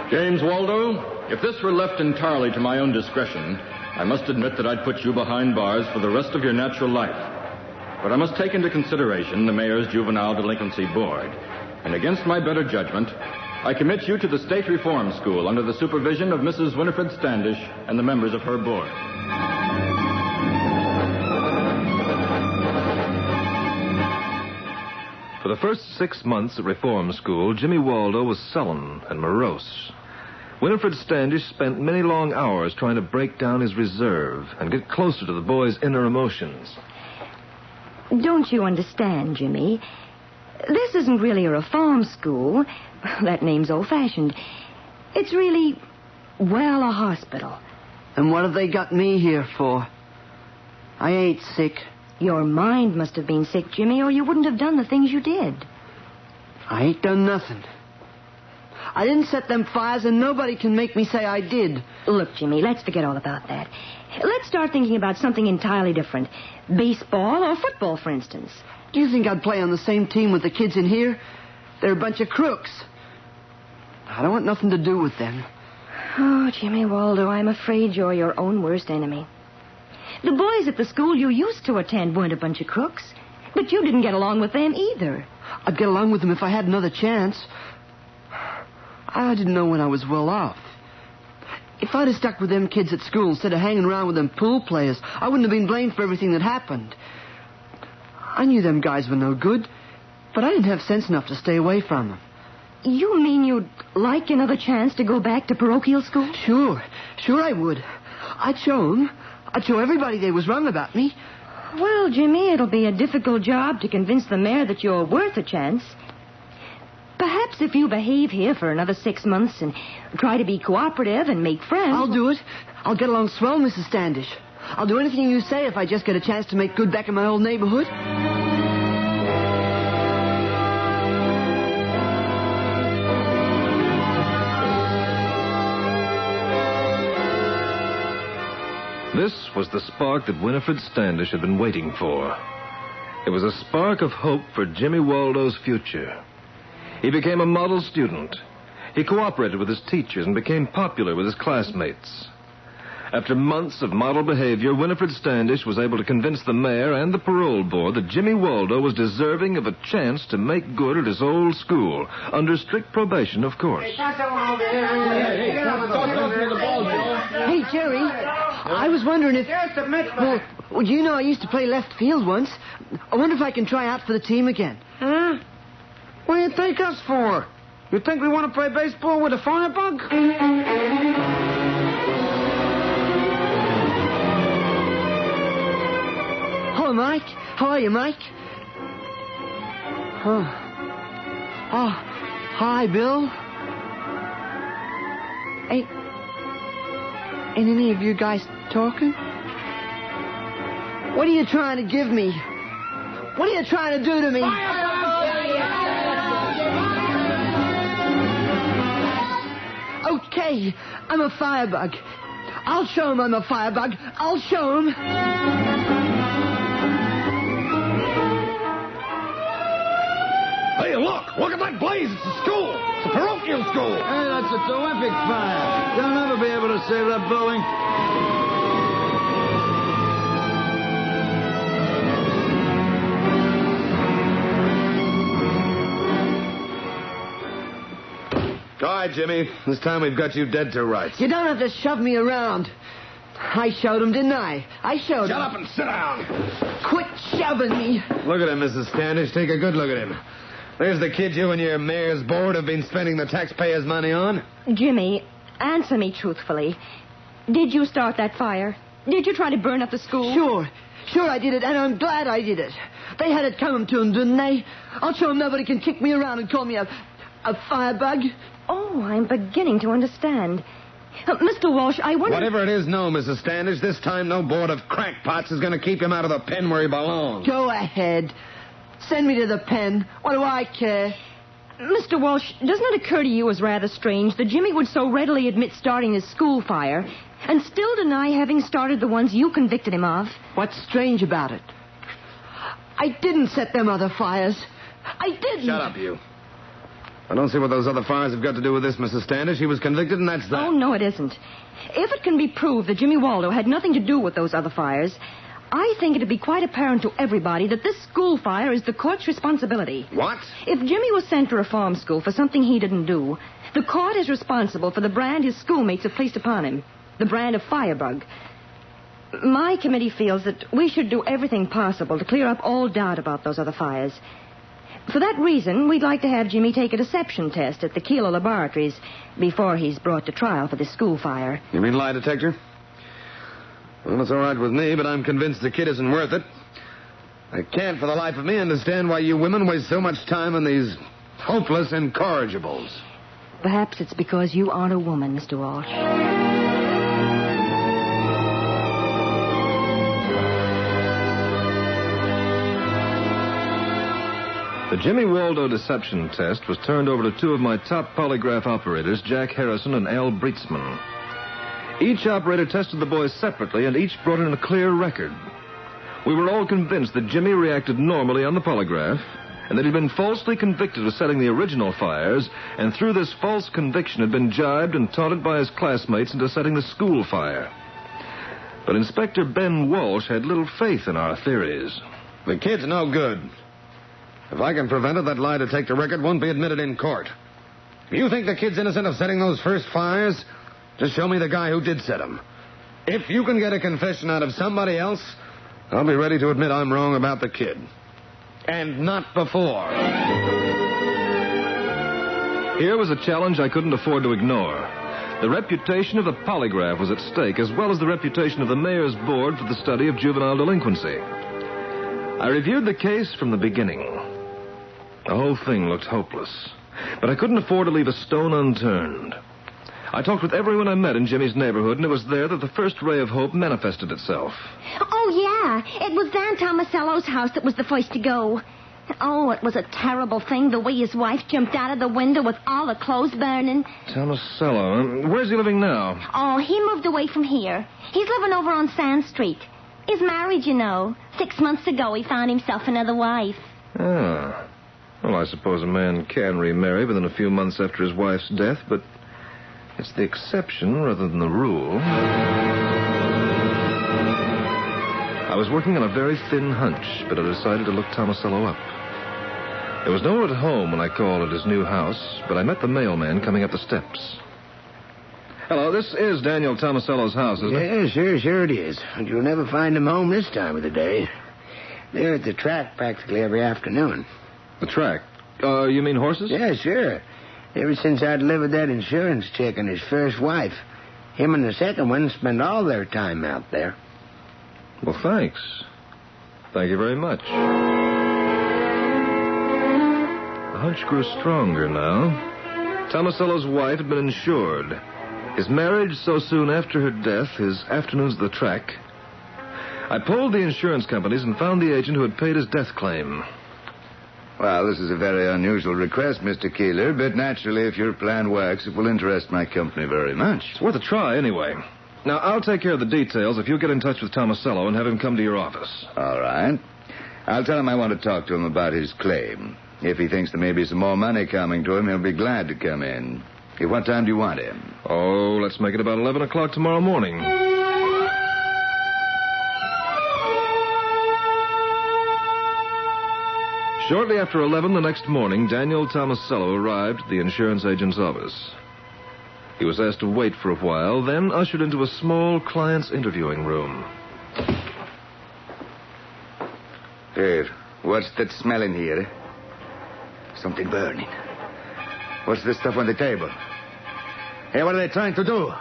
James Waldo, if this were left entirely to my own discretion, I must admit that I'd put you behind bars for the rest of your natural life. But I must take into consideration the Mayor's Juvenile Delinquency Board. And against my better judgment, I commit you to the State Reform School under the supervision of Mrs. Winifred Standish and the members of her board. For the first 6 months at Reform School, Jimmy Waldo was sullen and morose. Winifred Standish spent many long hours trying to break down his reserve and get closer to the boy's inner emotions. Don't you understand, Jimmy? This isn't really a reform school. That name's old-fashioned. It's really, well, a hospital. And what have they got me here for? I ain't sick. Your mind must have been sick, Jimmy, or you wouldn't have done the things you did. I ain't done nothing. I didn't set them fires, and nobody can make me say I did. Look, Jimmy, let's forget all about that. Let's start thinking about something entirely different. Baseball or football, for instance. Do you think I'd play on the same team with the kids in here? They're a bunch of crooks. I don't want nothing to do with them. Oh, Jimmy Waldo, I'm afraid you're your own worst enemy. The boys at the school you used to attend weren't a bunch of crooks, but you didn't get along with them either. I'd get along with them if I had another chance. I didn't know when I was well off. If I'd have stuck with them kids at school instead of hanging around with them pool players, I wouldn't have been blamed for everything that happened. I knew them guys were no good, but I didn't have sense enough to stay away from them. You mean you'd like another chance to go back to parochial school? Sure I would. I'd show them. I'd show everybody they was wrong about me. Well, Jimmy, it'll be a difficult job to convince the mayor that you're worth a chance. Perhaps if you behave here for another 6 months and try to be cooperative and make friends... I'll do it. I'll get along swell, Mrs. Standish. I'll do anything you say if I just get a chance to make good back in my old neighborhood. This was the spark that Winifred Standish had been waiting for. It was a spark of hope for Jimmy Waldo's future. He became a model student. He cooperated with his teachers and became popular with his classmates. After months of model behavior, Winifred Standish was able to convince the mayor and the parole board that Jimmy Waldo was deserving of a chance to make good at his old school, under strict probation, of course. Hey, Jerry, I was wondering if... Well, you know I used to play left field once. I wonder if I can try out for the team again. Huh? What do you take us for? You think we want to play baseball with a firebug? Hello, Mike. How are you, Mike? Oh, hi, Bill. Ain't any of you guys talking? What are you trying to give me? What are you trying to do to me? Okay, I'm a firebug. I'll show him I'm a firebug. I'll show him. Look at that blaze. It's a school. It's a parochial school. Hey, that's a terrific fire. They'll never be able to save that building. All right, Jimmy. This time we've got you dead to rights. You don't have to shove me around. I showed him, didn't I? I showed him. Shut up and sit down. Quit shoving me. Look at him, Mrs. Standish. Take a good look at him. There's the kid you and your mayor's board have been spending the taxpayers' money on. Jimmy, answer me truthfully. Did you start that fire? Did you try to burn up the school? Sure I did it, and I'm glad I did it. They had it coming to them, didn't they? I'll show them nobody can kick me around and call me a firebug. Oh, I'm beginning to understand. Mr. Walsh, I wonder... Whatever it is, no, Mrs. Standish. This time no board of crackpots is going to keep him out of the pen where he belongs. Go ahead. Send me to the pen. What do I care? Mr. Walsh, doesn't it occur to you as rather strange that Jimmy would so readily admit starting his school fire and still deny having started the ones you convicted him of? What's strange about it? I didn't set them other fires. I didn't. Shut up, you. I don't see what those other fires have got to do with this, Mrs. Standish. He was convicted, and that's that. Oh, no, it isn't. If it can be proved that Jimmy Waldo had nothing to do with those other fires, I think it'd be quite apparent to everybody that this school fire is the court's responsibility. What? If Jimmy was sent to reform school for something he didn't do, the court is responsible for the brand his schoolmates have placed upon him, the brand of firebug. My committee feels that we should do everything possible to clear up all doubt about those other fires. For that reason, we'd like to have Jimmy take a deception test at the Keeler Laboratories before he's brought to trial for this school fire. You mean lie detector? Well, it's all right with me, but I'm convinced the kid isn't worth it. I can't for the life of me understand why you women waste so much time on these hopeless incorrigibles. Perhaps it's because you aren't a woman, Mr. Walsh. The Jimmy Waldo deception test was turned over to two of my top polygraph operators, Jack Harrison and Al Breetzman. Each operator tested the boys separately, and each brought in a clear record. We were all convinced that Jimmy reacted normally on the polygraph, and that he'd been falsely convicted of setting the original fires, and through this false conviction had been jibed and taunted by his classmates into setting the school fire. But Inspector Ben Walsh had little faith in our theories. The kid's no good. If I can prevent it, that lie detector record won't be admitted in court. If you think the kid's innocent of setting those first fires, just show me the guy who did set them. If you can get a confession out of somebody else, I'll be ready to admit I'm wrong about the kid. And not before. Here was a challenge I couldn't afford to ignore. The reputation of the polygraph was at stake, as well as the reputation of the mayor's board for the study of juvenile delinquency. I reviewed the case from the beginning. The whole thing looked hopeless, but I couldn't afford to leave a stone unturned. I talked with everyone I met in Jimmy's neighborhood, and it was there that the first ray of hope manifested itself. Oh, yeah. It was Dan Tomasello's house that was the first to go. Oh, it was a terrible thing, the way his wife jumped out of the window with all the clothes burning. Tomasello. Where's he living now? Oh, he moved away from here. He's living over on Sand Street. He's married, you know. 6 months ago, he found himself another wife. Ah. Well, I suppose a man can remarry within a few months after his wife's death, but it's the exception rather than the rule. I was working on a very thin hunch, but I decided to look Tomasello up. There was no one at home when I called at his new house, but I met the mailman coming up the steps. Hello, this is Daniel Tomasello's house, isn't it? Yeah, sure it is. And you'll never find them home this time of the day. They're at the track practically every afternoon. The track? You mean horses? Yeah, sure. Ever since I delivered that insurance check on his first wife, him and the second one spend all their time out there. Well, thanks. Thank you very much. The hunch grew stronger now. Tomasello's wife had been insured. His marriage so soon after her death, his afternoons at the track. I polled the insurance companies and found the agent who had paid his death claim. Well, this is a very unusual request, Mr. Keeler, but naturally, if your plan works, it will interest my company very much. It's worth a try, anyway. Now, I'll take care of the details if you get in touch with Tomasello and have him come to your office. All right. I'll tell him I want to talk to him about his claim. If he thinks there may be some more money coming to him, he'll be glad to come in. At what time do you want him? Oh, let's make it about 11 o'clock tomorrow morning. Shortly after 11 the next morning, Daniel Tomasello arrived at the insurance agent's office. He was asked to wait for a while, then ushered into a small client's interviewing room. Dave, what's that smell in here? Something burning. What's this stuff on the table? Hey, what are they trying to do?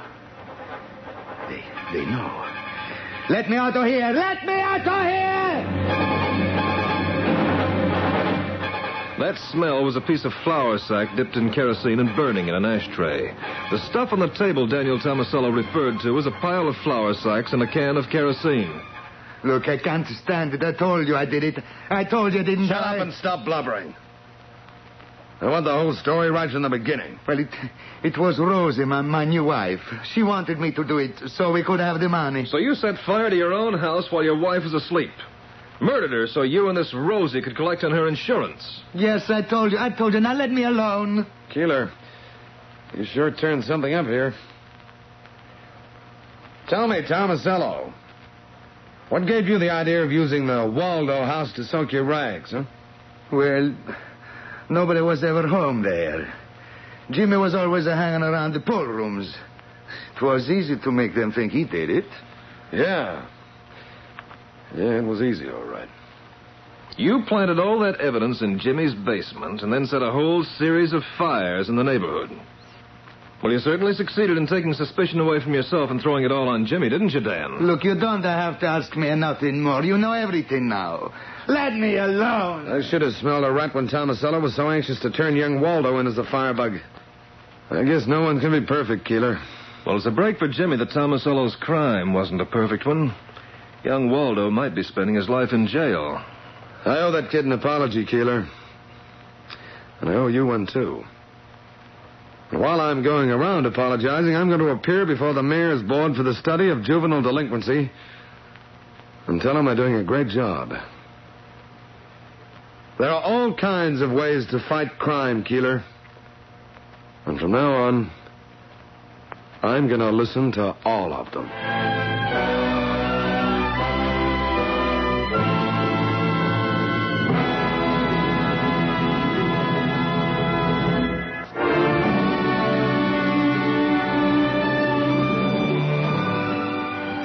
They know. Let me out of here! Let me out of here! That smell was a piece of flour sack dipped in kerosene and burning in an ashtray. The stuff on the table Daniel Tomasello referred to was a pile of flour sacks and a can of kerosene. Look, I can't stand it. I told you I did it. I told you, didn't I? Shut up and stop blubbering. I want the whole story right from the beginning. Well, it was Rosie, my new wife. She wanted me to do it so we could have the money. So you set fire to your own house while your wife was asleep. Murdered her so you and this Rosie could collect on her insurance. Yes, I told you. Now let me alone. Keeler, you sure turned something up here. Tell me, Tomasello, what gave you the idea of using the Waldo house to soak your rags, huh? Well, nobody was ever home there. Jimmy was always hanging around the pool rooms. It was easy to make them think he did it. Yeah. Yeah, it was easy, all right. You planted all that evidence in Jimmy's basement and then set a whole series of fires in the neighborhood. Well, you certainly succeeded in taking suspicion away from yourself and throwing it all on Jimmy, didn't you, Dan? Look, you don't have to ask me nothing more. You know everything now. Let me alone. I should have smelled a rat when Tomasello was so anxious to turn young Waldo in as a firebug. I guess no one can be perfect, Keeler. Well, it's a break for Jimmy that Tomasello's crime wasn't a perfect one. Young Waldo might be spending his life in jail. I owe that kid an apology, Keeler. And I owe you one, too. And while I'm going around apologizing, I'm going to appear before the mayor's board for the study of juvenile delinquency and tell them I'm doing a great job. There are all kinds of ways to fight crime, Keeler. And from now on, I'm going to listen to all of them.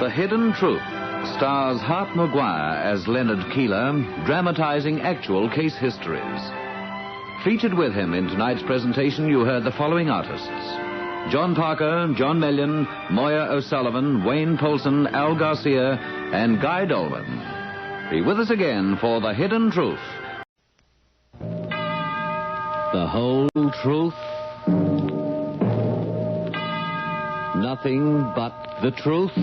The Hidden Truth stars Hart McGuire as Leonard Keeler, dramatizing actual case histories. Featured with him in tonight's presentation, you heard the following artists: John Parker, John Mellion, Moya O'Sullivan, Wayne Polson, Al Garcia, and Guy Dolman. Be with us again for The Hidden Truth. The whole truth? Nothing but the truth?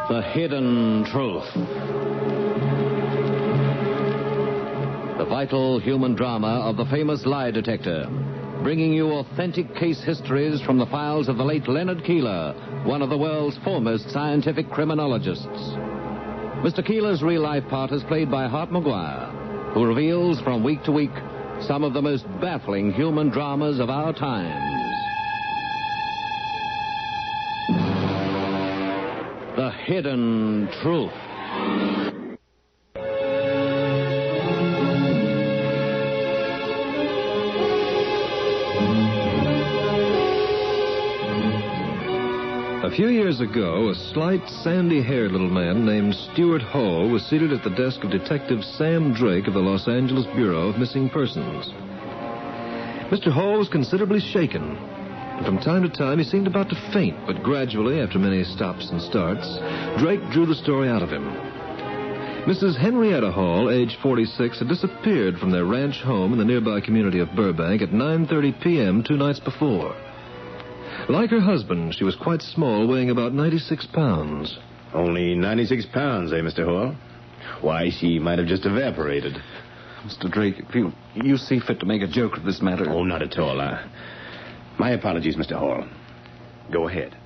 The Hidden Truth. The vital human drama of the famous lie detector, bringing you authentic case histories from the files of the late Leonard Keeler, one of the world's foremost scientific criminologists. Mr. Keeler's real-life part is played by Hart McGuire, who reveals from week to week some of the most baffling human dramas of our times. The Hidden Truth. A few years ago, a slight, sandy-haired little man named Stuart Hall was seated at the desk of Detective Sam Drake of the Los Angeles Bureau of Missing Persons. Mr. Hall was considerably shaken, and from time to time he seemed about to faint, but gradually, after many stops and starts, Drake drew the story out of him. Mrs. Henrietta Hall, age 46, had disappeared from their ranch home in the nearby community of Burbank at 9:30 p.m. 2 nights before. Like her husband, she was quite small, weighing about 96 pounds. Only 96 pounds, eh, Mr. Hall? Why, she might have just evaporated. Mr. Drake, if you see fit to make a joke of this matter... Oh, not at all. My apologies, Mr. Hall. Go ahead.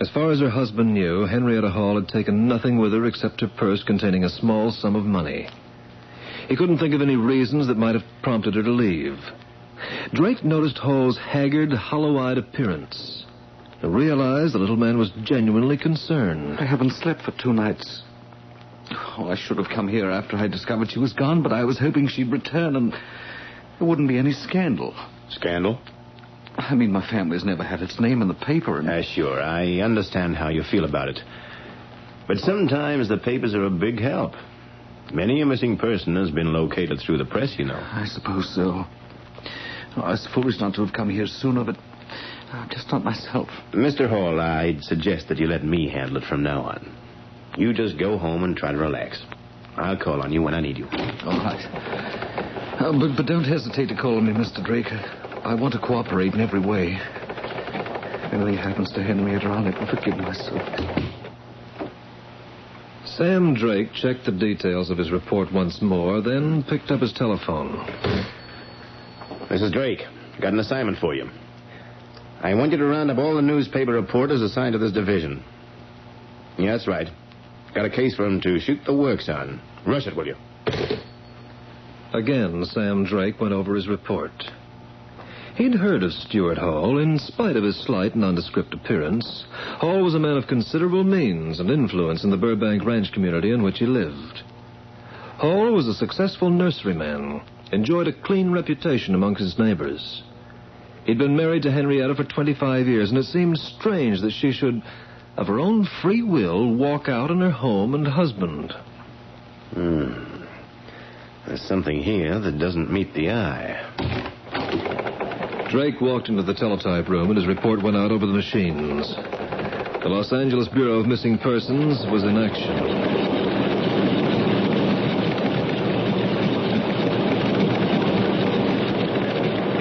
As far as her husband knew, Henrietta Hall had taken nothing with her except her purse containing a small sum of money. He couldn't think of any reasons that might have prompted her to leave. Drake noticed Hall's haggard, hollow-eyed appearance and realized the little man was genuinely concerned. I haven't slept for 2 nights. Oh, I should have come here after I discovered she was gone, but I was hoping she'd return and there wouldn't be any scandal. Scandal? I mean, my family's never had its name in the paper. And... Sure. I understand how you feel about it. But sometimes the papers are a big help. Many a missing person has been located through the press, you know. I suppose so. Oh, I was foolish not to have come here sooner, but just not myself. Mr. Hall, I'd suggest that you let me handle it from now on. You just go home and try to relax. I'll call on you when I need you. All right. But don't hesitate to call on me, Mr. Drake. I want to cooperate in every way. If anything happens to Henrietta, I'll never forgive myself. Sam Drake checked the details of his report once more, then picked up his telephone. Mrs. Drake, got an assignment for you. I want you to round up all the newspaper reporters assigned to this division. Yeah, that's right. Got a case for him to shoot the works on. Rush it, will you? Again, Sam Drake went over his report. He'd heard of Stuart Hall, in spite of his slight, nondescript appearance. Hall was a man of considerable means and influence in the Burbank ranch community in which he lived. Hall was a successful nurseryman, enjoyed a clean reputation among his neighbors. He'd been married to Henrietta for 25 years, and it seemed strange that she should, of her own free will, walk out on her home and husband. There's something here that doesn't meet the eye. Drake walked into the teletype room, and his report went out over the machines. The Los Angeles Bureau of Missing Persons was in action.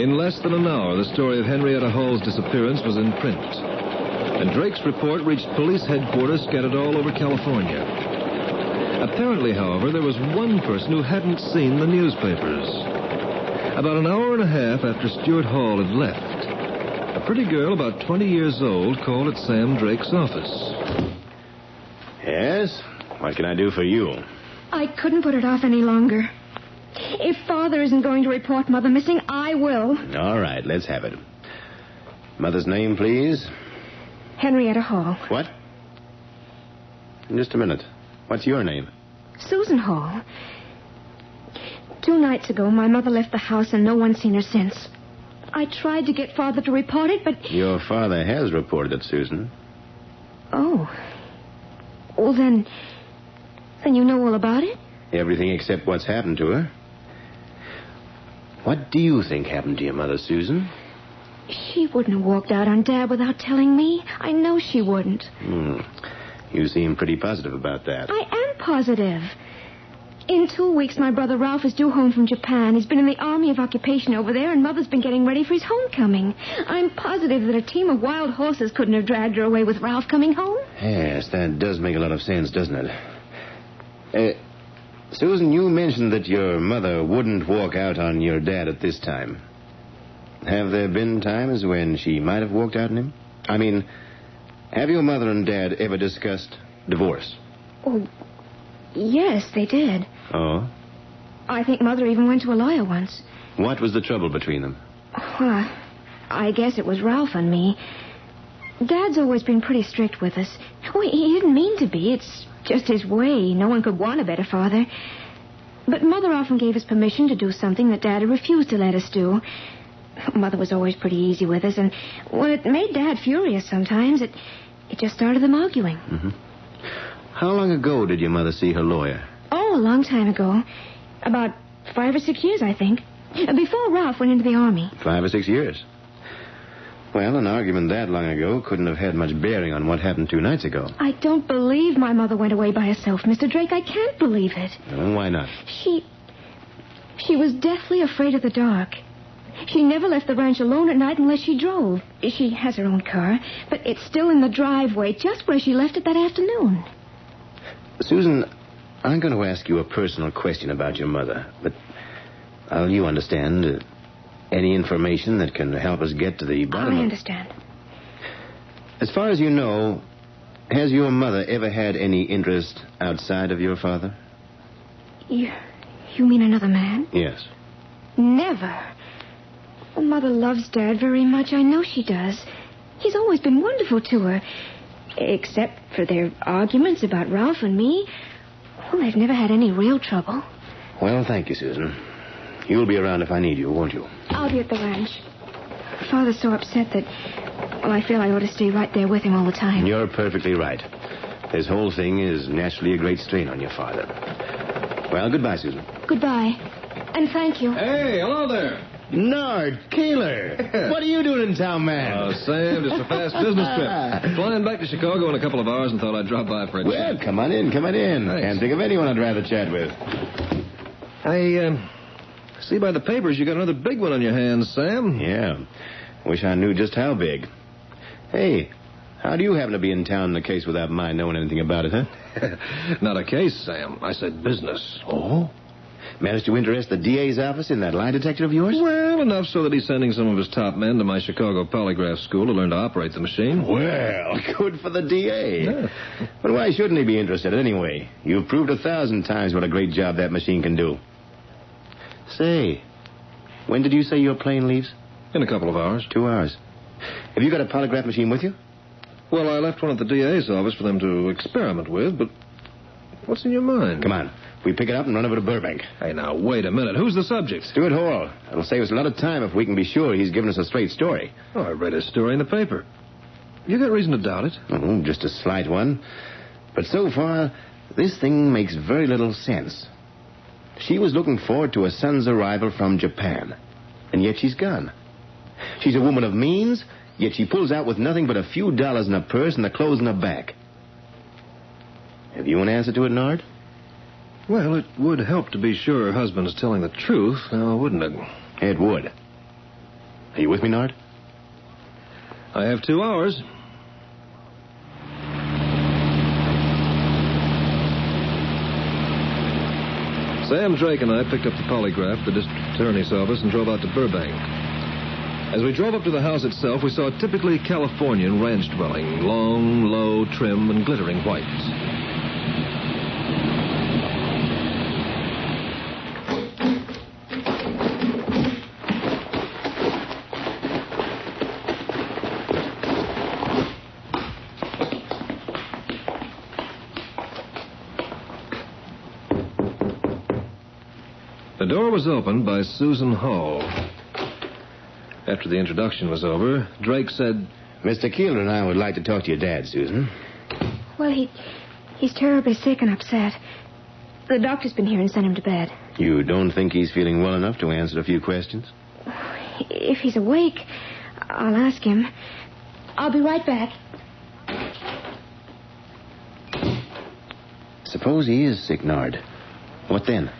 In less than an hour, the story of Henrietta Hall's disappearance was in print. And Drake's report reached police headquarters scattered all over California. Apparently, however, there was one person who hadn't seen the newspapers. About an hour and a half after Stuart Hall had left, a pretty girl about 20 years old called at Sam Drake's office. Yes? What can I do for you? I couldn't put it off any longer. If Father isn't going to report Mother missing, I will. All right, let's have it. Mother's name, please? Henrietta Hall. What? Just a minute. What's your name? Susan Hall. 2 nights ago, my mother left the house and no one's seen her since. I tried to get Father to report it, but... Your father has reported it, Susan. Oh. Well, then you know all about it? Everything except what's happened to her. What do you think happened to your mother, Susan? She wouldn't have walked out on Dad without telling me. I know she wouldn't. You seem pretty positive about that. I am positive. In 2 weeks, my brother Ralph is due home from Japan. He's been in the Army of Occupation over there, and Mother's been getting ready for his homecoming. I'm positive that a team of wild horses couldn't have dragged her away with Ralph coming home. Yes, that does make a lot of sense, doesn't it? Susan, you mentioned that your mother wouldn't walk out on your dad at this time. Have there been times when she might have walked out on him? I mean, have your mother and Dad ever discussed divorce? Oh, yes, they did. Oh? I think Mother even went to a lawyer once. What was the trouble between them? I guess it was Ralph and me. Dad's always been pretty strict with us. Oh, he didn't mean to be. It's just his way. No one could want a better father. But Mother often gave us permission to do something that Dad had refused to let us do. Mother was always pretty easy with us, and when it made Dad furious sometimes, it just started them arguing. Mm-hmm. How long ago did your mother see her lawyer? Oh, a long time ago. About 5 or 6 years, I think. Before Ralph went into the Army. 5 or 6 years? Well, an argument that long ago couldn't have had much bearing on what happened 2 nights ago. I don't believe my mother went away by herself, Mr. Drake. I can't believe it. Well, why not? She was deathly afraid of the dark. She never left the ranch alone at night unless she drove. She has her own car, but it's still in the driveway, just where she left it that afternoon. Susan, I'm going to ask you a personal question about your mother, but you understand any information that can help us get to the bottom of it? I understand. As far as you know, has your mother ever had any interest outside of your father? You mean another man? Yes. Never. Oh, Mother loves Dad very much. I know she does. He's always been wonderful to her. Except for their arguments about Ralph and me. Well, they've never had any real trouble. Well, thank you, Susan. You'll be around if I need you, won't you? I'll be at the ranch. Father's so upset that, well, I feel I ought to stay right there with him all the time. You're perfectly right. This whole thing is naturally a great strain on your father. Well, goodbye, Susan. Goodbye. And thank you. Hey, hello there. Nard Keeler. What are you doing in town, man? Oh, Sam, just a fast business trip. Flying back to Chicago in a couple of hours and thought I'd drop by for a chat. Well, come on in. Thanks. Can't think of anyone I'd rather chat with. I see by the papers you got another big one on your hands, Sam. Yeah. Wish I knew just how big. Hey, how do you happen to be in town in the case without my knowing anything about it, huh? Not a case, Sam. I said business. Oh? Managed to interest the DA's office in that lie detector of yours? Well, enough so that he's sending some of his top men to my Chicago polygraph school to learn to operate the machine. Well, good for the DA. Yeah. But why shouldn't he be interested anyway? You've proved 1,000 times what a great job that machine can do. Say, when did you say your plane leaves? In a couple of hours. 2 hours. Have you got a polygraph machine with you? Well, I left one at the DA's office for them to experiment with, but what's in your mind? Come on. We pick it up and run over to Burbank. Hey, now, wait a minute. Who's the subject? Stuart Hall. It'll save us a lot of time if we can be sure he's given us a straight story. Oh, I read his story in the paper. You got reason to doubt it? Oh, just a slight one. But so far, this thing makes very little sense. She was looking forward to her son's arrival from Japan, and yet she's gone. She's a woman of means, yet she pulls out with nothing but a few dollars in her purse and the clothes in her back. Have you an answer to it, Nard? Well, it would help to be sure her husband's telling the truth, now, wouldn't it? It would. Are you with me, Nard? I have 2 hours. Sam Drake and I picked up the polygraph at the district attorney's office and drove out to Burbank. As we drove up to the house itself, we saw a typically Californian ranch dwelling, long, low, trim, and glittering white. The door was opened by Susan Hall. After the introduction was over, Drake said, Mr. Keeler and I would like to talk to your dad, Susan. Well, he's terribly sick and upset. The doctor's been here and sent him to bed. You don't think he's feeling well enough to answer a few questions? If he's awake, I'll ask him. I'll be right back. Suppose he is sick, Nard. What then?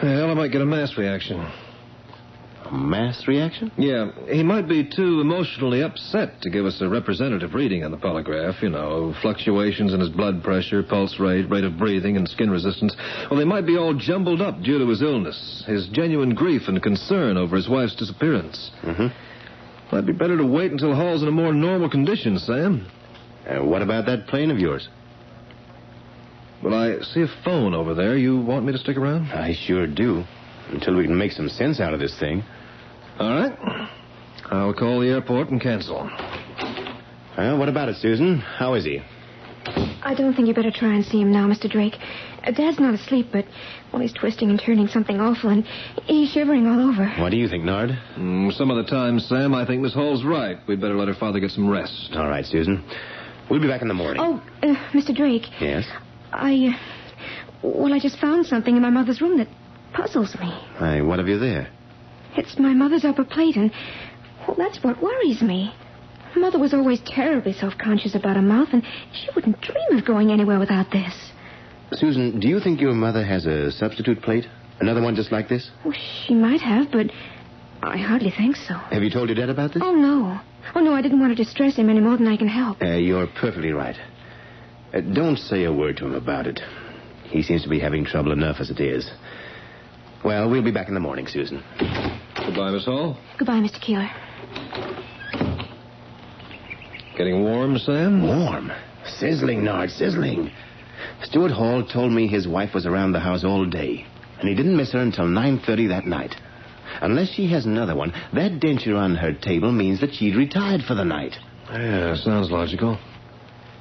Well, I might get a mass reaction. A mass reaction? Yeah, he might be too emotionally upset to give us a representative reading on the polygraph. You know, fluctuations in his blood pressure, pulse rate, rate of breathing, and skin resistance. Well, they might be all jumbled up due to his illness, his genuine grief and concern over his wife's disappearance. Mm-hmm. Might be better to wait until Hall's in a more normal condition, Sam. What about that plane of yours? Well, I see a phone over there. You want me to stick around? I sure do. Until we can make some sense out of this thing. All right. I'll call the airport and cancel. Well, what about it, Susan? How is he? I don't think you better try and see him now, Mr. Drake. Dad's not asleep, but, well, he's twisting and turning something awful, and he's shivering all over. What do you think, Nard? Some of the time, Sam, I think Miss Hall's right. We'd better let her father get some rest. All right, Susan. We'll be back in the morning. Oh, Mr. Drake. Yes? I just found something in my mother's room that puzzles me. Why, what have you there? It's my mother's upper plate, and, well, that's what worries me. Mother was always terribly self-conscious about her mouth, and she wouldn't dream of going anywhere without this. Susan, do you think your mother has a substitute plate? Another one just like this? Well, she might have, but I hardly think so. Have you told your dad about this? Oh, no. Oh, no, I didn't want to distress him any more than I can help. You're perfectly right. Don't say a word to him about it. He seems to be having trouble enough as it is. Well, we'll be back in the morning, Susan. Goodbye, Miss Hall. Goodbye, Mr. Keeler. Getting warm, Sam? Warm? Sizzling, Nard, sizzling. Stuart Hall told me his wife was around the house all day. And he didn't miss her until 9:30 that night. Unless she has another one, that denture on her table means that she'd retired for the night. Yeah, sounds logical.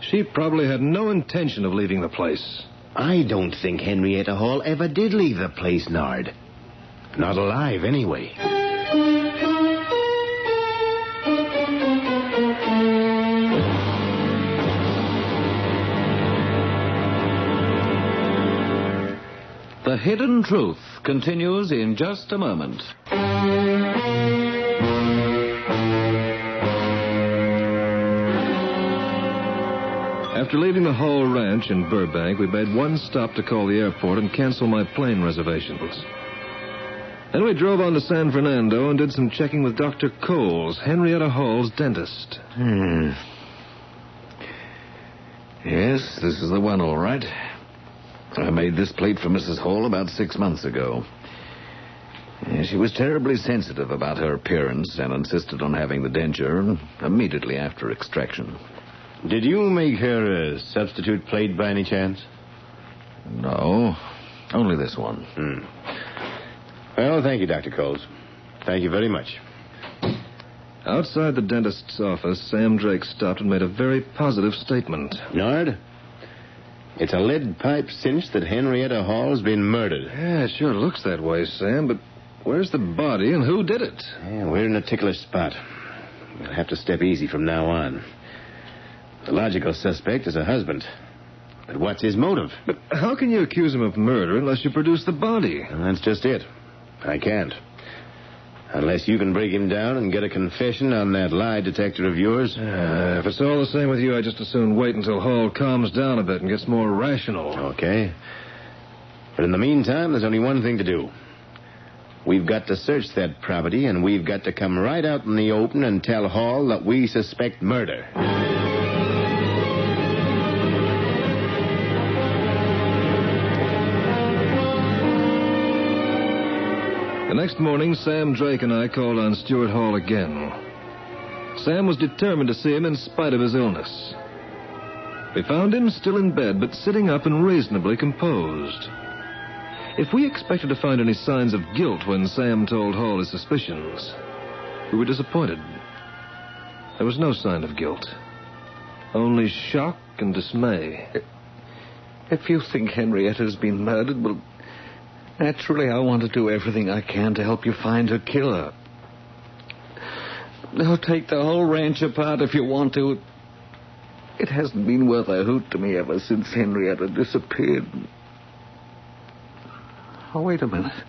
She probably had no intention of leaving the place. I don't think Henrietta Hall ever did leave the place, Nard. Not alive, anyway. The Hidden Truth continues in just a moment. After leaving the Hall Ranch in Burbank, we made one stop to call the airport and cancel my plane reservations. Then we drove on to San Fernando and did some checking with Dr. Coles, Henrietta Hall's dentist. Yes, this is the one, all right. I made this plate for Mrs. Hall about 6 months ago. She was terribly sensitive about her appearance and insisted on having the denture immediately after extraction. Did you make her a substitute plate by any chance? No, only this one. Well, thank you, Dr. Coles. Thank you very much. Outside the dentist's office, Sam Drake stopped and made a very positive statement. Nard, it's a lead pipe cinch that Henrietta Hall's been murdered. Yeah, it sure looks that way, Sam, but where's the body and who did it? Yeah, we're in a ticklish spot. We'll have to step easy from now on. The logical suspect is her husband. But what's his motive? But how can you accuse him of murder unless you produce the body? Well, that's just it. I can't. Unless you can break him down and get a confession on that lie detector of yours. If it's all the same with you, I just as soon wait until Hall calms down a bit and gets more rational. Okay. But in the meantime, there's only one thing to do. We've got to search that property, and we've got to come right out in the open and tell Hall that we suspect murder. The next morning, Sam Drake and I called on Stuart Hall again. Sam was determined to see him in spite of his illness. We found him still in bed, but sitting up and reasonably composed. If we expected to find any signs of guilt when Sam told Hall his suspicions, we were disappointed. There was no sign of guilt. Only shock and dismay. If you think Henrietta's been murdered, well, naturally I want to do everything I can to help you find her killer. I'll take the whole ranch apart if you want to. It hasn't been worth a hoot to me ever since Henrietta disappeared. Oh, wait a minute.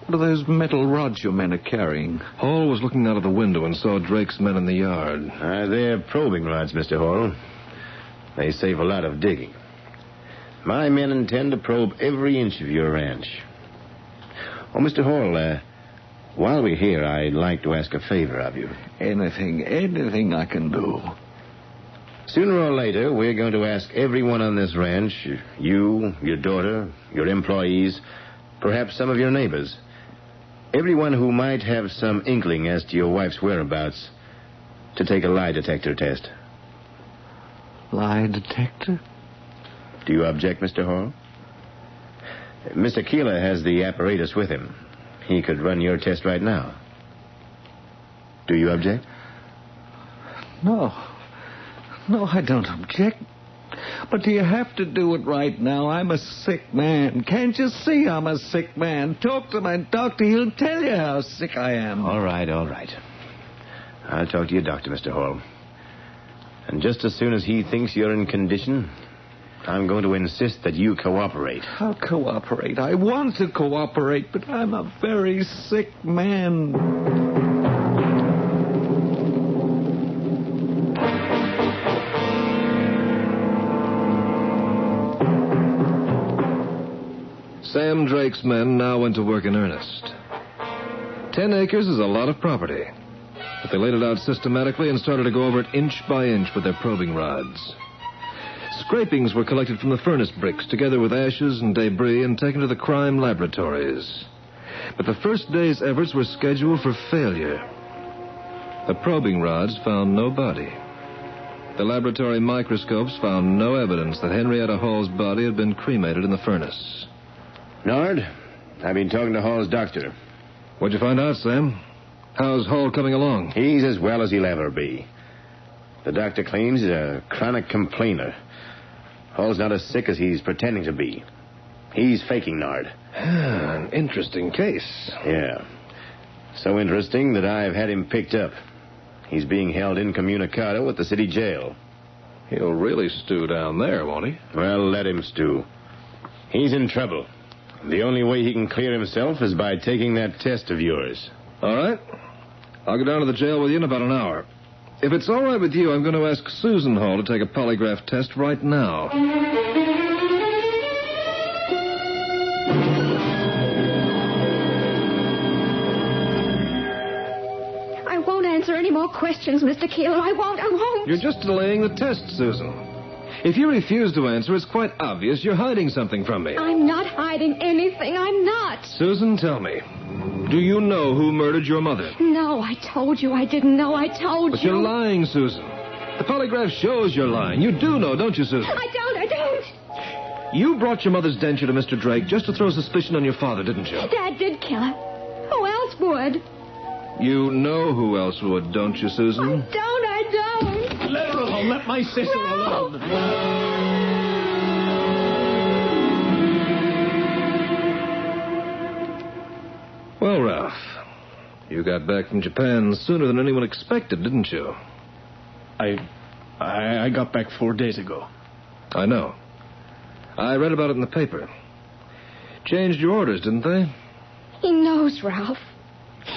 What are those metal rods your men are carrying? Hall was looking out of the window and saw Drake's men in the yard. They're probing rods, Mr. Hall. They save a lot of digging. My men intend to probe every inch of your ranch. Oh, Mr. Hall, while we're here, I'd like to ask a favor of you. Anything I can do. Sooner or later, we're going to ask everyone on this ranch, you, your daughter, your employees, perhaps some of your neighbors, everyone who might have some inkling as to your wife's whereabouts, to take a lie detector test. Lie detector? Do you object, Mr. Hall? Mr. Keeler has the apparatus with him. He could run your test right now. Do you object? No, I don't object. But do you have to do it right now? I'm a sick man. Can't you see I'm a sick man? Talk to my doctor. He'll tell you how sick I am. All right. I'll talk to your doctor, Mr. Hall. And just as soon as he thinks you're in condition, I'm going to insist that you cooperate. I'll cooperate. I want to cooperate, but I'm a very sick man. Sam Drake's men now went to work in earnest. 10 acres is a lot of property, but they laid it out systematically and started to go over it inch by inch with their probing rods. Scrapings were collected from the furnace bricks, together with ashes and debris, and taken to the crime laboratories. But the first day's efforts were scheduled for failure. The probing rods found no body. The laboratory microscopes found no evidence that Henrietta Hall's body had been cremated in the furnace. Nard, I've been talking to Hall's doctor. What'd you find out, Sam? How's Hall coming along? He's as well as he'll ever be. The doctor claims he's a chronic complainer. Hall's not as sick as he's pretending to be. He's faking Nard. An interesting case. Yeah. So interesting that I've had him picked up. He's being held incommunicado at the city jail. He'll really stew down there, won't he? Well, let him stew. He's in trouble. The only way he can clear himself is by taking that test of yours. All right. I'll go down to the jail with you in about an hour. If it's all right with you, I'm going to ask Susan Hall to take a polygraph test right now. I won't answer any more questions, Mr. Keeler. I won't. You're just delaying the test, Susan. If you refuse to answer, it's quite obvious you're hiding something from me. I'm not hiding anything. I'm not. Susan, tell me. Do you know who murdered your mother? No, I told you I didn't know. I told But you. you're lying, Susan. The polygraph shows you're lying. You do know, don't you, Susan? I don't. You brought your mother's denture to Mr. Drake just to throw suspicion on your father, didn't you? Dad did kill her. Who else would? You know who else would, don't you, Susan? I don't. Let her alone. Let my sister alone. Well, Ralph, you got back from Japan sooner than anyone expected, didn't you? I got back 4 days ago. I know. I read about it in the paper. Changed your orders, didn't they? He knows, Ralph.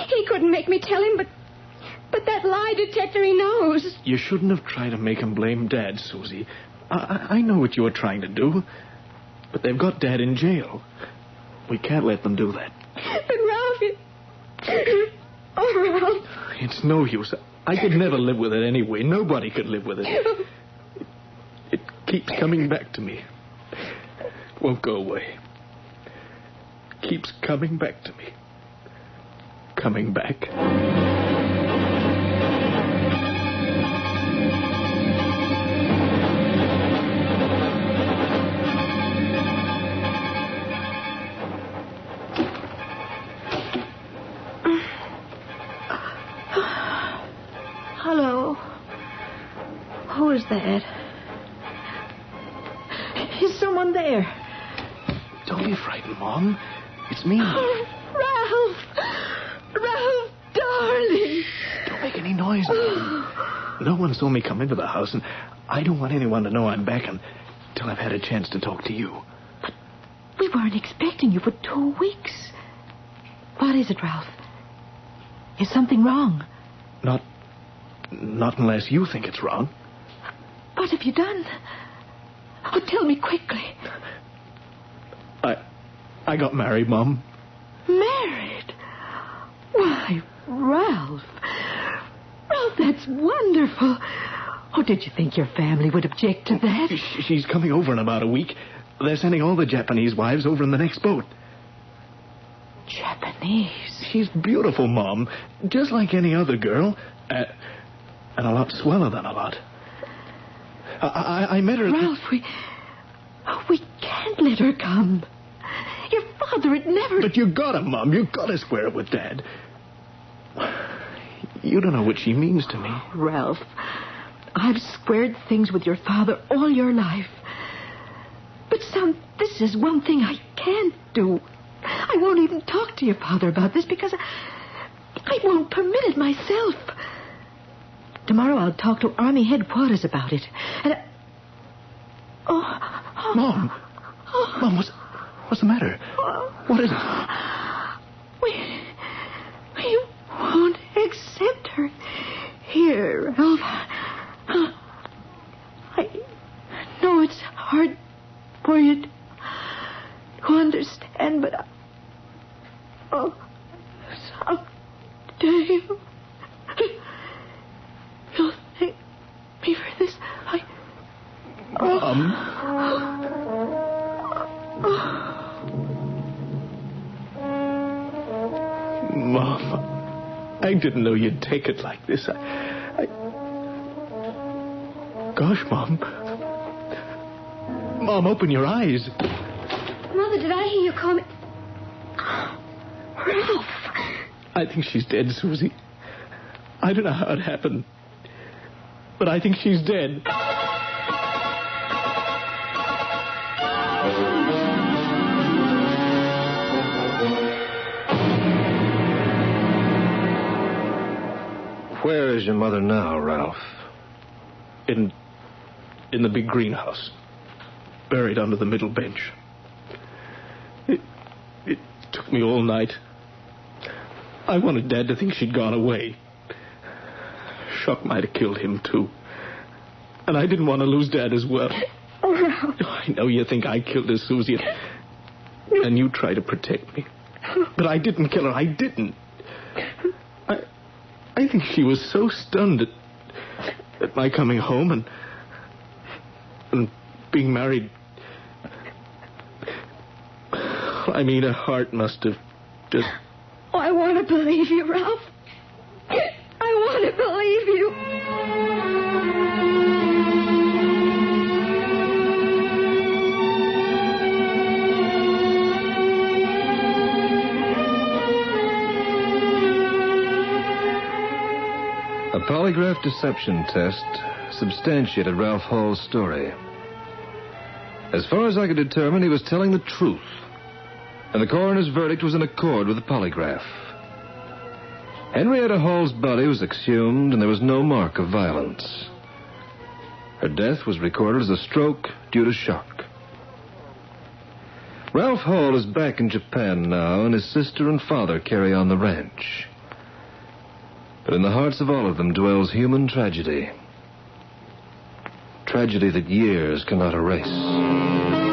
He couldn't make me tell him, but that lie detector, he knows. You shouldn't have tried to make him blame Dad, Susie. I know what you were trying to do, but they've got Dad in jail. We can't let them do that. But Ralph, oh, Ralph. It's no use. I could never live with it anyway. Nobody could live with it. It keeps coming back to me. It won't go away. It keeps coming back to me. Coming back. Hello. Who is that? Is someone there? Don't be frightened, Mom. It's me. Oh, Ralph, darling. Don't make any noise, Mom. No one saw me come into the house, and I don't want anyone to know I'm back until I've had a chance to talk to you. But we weren't expecting you for 2 weeks. What is it, Ralph? Is something wrong? Not unless you think it's wrong. What have you done? Oh, tell me quickly. I got married, Mom. Married? Why, Ralph. Ralph, that's wonderful. Oh, did you think your family would object to that? She's coming over in about a week. They're sending all the Japanese wives over in the next boat. Japanese? She's beautiful, Mom. Just like any other girl. And a lot sweller than a lot. I met her... Ralph, we can't let her come. Your father would never... But you got him, Mom. You got to square it with Dad. You don't know what she means to me. Ralph, I've squared things with your father all your life. But, son, this is one thing I can't do. I won't even talk to your father about this because I won't permit it myself. Tomorrow I'll talk to Army headquarters about it. And Mom, what's the matter? What is it? We won't accept her here, Ralph. I know it's hard for you to understand, but someday you'll thank me for this. Mom, I didn't know you'd take it like this. Gosh, Mom. Mom, open your eyes. Mother, did I hear you call me? Ralph! I think she's dead, Susie. I don't know how it happened, but I think she's dead. Where is your mother now, Ralph? In the big greenhouse, buried under the middle bench. It took me all night. I wanted Dad to think she'd gone away. Shock might have killed him, too. And I didn't want to lose Dad as well. Oh, Ralph. I know you think I killed her, Susie. And you try to protect me. But I didn't kill her. I didn't. I think she was so stunned at my coming home and being married. I mean, her heart must have just... Oh, I want to believe you, Ralph. I want to believe you. A polygraph deception test substantiated Ralph Hall's story. As far as I could determine, he was telling the truth. And the coroner's verdict was in accord with the polygraph. Henrietta Hall's body was exhumed, and there was no mark of violence. Her death was recorded as a stroke due to shock. Ralph Hall is back in Japan now, and his sister and father carry on the ranch. But in the hearts of all of them dwells human tragedy. Tragedy that years cannot erase.